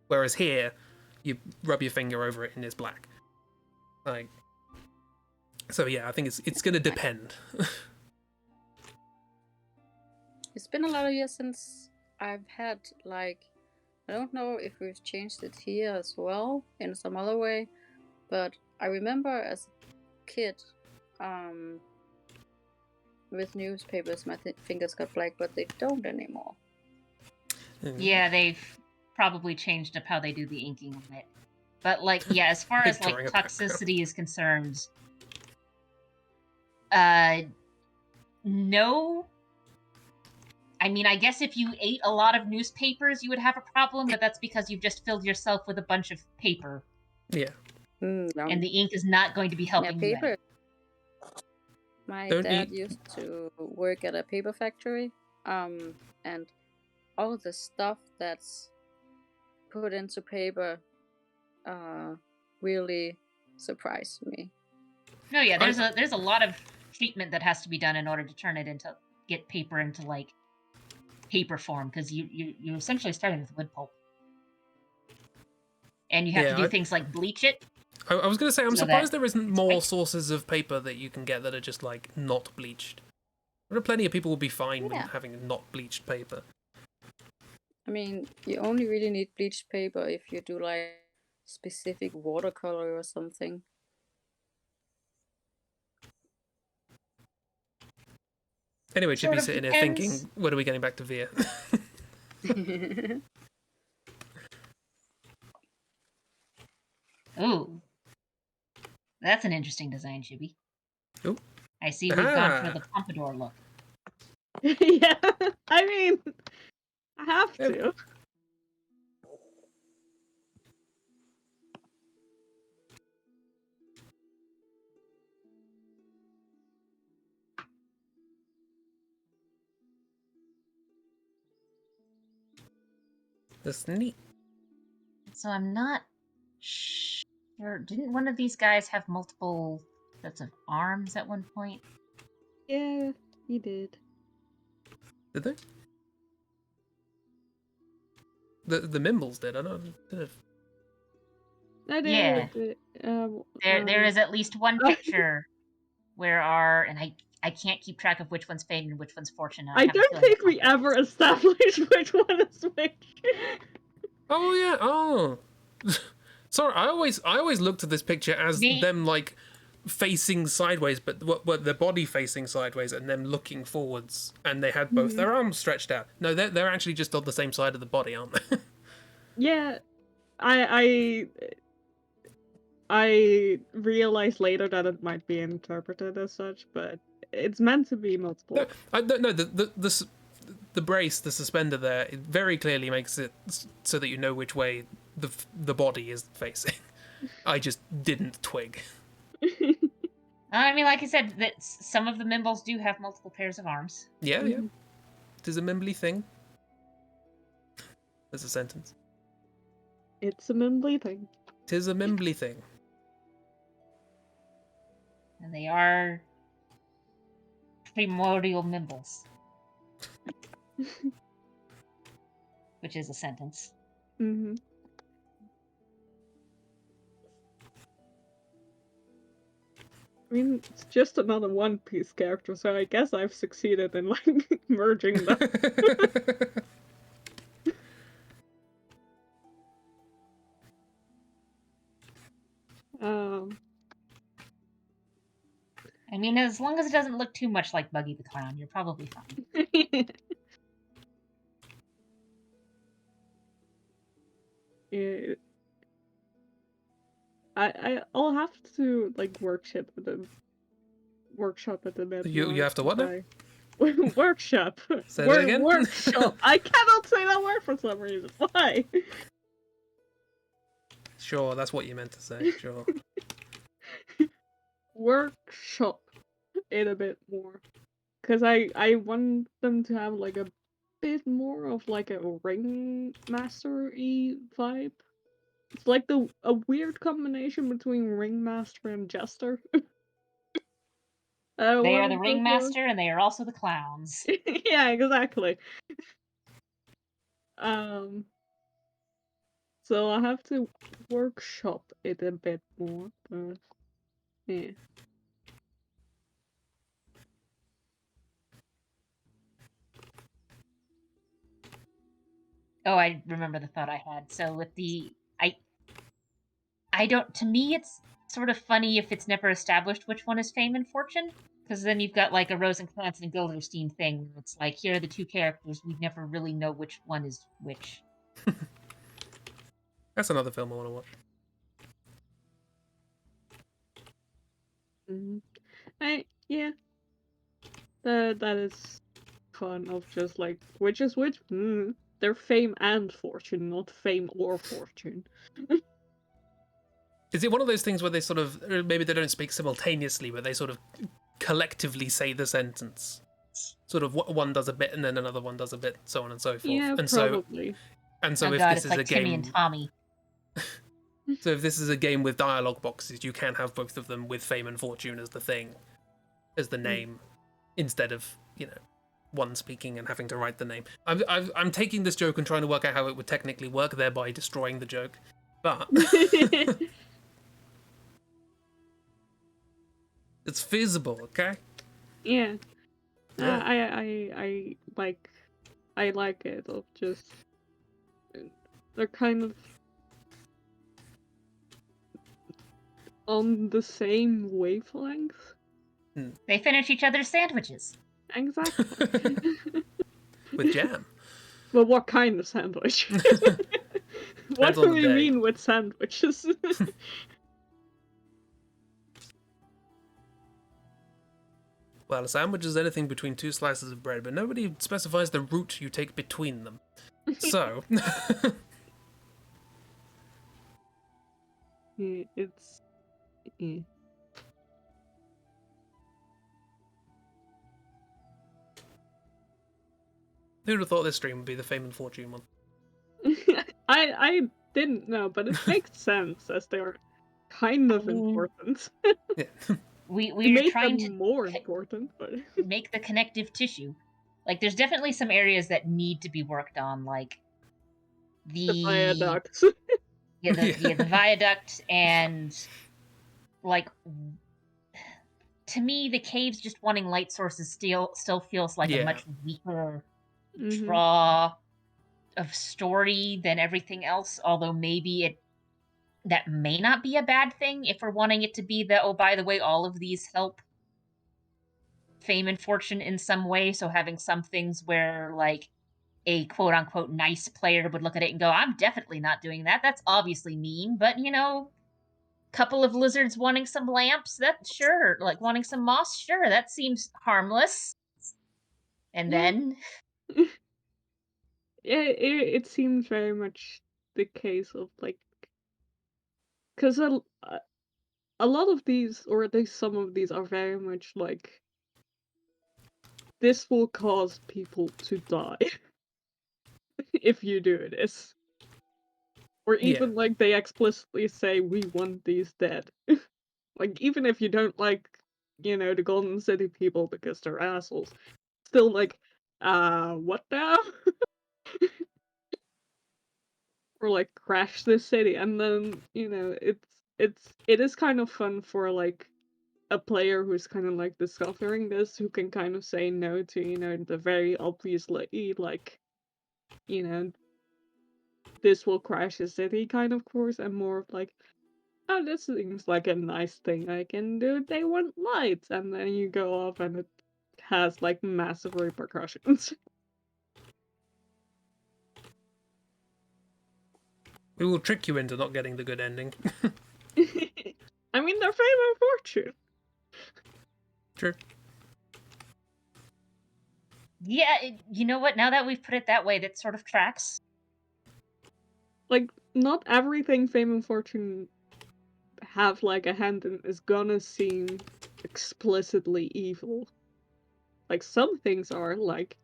Whereas here, you rub your finger over it and it's black. Like, so yeah, I think it's gonna depend.
It's been a lot of years since I've had, like, I don't know if we've changed it here as well in some other way, but I remember as a kid, with newspapers, my fingers got black, but they don't anymore.
Yeah, they've probably changed up how they do the inking of it. But, like, yeah, as far as, like, toxicity is concerned, no. I mean, I guess if you ate a lot of newspapers, you would have a problem, but that's because you've just filled yourself with a bunch of paper.
Yeah.
And the ink is not going to be helping you.
Paper. My dad used to work at a paper factory, and all the stuff that's put into paper really surprised me.
No, yeah, there's a lot of treatment that has to be done in order to turn it into get paper into like paper form, because you're essentially starting with wood pulp, and you have to do things like bleach it.
I was going to say, I'm
So
surprised
that
there isn't
it's
more
white.
sources of paper that you can get that are just like not bleached. There are plenty of people will be fine with
Yeah.
having not bleached paper.
I mean, you only really need bleached paper if you do like specific watercolor or something.
Anyway,
Sort
Chibi's
of
sitting here
depends.
thinking, when are we getting back to Via?
Ooh, that's an interesting design, Chibi.
Ooh.
I see we've gone for
Ah.
the pompadour look.
Yeah, I mean, I have
Yep.
to.
That's neat.
So I'm not sure. Didn't one of these guys have multiple sets of arms at one point?
Yeah, he did.
Did they? The Mimbles did. I don't know.
I
Yeah.
did.
There is at least one picture where and I can't keep track of which one's Fame and which one's Fortune. And I
I
have a
don't
feeling
think
it's not
we
those.
ever established which one is which.
Oh yeah. Oh. Sorry, I always looked at this picture as them like facing sideways, but what their body facing sideways and them looking forwards, and they had both their arms stretched out. No, they're actually just on the same side of the body, aren't they?
Yeah, I realized later that it might be interpreted as such, but it's meant to be multiple.
No, the brace, the suspender there, it very clearly makes it so that you know which way the body is facing. I just didn't twig.
I mean, like I said, that some of the Mimbles do have multiple pairs of arms.
Yeah, yeah. It is a Mimbly thing. There's a sentence.
It's a Mimbly thing.
Tis a Mimbly thing.
And they are primordial Mimbles. Which is a sentence.
Mm-hmm. I mean, it's just another One Piece character, so I guess I've succeeded in like merging them.
I mean, as long as it doesn't look too much like Buggy the Clown, you're probably fine.
Yeah. I'll have to like workshop at the bit more.
You have to what now?
Workshop.
Say that again?
Workshop. I cannot say that word for some reason. Why?
Sure, that's what you meant to say. Sure.
Workshop it a bit more, because I want them to have like a bit more of like a ringmaster-y vibe. It's like a weird combination between ringmaster and jester.
They are the ringmaster, and they are also the clowns.
Yeah, exactly. So I have to workshop it a bit more, but yeah.
Oh, I remember the thought I had. So with I don't. To me, it's sort of funny if it's never established which one is Fame and Fortune, because then you've got like a Rosencrantz and Guildenstern thing where it's like, here are the two characters, we never really know which one is which.
That's another film I want to watch.
Yeah. That is fun of just like which is which. They're Fame and Fortune, not Fame or Fortune.
Is it one of those things where they maybe they don't speak simultaneously, but they sort of collectively say the sentence? sort of one does a bit and then another one does a bit, so on and so forth.
Yeah,
and
probably.
so
Oh
if
god,
this
it's
is
like
a
Timmy
game,
and Tommy.
so if this is a game with dialogue boxes, you can have both of them with fame and fortune as the thing, as the name, instead of one speaking and having to write the name. I'm taking this joke and trying to work out how it would technically work, thereby destroying the joke, but it's feasible, okay?
Yeah.
Yeah.
I like it. Of just they're kind of on the same wavelength.
They finish each other's sandwiches.
Exactly.
With jam.
But what kind of sandwich? What
Depends on
do
the
we
day.
mean with sandwiches?
Well, a sandwich is anything between two slices of bread, but nobody specifies the route you take between them. So,
Yeah, it's yeah.
who'd have thought this stream would be the fame and fortune one?
I didn't know, but it makes sense as they are kind of important.
Yeah.
We
We
are
made
trying
them
to
more important, but
make the connective tissue. Like, there's definitely some areas that need to be worked on, like
the viaducts.
the viaduct, and like, to me, the caves just wanting light sources still feels like a
Yeah.
much weaker
Mhm.
draw of story than everything else. Although maybe that may not be a bad thing if we're wanting it to be that, oh, by the way, all of these help fame and fortune in some way. So having some things where, like, a quote unquote nice player would look at it and go, I'm definitely not doing that. That's obviously mean. But, couple of lizards wanting some lamps, that sure. Like, wanting some moss, sure. That seems harmless. And
Yeah.
then.
Yeah, it seems very much the case of, like, because a lot of these, or at least some of these, are very much like, this will cause people to die if you do this. Or even, like, they explicitly say, we want these dead. Like, even if you don't like, the Golden City people because they're assholes, still like, what now? Or like, crash this city, and then, it is kind of fun for, like, a player who's kind of like discovering this, who can kind of say no to, the very obviously, like, this will crash the city kind of course, and more of like, oh, this seems like a nice thing I can do. They want lights, and then you go off and it has like massive repercussions.
We will trick you into not getting the good ending.
I mean, they're fame and fortune.
True.
Yeah, you know what? Now that we've put it that way, that sort of tracks.
Like, not everything fame and fortune have like a hand in is gonna seem explicitly evil. Like, some things are, like,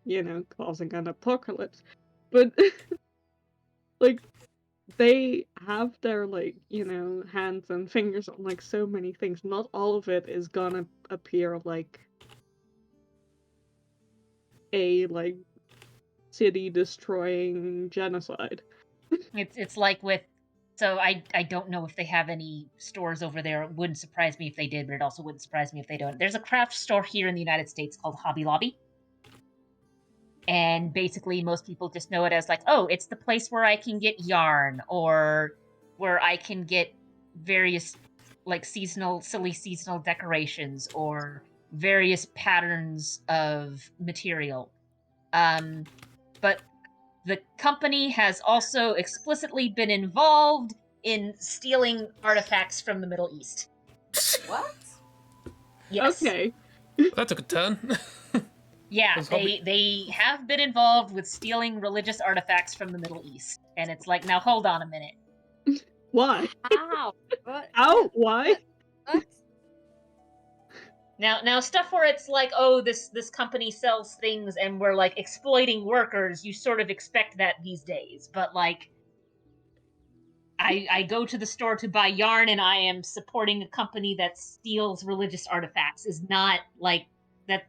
causing an apocalypse. But, like, they have their, like, hands and fingers on, like, so many things. Not all of it is gonna appear like a, like, city-destroying genocide.
It's like with. So I don't know if they have any stores over there. It wouldn't surprise me if they did, but it also wouldn't surprise me if they don't. There's a craft store here in the United States called Hobby Lobby. And basically most people just know it as like, oh, it's the place where I can get yarn, or where I can get various like silly seasonal decorations, or various patterns of material. But the company has also explicitly been involved in stealing artifacts from the Middle East.
What?
Yes.
Okay.
That took a turn.
Yeah,
Was Hobby-
they have been involved with stealing religious artifacts from the Middle East. And it's like, now hold on a minute.
Why?
How? What?
How? Why?
What?
Now stuff where it's like, oh, this company sells things and we're like exploiting workers, you sort of expect that these days. But like I go to the store to buy yarn and I am supporting a company that steals religious artifacts is not like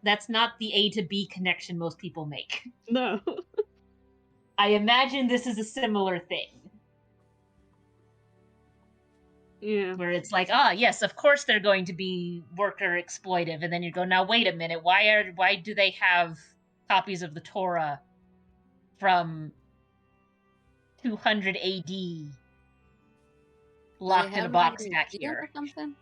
that's not the A to B connection most people make.
No.
I imagine this is a similar thing.
Yeah.
Where it's like, yes, of course they're going to be worker exploitive, and then you go, now wait a minute, why do they have copies of the Torah from 200 AD
Do they
locked in a
have it
box
in
back
museum
here?
or something?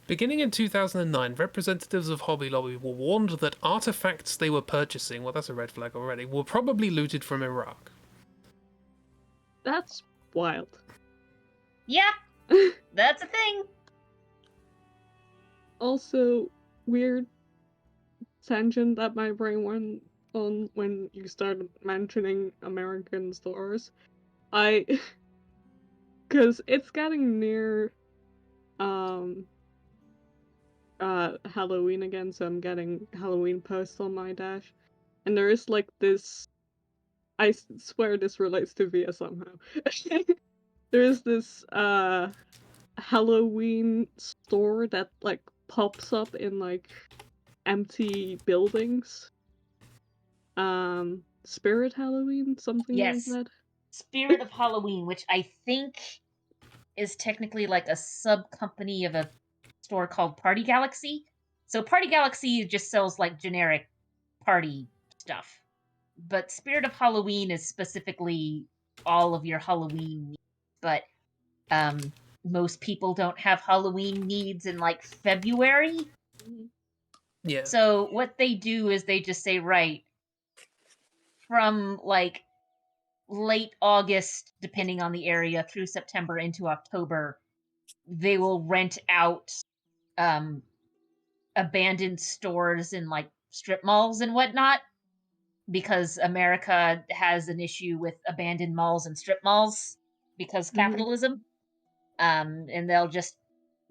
Beginning in 2009, representatives of Hobby Lobby were warned that artifacts they were purchasing, well, that's a red flag already, were probably looted from Iraq.
That's wild.
Yeah, that's a thing.
Also, weird tangent that my brain went on when you started mentioning American stores. Because it's getting near Halloween again, so I'm getting Halloween posts on my dash, and there is like this. I swear this relates to Via somehow. There is this Halloween store that like pops up in like empty buildings. Spirit Halloween, something like
Yes,
that.
Spirit of Halloween, which I think is technically like a sub company of a store called Party Galaxy. So Party Galaxy just sells like generic party stuff. But Spirit of Halloween is specifically all of your Halloween needs. But most people don't have Halloween needs in like February.
Yeah.
So what they do is they just say, right, from like late August, depending on the area, through September into October, they will rent out abandoned stores in like strip malls and whatnot, because America has an issue with abandoned malls and strip malls because capitalism. And they'll just,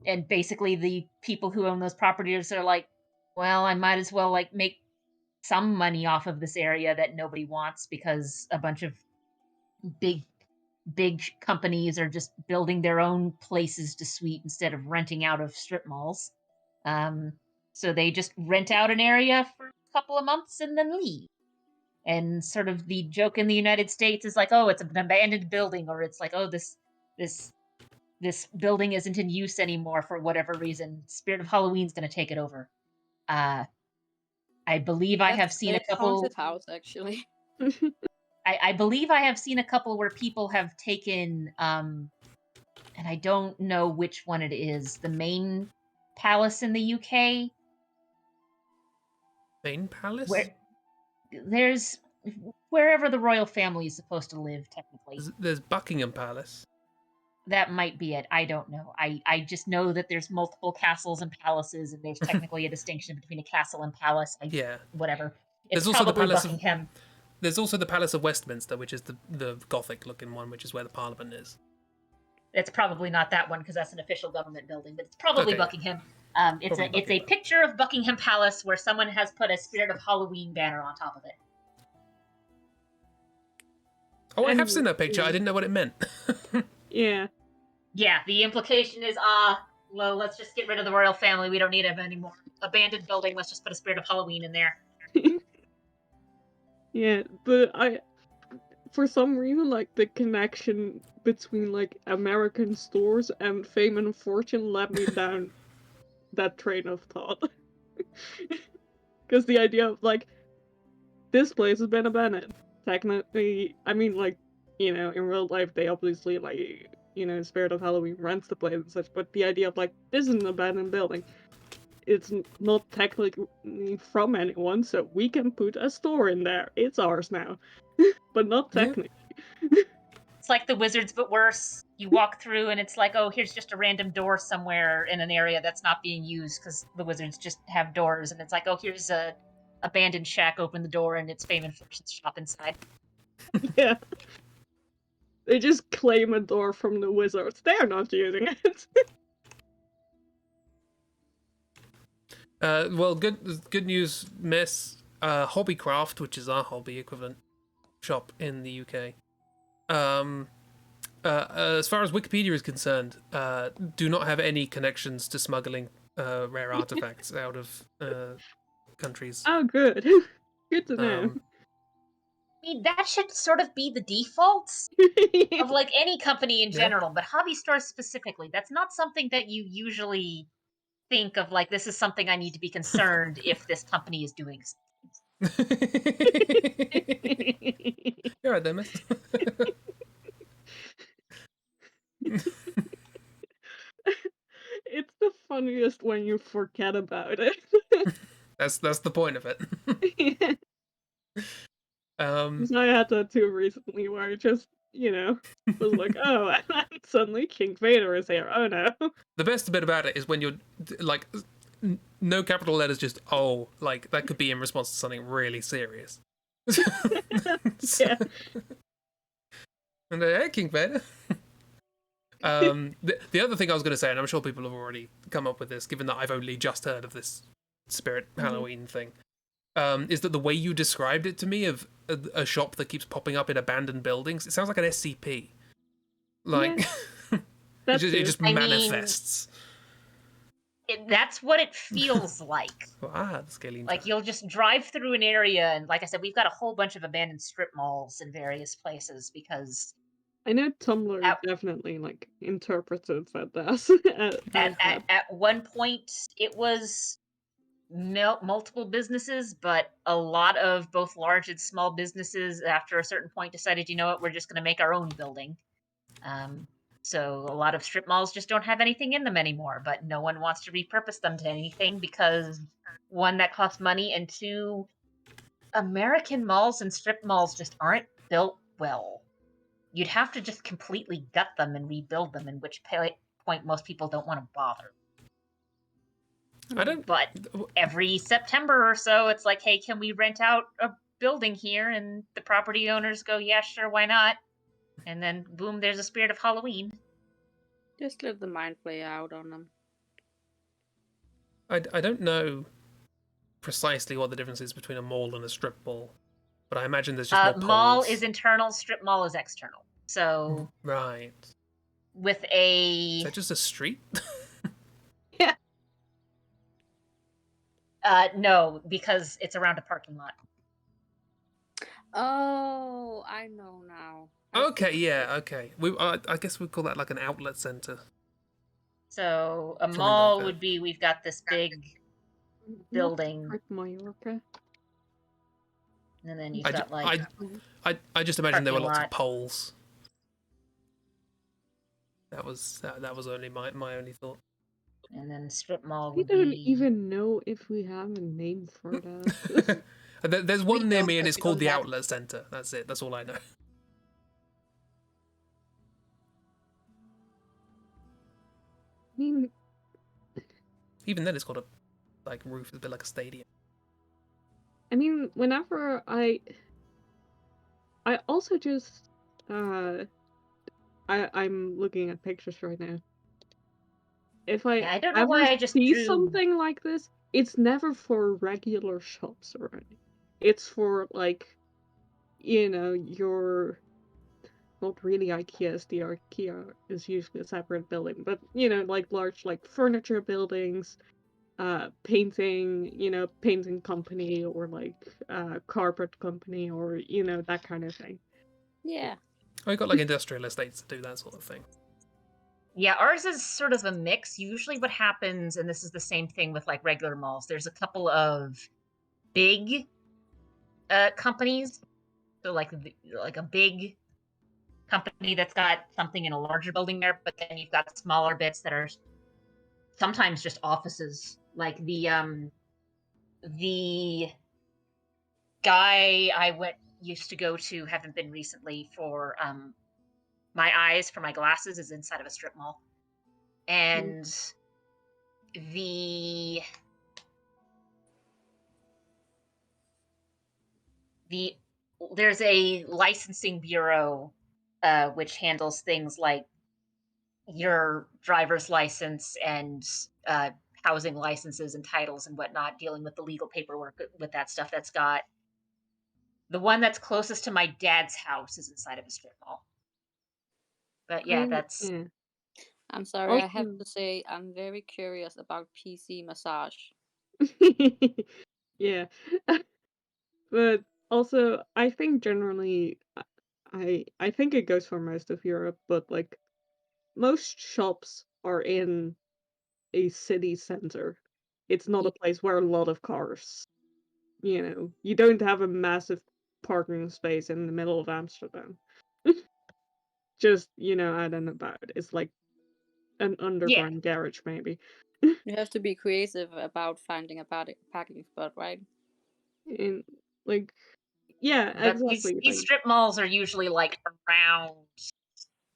and basically the people who own those properties are like, well, I might as well like make some money off of this area that nobody wants because a bunch of big companies are just building their own places to suite instead of renting out of strip malls. So they just rent out an area for a couple of months and then leave. And sort of the joke in the United States is like, oh, it's an abandoned building, or it's like, oh, this building isn't in use anymore for whatever reason. Spirit of Halloween's going to take it over. I believe I have seen a couple.
Haunted house, actually.
I believe I have seen a couple where people have taken, and I don't know which one it is, the main palace in the UK.
Main Palace?
There's wherever the royal family is supposed to live, technically.
There's Buckingham Palace.
That might be it. I don't know. I just know that there's multiple castles and palaces, and there's technically a distinction between a castle and palace.
Yeah.
Whatever.
There's
It's
also the
probably
Palace
Buckingham.
There's also the Palace of Westminster, which is the Gothic-looking one, which is where the Parliament is.
It's probably not that one because that's an official government building, but it's probably
Okay.
Buckingham. It's
Probably
a
Buckingham.
picture of Buckingham Palace where someone has put a Spirit of Halloween banner on top of it.
Oh, I
And-
have seen that picture. I didn't know what it meant.
Yeah.
Yeah, the implication is, well, let's just get rid of the royal family. We don't need them anymore. Abandoned building. Let's just put a Spirit of Halloween in there.
Yeah, but for some reason, like, the connection between, like, American stores and Fame and Fortune led me down that train of thought. Because the idea of, like, this place has been abandoned. Technically, I mean, like, you know, in real life, they obviously, like, you know, Spirit of Halloween rents the place and such, but the idea of, like, this is an abandoned building. It's not technically from anyone, so we can put a store in there. It's ours now. But not
Yeah.
technically.
It's like the Wizards, but worse. You walk through and it's like, oh, here's just a random door somewhere in an area that's not being used because the Wizards just have doors. And it's like, oh, here's a abandoned shack. Open the door and it's Fame and Fortune's shop inside.
Yeah. They just claim a door from the Wizards. They're not using it.
Well, good news, Miss. Hobbycraft, which is our hobby equivalent shop in the UK. As far as Wikipedia is concerned, do not have any connections to smuggling rare artifacts out of countries.
Oh, good. Good to know.
I mean, that should sort of be the default of like any company in
Yeah.
general, but hobby stores specifically. That's not something that you usually think of like this is something I need to be concerned if this company is doing.
You're right there, miss.
It's the funniest when you forget about it.
That's the point of it.
I had that too recently where I just, was like, oh, and suddenly King Vader is here. Oh no.
The best bit about it is when you're like, no capital letters, just like that could be in response to something really serious.
Yeah.
And hey, King Vader. The other thing I was going to say, and I'm sure people have already come up with this, given that I've only just heard of this Spirit Halloween thing, is that the way you described it to me of a shop that keeps popping up in abandoned buildings, it sounds like an SCP. Like,
That's
it just
I mean,
manifests.
That's what it feels like.
The scaling.
Like you'll just drive through an area, and like I said, we've got a whole bunch of abandoned strip malls in various places because
I know Tumblr definitely like interpreted that as
at one point it was multiple businesses, but a lot of both large and small businesses after a certain point decided, you know what, we're just going to make our own building. So a lot of strip malls just don't have anything in them anymore, but no one wants to repurpose them to anything because one, that costs money, and two, American malls and strip malls just aren't built well. You'd have to just completely gut them and rebuild them, in which point most people don't want to bother.
I don't.
But every September or so, it's like, hey, can we rent out a building here? And the property owners go, yeah, sure, why not? And then, boom, there's a Spirit of Halloween.
Just let the mind play out on them.
I don't know precisely what the difference is between a mall and a strip mall, but I imagine there's just more
mall
poles.
is internal, strip mall is external. So
right.
With
Is that just a street?
Yeah.
No, because it's around a parking lot.
Oh, I know now.
Okay, yeah, okay. I guess we'd call that like an outlet center.
So a
Something
mall
like that.
would be, we've got this big building,
Like Mallorca.
and then you've got like
I just imagine there were
parking
lots
lot.
of poles. That was only my only thought.
And then strip mall
We
would
don't
be.
even know if we have a name for that.
There's one near me, and it's called the
have-
outlet center. That's it. That's all I know.
I mean,
Even then, it's got a roof. It's a bit like a stadium.
whenever I also just I'm looking at pictures right now. If I
Yeah, I don't know
ever
why I just
see
drew.
something like this, it's never for regular shops or anything. It's for your not really IKEA's. The IKEA is usually a separate building, but large furniture buildings, painting company or carpet company or that kind of thing.
Yeah.
Oh, you got industrial estates to do that sort of thing.
Yeah, ours is sort of a mix. Usually what happens, and this is the same thing with regular malls, there's a couple of big companies. So like a big company that's got something in a larger building there, but then you've got smaller bits that are sometimes just offices. Like the guy I used to go to, haven't been recently, for my eyes for my glasses, is inside of a strip mall. And there's a licensing bureau which handles things like your driver's license and housing licenses and titles and whatnot, dealing with the legal paperwork with that stuff. That's got the one that's closest to my dad's house is inside of a strip mall. But yeah, that's
Yeah.
I'm sorry, I have
Also,
to say I'm very curious about PC massage.
yeah. But also, I think generally, I think it goes for most of Europe, but like most shops are in a city center. It's not a place where a lot of cars, you don't have a massive parking space in the middle of Amsterdam. Just, out and about. It's like an
yeah.
underground garage, maybe.
You have to be creative about finding a parking spot, right?
And like, yeah,
But these
exactly. Like,
strip malls are usually like around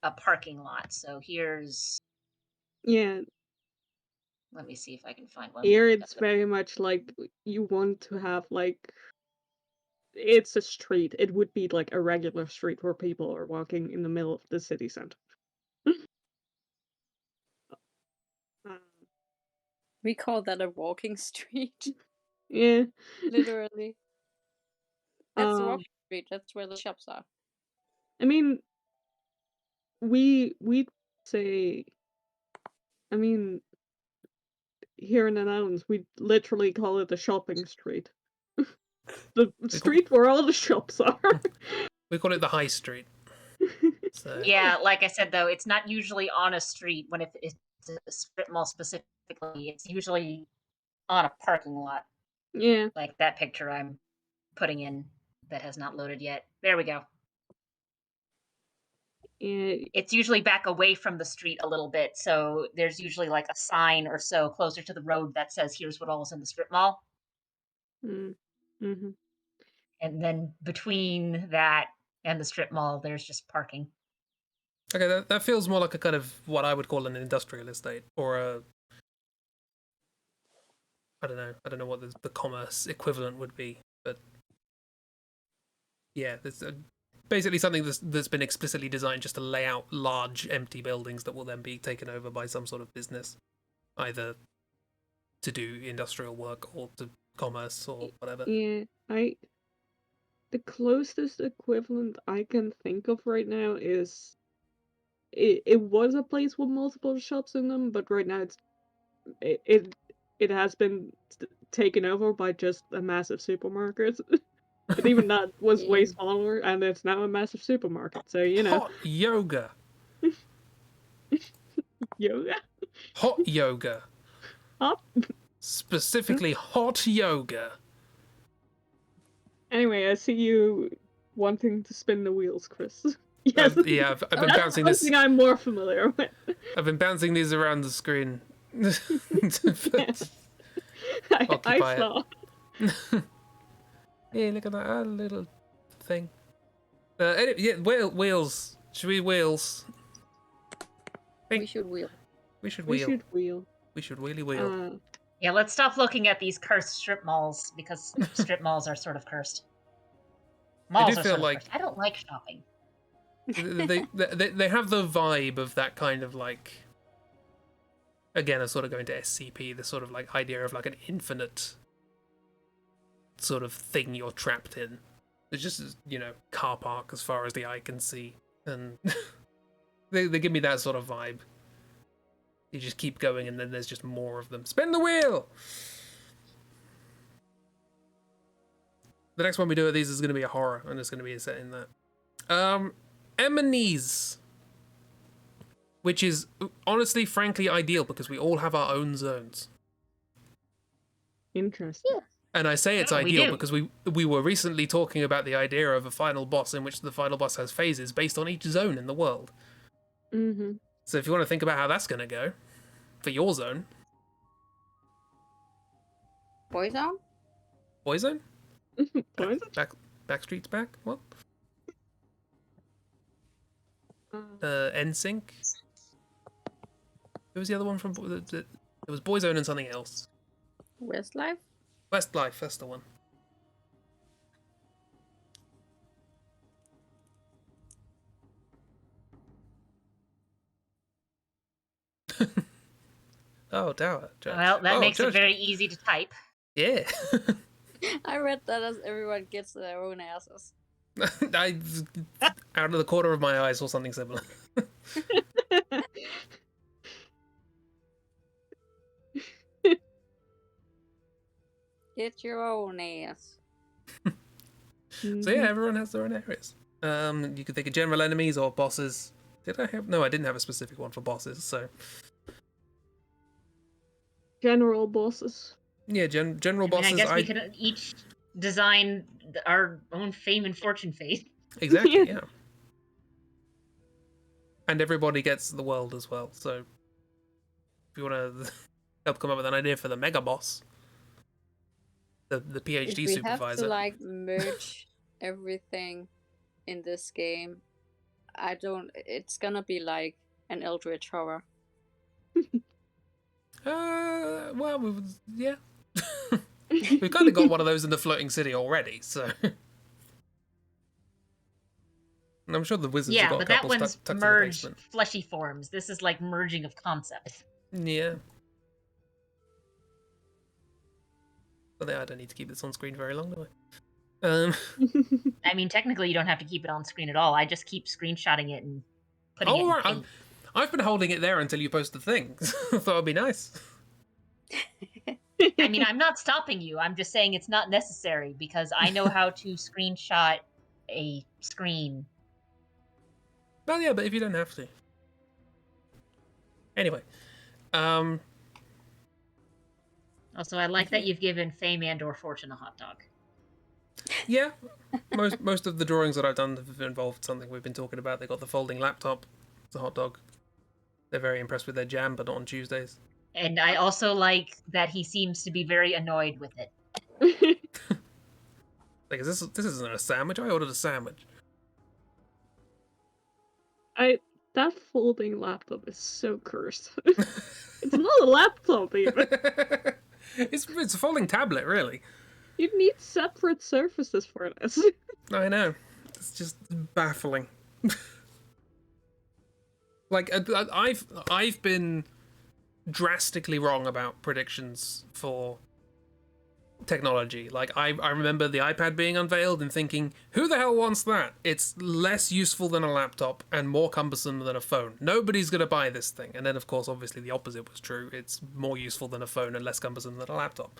a parking lot. So here's,
yeah,
let me see if I can find one.
here it's very much like you want to have like it's a street. It would be like a regular street where people are walking in the middle of the city center. Um,
We call that a walking street.
yeah.
Literally. That's the
Um,
walking street. That's where the shops are.
I mean, we say, I mean, here in the Netherlands, we literally call it a shopping street. The
We call,
street where all the shops are.
we call it the high street. So
Yeah, like I said though, it's not usually on a street when it's a strip mall specifically. It's usually on a parking lot,
Yeah.
like that picture I'm putting in that has not loaded yet. There we go.
Yeah.
It's usually back away from the street a little bit, so there's usually like a sign or so closer to the road that says here's what all is in the strip mall.
Mm-hmm.
And then between that and the strip mall, there's just parking.
okay, that feels more like a kind of what I would call an industrial estate, or a I don't know what the commerce equivalent would be, but yeah, there's basically something that's been explicitly designed just to lay out large empty buildings that will then be taken over by some sort of business, either to do industrial work or to commerce or whatever.
Yeah. The closest equivalent I can think of right now is it was a place with multiple shops in them, but right now it has been taken over by just a massive supermarket. But even that was way
Yeah.
smaller, and it's now a massive supermarket. So
Hot yoga,
yoga,
hot yoga,
hop.
specifically hot yoga.
Anyway, I see you wanting to spin the wheels, Chris. Yes,
Yeah, I've been
that's
bouncing this.
something I'm more familiar with.
I've been bouncing these around the screen.
Yes. I
Occupy
saw.
Yeah, look at that little thing. Yeah, wheels. Should we wheels?
We should wheel.
We should
We
wheel.
should wheel.
We should wheelie wheel.
Yeah, let's stop looking at these cursed strip malls because strip malls are sort of cursed. Malls
do
are
feel
sort of
like-
cursed. I don't like shopping.
They have the vibe of that kind of like. Again, I'm sort of going to SCP. The sort of like idea of like an infinite sort of thing you're trapped in. It's just car park as far as the eye can see, and they give me that sort of vibe. You just keep going, and then there's just more of them. Spin the wheel. The next one we do of these is going to be a horror, and it's going to be set in that. Emanese, which is honestly, frankly, ideal because we all have our own zones.
Interesting.
Yeah.
And I say it's
Oh, we
ideal
do.
because we were recently talking about the idea of a final boss in which the final boss has phases based on each zone in the world.
Mm-hmm.
So if you want to think about how that's going to go for your zone,
Boyzone?
boy zone,
What?
Backstreet's back. What?
Uh,
NSYNC. Who was the other one from? It was Boyzone and something else.
Westlife?
Westlife, that's the one. Oh, tower. Church.
Well, that
oh,
makes
church.
it very easy to type.
Yeah.
I read that as everyone gets their own asses.
I, out of the corner of my eye, saw something similar.
Get your own ass.
So yeah, everyone has their own areas. You could think of general enemies or bosses. Did I have? No, I didn't have a specific one for bosses. So
General bosses.
yeah, general
I mean, I
bosses.
guess we could each design our own fame and fortune fate.
Exactly, yeah. And everybody gets the world as well. So if you want to help come up with an idea for the mega boss, the PhD
If we
supervisor.
have to like merge everything in this game, I don't. It's gonna be like an Eldritch horror.
Well, yeah. We've kind of got one of those in the floating city already, so. And I'm sure the wizards have
Yeah,
got a
but that
couple
one's
tucked in the
merged
basement.
fleshy forms. This is like merging of concepts.
Yeah. But I don't need to keep this on screen very long, do I?
I mean, technically, you don't have to keep it on screen at all. I just keep screenshotting it and putting it in
right.
Paint.
I've been holding it there until you post the thing. Thought it'd be nice.
I mean, I'm not stopping you. I'm just saying it's not necessary because I know how to screenshot a screen.
Well, yeah, but if you don't have to. Anyway,
Also, I like that you've given Fame and/or Fortune a hot dog.
yeah, most of the drawings that I've done have involved something we've been talking about. They got the folding laptop. It's a hot dog. They're very impressed with their jam, but not on Tuesdays.
And I also like that he seems to be very annoyed with it.
Like, this isn't a sandwich. I ordered a sandwich.
That folding laptop is so cursed. It's not a laptop even.
It's a folding tablet, really.
You need separate surfaces for this.
I know. It's just baffling. Like, I've been drastically wrong about predictions for technology. Like, I remember the iPad being unveiled and thinking, who the hell wants that? It's less useful than a laptop and more cumbersome than a phone. Nobody's going to buy this thing. And then, of course, obviously the opposite was true. It's more useful than a phone and less cumbersome than a laptop.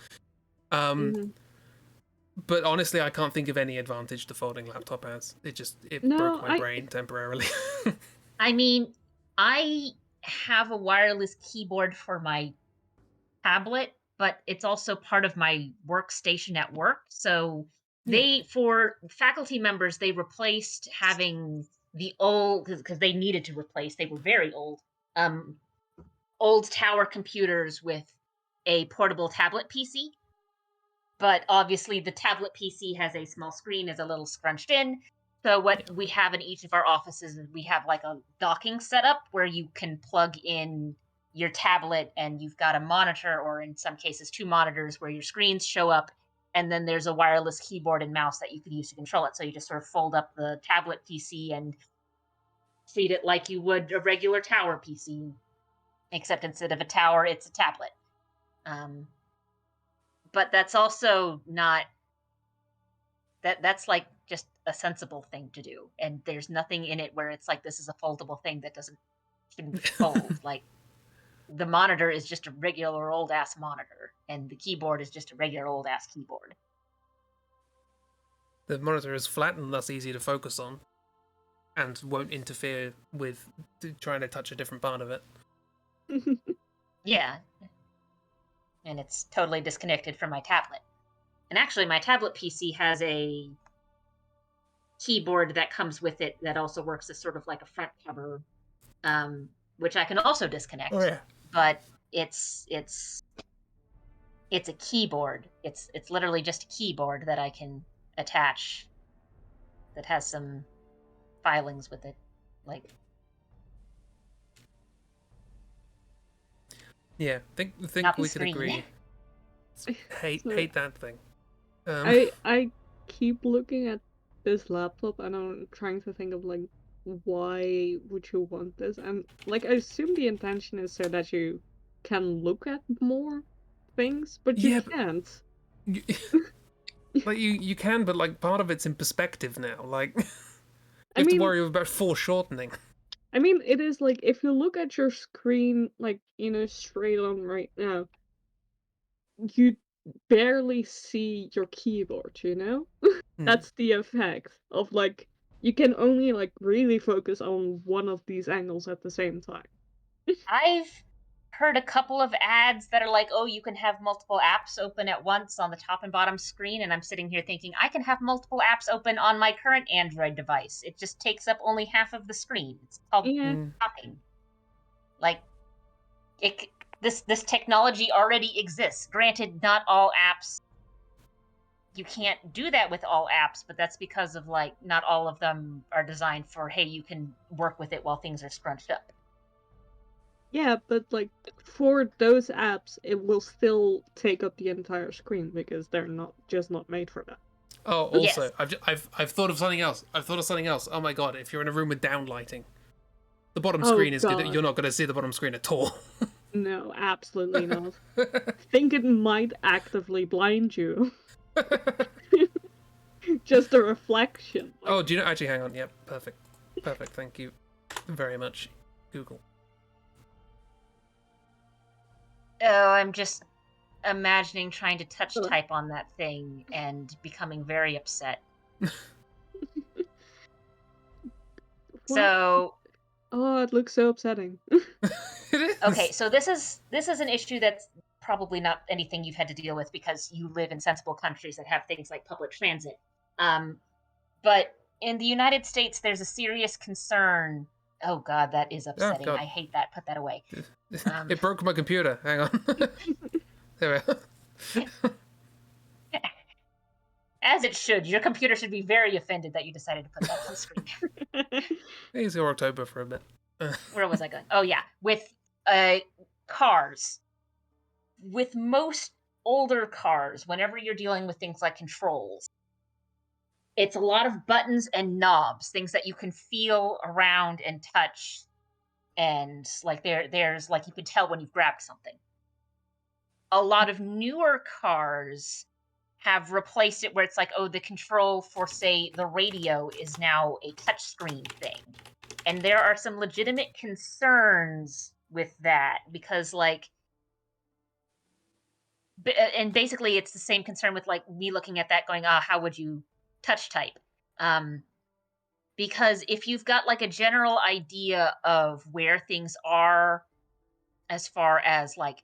But honestly, I can't think of any advantage the folding laptop has. It broke my brain temporarily.
I mean, I have a wireless keyboard for my tablet, but it's also part of my workstation at work. So for faculty members, they replaced having the old, because they needed to replace, they were very old tower computers with a portable tablet PC. But obviously the tablet PC has a small screen, is a little scrunched in. So what we have in each of our offices is we have like a docking setup where you can plug in your tablet and you've got a monitor, or in some cases 2 monitors, where your screens show up, and then there's a wireless keyboard and mouse that you can use to control it. So you just sort of fold up the tablet PC and treat it like you would a regular tower PC, except instead of a tower, it's a tablet. But that's also not that's like just a sensible thing to do, and there's nothing in it where it's like this is a foldable thing that shouldn't fold. Like, the monitor is just a regular old ass monitor, and the keyboard is just a regular old ass keyboard.
The monitor is flat and thus easy to focus on, and won't interfere with trying to touch a different part of it.
Yeah. And it's totally disconnected from my tablet. And actually, my tablet PC has a keyboard that comes with it that also works as sort of like a front cover, which I can also disconnect.
Oh yeah.
But it's a keyboard. It's literally just a keyboard that I can attach that has some filings with it, like.
Yeah, think we could agree. Hate that thing.
I keep looking at this laptop and I'm trying to think of like, why would you want this? And like, I assume the intention is so that you can look at more things, but you
Yeah, but
can't.
you, like you can, but like part of it's in perspective now. Like you
I
have to
mean,
worry about foreshortening.
it is like if you look at your screen, like, straight on right now, you barely see your keyboard,
Hmm.
That's the effect of, like, you can only, like, really focus on one of these angles at the same time.
I've heard a couple of ads that are like, oh, you can have multiple apps open at once on the top and bottom screen. And I'm sitting here thinking, I can have multiple apps open on my current Android device. It just takes up only half of the screen. It's called
Yeah.
talking. Like, this technology already exists. Granted, not all apps. You can't do that with all apps, but that's because of, like, not all of them are designed for, hey, you can work with it while things are scrunched up.
Yeah, but, like, for those apps, it will still take up the entire screen because they're not made for that.
Oh, also,
Yes.
I've thought of something else. Oh my god! If you're in a room with down lighting, the bottom
Oh
screen is good.
god.
You're not going to see the bottom screen at all.
No, absolutely not. Think it might actively blind you. Just a reflection.
Oh, do you know? Actually, hang on. Yep, perfect. Thank you very much, Google.
Oh, I'm just imagining trying to touch
Ugh.
type on that thing and becoming very upset.
What?
So,
Oh, it looks so upsetting.
It is.
okay, so this is an issue that's probably not anything you've had to deal with because you live in sensible countries that have things like public transit. But in the United States, there's a serious concern. Oh God, that is
Oh
upsetting.
god,
I hate that. Put that away.
it broke my computer. Hang on. There we are.
As it should. Your computer should be very offended that you decided to put that on screen.
Things go October for a bit.
Where was I going? Oh yeah, with cars. With most older cars, whenever you're dealing with things like controls, it's a lot of buttons and knobs, things that you can feel around and touch, and like there's like you can tell when you've grabbed something. A lot of newer cars have replaced it where it's like, oh, the control for, say, the radio is now a touchscreen thing. And there are some legitimate concerns with that because, like, and basically it's the same concern with, like, me looking at that going, how would you touch type? Because if you've got, like, a general idea of where things are as far as, like,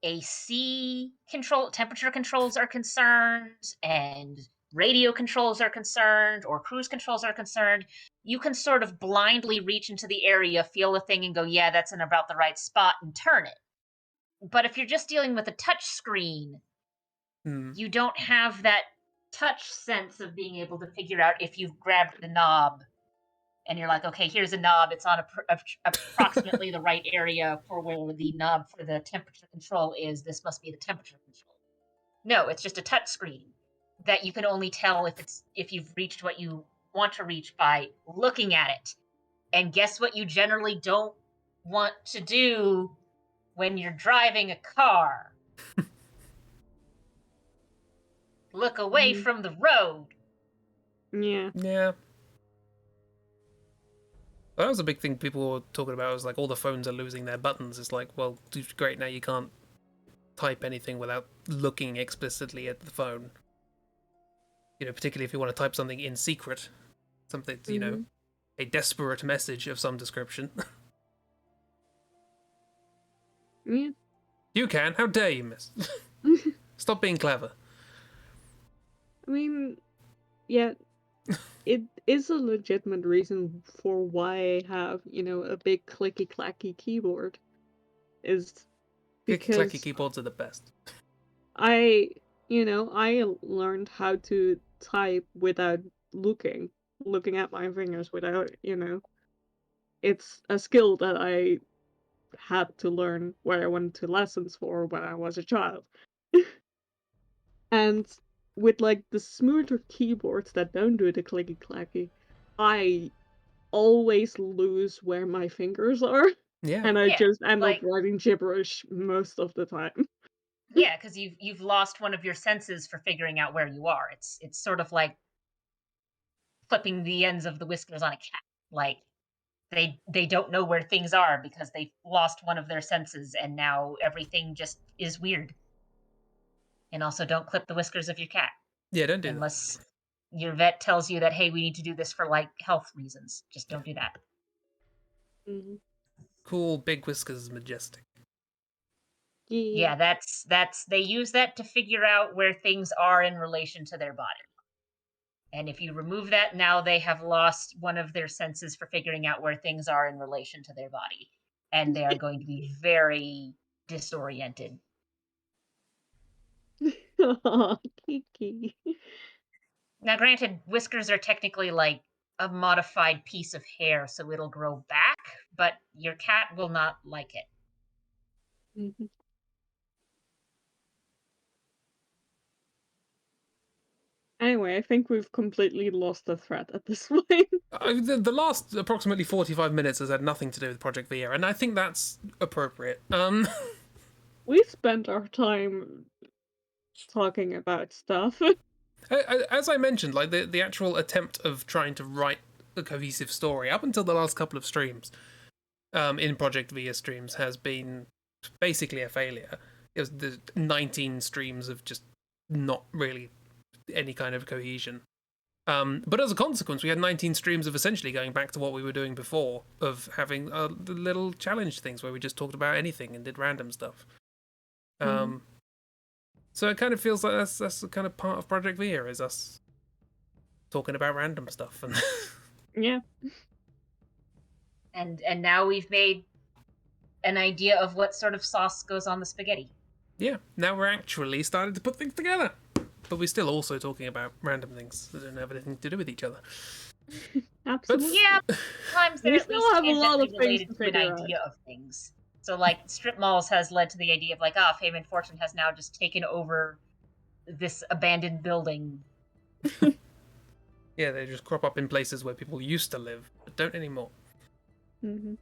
AC temperature controls are concerned, and radio controls are concerned, or cruise controls are concerned, you can sort of blindly reach into the area, feel a thing, and go, yeah, that's in about the right spot, and turn it. But if you're just dealing with a touch screen, you don't have that touch sense of being able to figure out if you've grabbed the knob and you're like, okay, here's a knob. It's on approximately the right area for where the knob for the temperature control is. This must be the temperature control. No, it's just a touch screen that you can only tell if you've reached what you want to reach by looking at it. And guess what you generally don't want to do when you're driving a car? Look away from the road.
Yeah.
Yeah. That was a big thing people were talking about. Was like all the phones are losing their buttons. It's like, well, great, now you can't type anything without looking explicitly at the phone. You know, particularly if you want to type something in secret, something, a desperate message of some description.
Yeah.
You can. How dare you, miss? Stop being clever.
I mean, yeah, it is a legitimate reason for why I have, a big clicky-clacky keyboard. Is
Clicky-clacky
because
keyboards are the best.
I learned how to type without looking at my fingers without, it's a skill that I had to learn where I went to lessons for when I was a child. And with, like, the smoother keyboards that don't do the clicky-clacky, I always lose where my fingers are.
Yeah.
And I
Yeah,
just end up
like-
writing gibberish most of the time.
Yeah, because you've lost one of your senses for figuring out where you are. It's sort of like flipping the ends of the whiskers on a cat. Like they don't know where things are because they've lost one of their senses, and now everything just is weird. And also, don't clip the whiskers of your cat
Yeah, don't do that.
unless your vet tells you that, hey, we need to do this for like health reasons. Just don't do that.
Mhm.
Cool, big whiskers, majestic.
Yeah, that's they use that to figure out where things are in relation to their body. And if you remove that, now they have lost one of their senses for figuring out where things are in relation to their body. And they are going to be very disoriented.
Aw, Kiki.
Now, granted, whiskers are technically like a modified piece of hair, so it'll grow back, but your cat will not like it.
Mhm. Anyway, I think we've completely lost the thread at this point.
The last approximately 45 minutes has had nothing to do with Project Via, and I think that's appropriate.
We spent our time talking about stuff.
As I mentioned, like the actual attempt of trying to write a cohesive story up until the last couple of streams, in Project Via streams, has been basically a failure. It was the 19 streams of just not really any kind of cohesion. But as a consequence, we had 19 streams of essentially going back to what we were doing before, of having the little challenge things where we just talked about anything and did random stuff. So it kind of feels like that's the kind of part of Project Via, is us talking about random stuff. And
Yeah.
And now we've made an idea of what sort of sauce goes on the spaghetti.
yeah, now we're actually starting to put things together. But we're still also talking about random things that don't have anything to do with each other.
Absolutely.
Yeah, sometimes they're
We
at
still
least
have a lot of
tangentially
things
related
to
to an
figure
idea of things. So, like, strip malls has led to the idea of, like, Fame and Fortune has now just taken over this abandoned building.
Yeah, they just crop up in places where people used to live, but don't anymore.
Mm-hmm.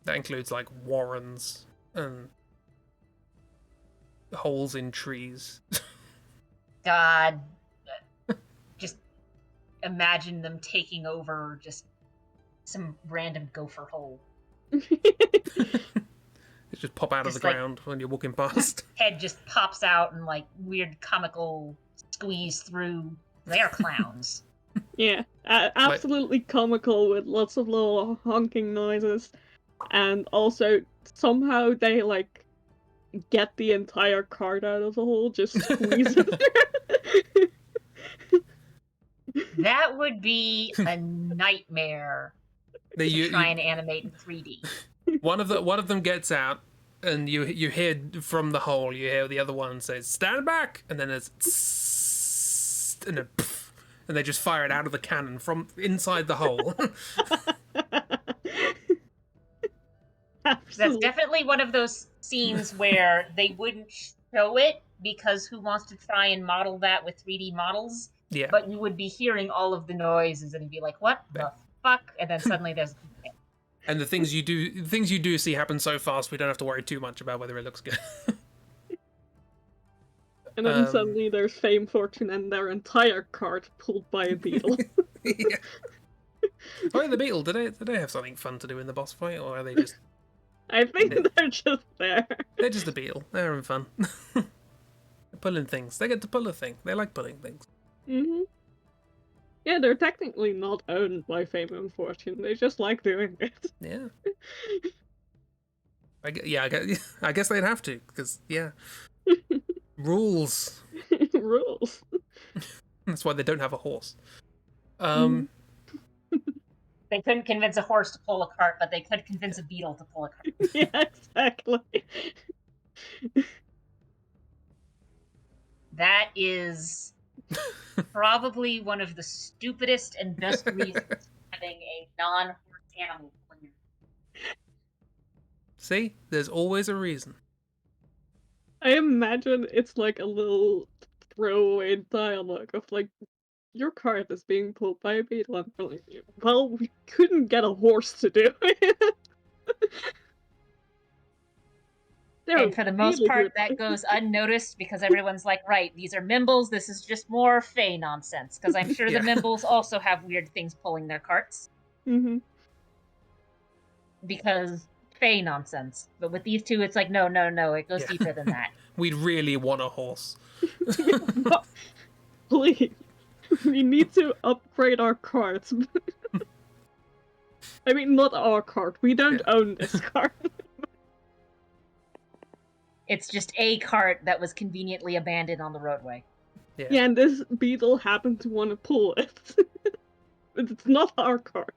That includes, like, warrens and holes in trees.
God, just imagine them taking over just some random gopher hole.
They just pop out of
Just
the ground when you're walking past.
Head just pops out and, like, weird comical squeeze through. They're clowns.
Yeah, absolutely comical with lots of little honking noises, and also somehow they like get the entire card out of the hole, just squeeze it.
That would be a nightmare to try and animate in 3D.
One of them gets out, and you hear from the hole. You hear the other one says "Stand back," and then it's tss, and then pff, and they just fire it out of the cannon from inside the hole.
That's definitely one of those scenes where they wouldn't show it because who wants to try and model that with 3D models?
Yeah.
But you would be hearing all of the noises and be like, "What the fuck?" And then suddenly there's.
And the things you do see happen so fast, we don't have to worry too much about whether it looks good.
And then suddenly there's Fame, Fortune, and their entire cart pulled by a beetle.
Yeah. Oh, the beetle. Did they have something fun to do in the boss fight, or are they just?
I think they're just there.
They're just a beetle. They're having fun. They're pulling things. They get to pull a thing. They like pulling things.
Mm-hmm. Yeah, they're technically not owned by Fame and Fortune. They just like doing it.
Yeah. I guess they'd have to, because, yeah. Rules.
Rules.
That's why they don't have a horse.
They couldn't convince a horse to pull a cart, but they could convince a beetle to pull a cart.
Yeah, exactly.
That is probably one of the stupidest and best reasons for having a non-horse animal player.
See? There's always a reason.
I imagine it's like a little throwaway dialogue of like, your cart is being pulled by a beetle. And they're like, well, we couldn't get a horse to do it. They're
And for the most
really
part,
good.
that goes unnoticed because everyone's like, right, these are Mimbles. This is just more Fey nonsense. Because I'm sure
Yeah.
the Mimbles also have weird things pulling their carts.
Hmm.
Because Fey nonsense. But with these two, it's like, no, it goes
Yeah.
deeper than that.
We'd really want a horse.
Please, we need to upgrade our carts. I mean, not our cart. We don't own this cart.
It's just a cart that was conveniently abandoned on the roadway.
Yeah, and this beetle happened to want to pull it. But it's not our cart.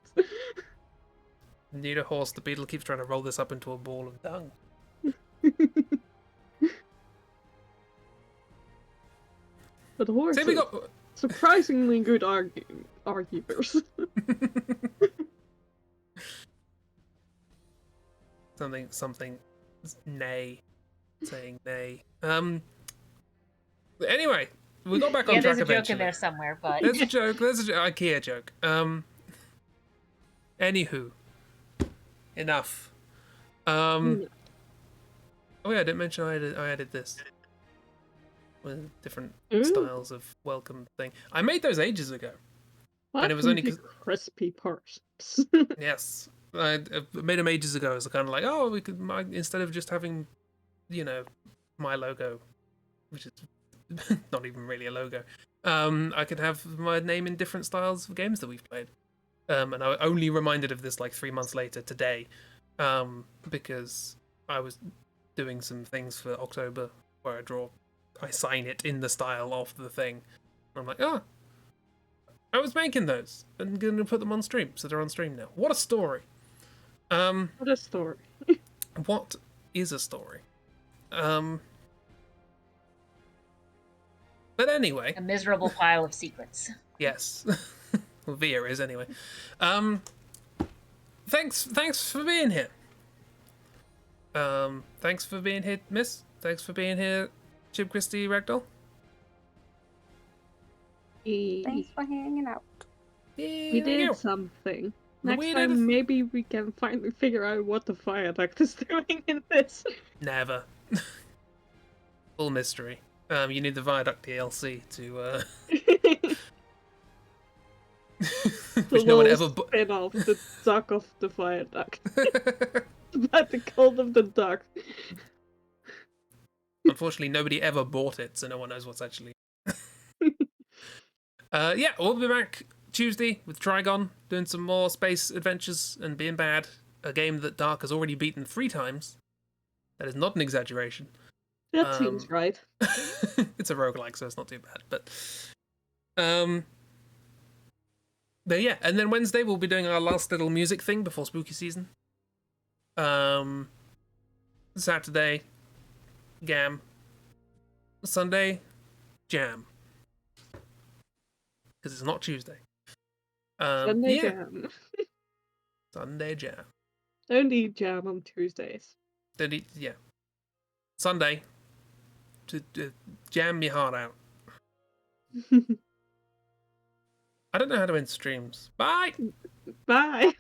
Need a horse. The beetle keeps trying to roll this up into a ball of dung.
But horses,
See, we got
surprisingly good arguers.
something. Nay, saying nay. Anyway, we got back on track
there's a joke
eventually.
in there somewhere, but
There's a joke. There's a IKEA joke. Anywho, enough. Oh yeah, I didn't mention I added this with different styles of welcome thing. I made those ages ago. And it was only 'cause-
crispy parts.
Yes, I made them ages ago. It's kind of like, oh, we could instead of just having, my logo, which is not even really a logo. I could have my name in different styles of games that we've played. And I was only reminded of this like 3 months later today, because I was doing some things for October where I sign it in the style of the thing. And I'm like, oh, I was making those and going to put them on stream, so they're on stream now. What a story!
What a story.
What is a story? But anyway,
a miserable pile of secrets.
yes. Well, Via is anyway. Thanks for being here. Thanks for being here, Miss. Thanks for being here, Chib, Christy, Ragdoll.
Thanks for hanging out.
We did something. Next time, maybe we can finally figure out what the viaduct is doing in this.
Never. Full mystery. You need the Viaduct DLC to, which no one ever
spin off the duck of the viaduct. About the cult of the duck.
Unfortunately, nobody ever bought it, so no one knows what's actually. Yeah, we'll be back Tuesday with Trigon, doing some more space adventures and being bad. A game that Dark has already beaten 3 times. That is not an exaggeration.
That seems right.
It's a roguelike, so it's not too bad. But yeah, and then Wednesday we'll be doing our last little music thing before spooky season. Saturday, Gam. Sunday, Jam. Because it's not Tuesday.
Sunday Jam.
Sunday Jam.
Don't eat jam on Tuesdays.
Yeah. Sunday, to jam your heart out. I don't know how to end streams. Bye!
Bye!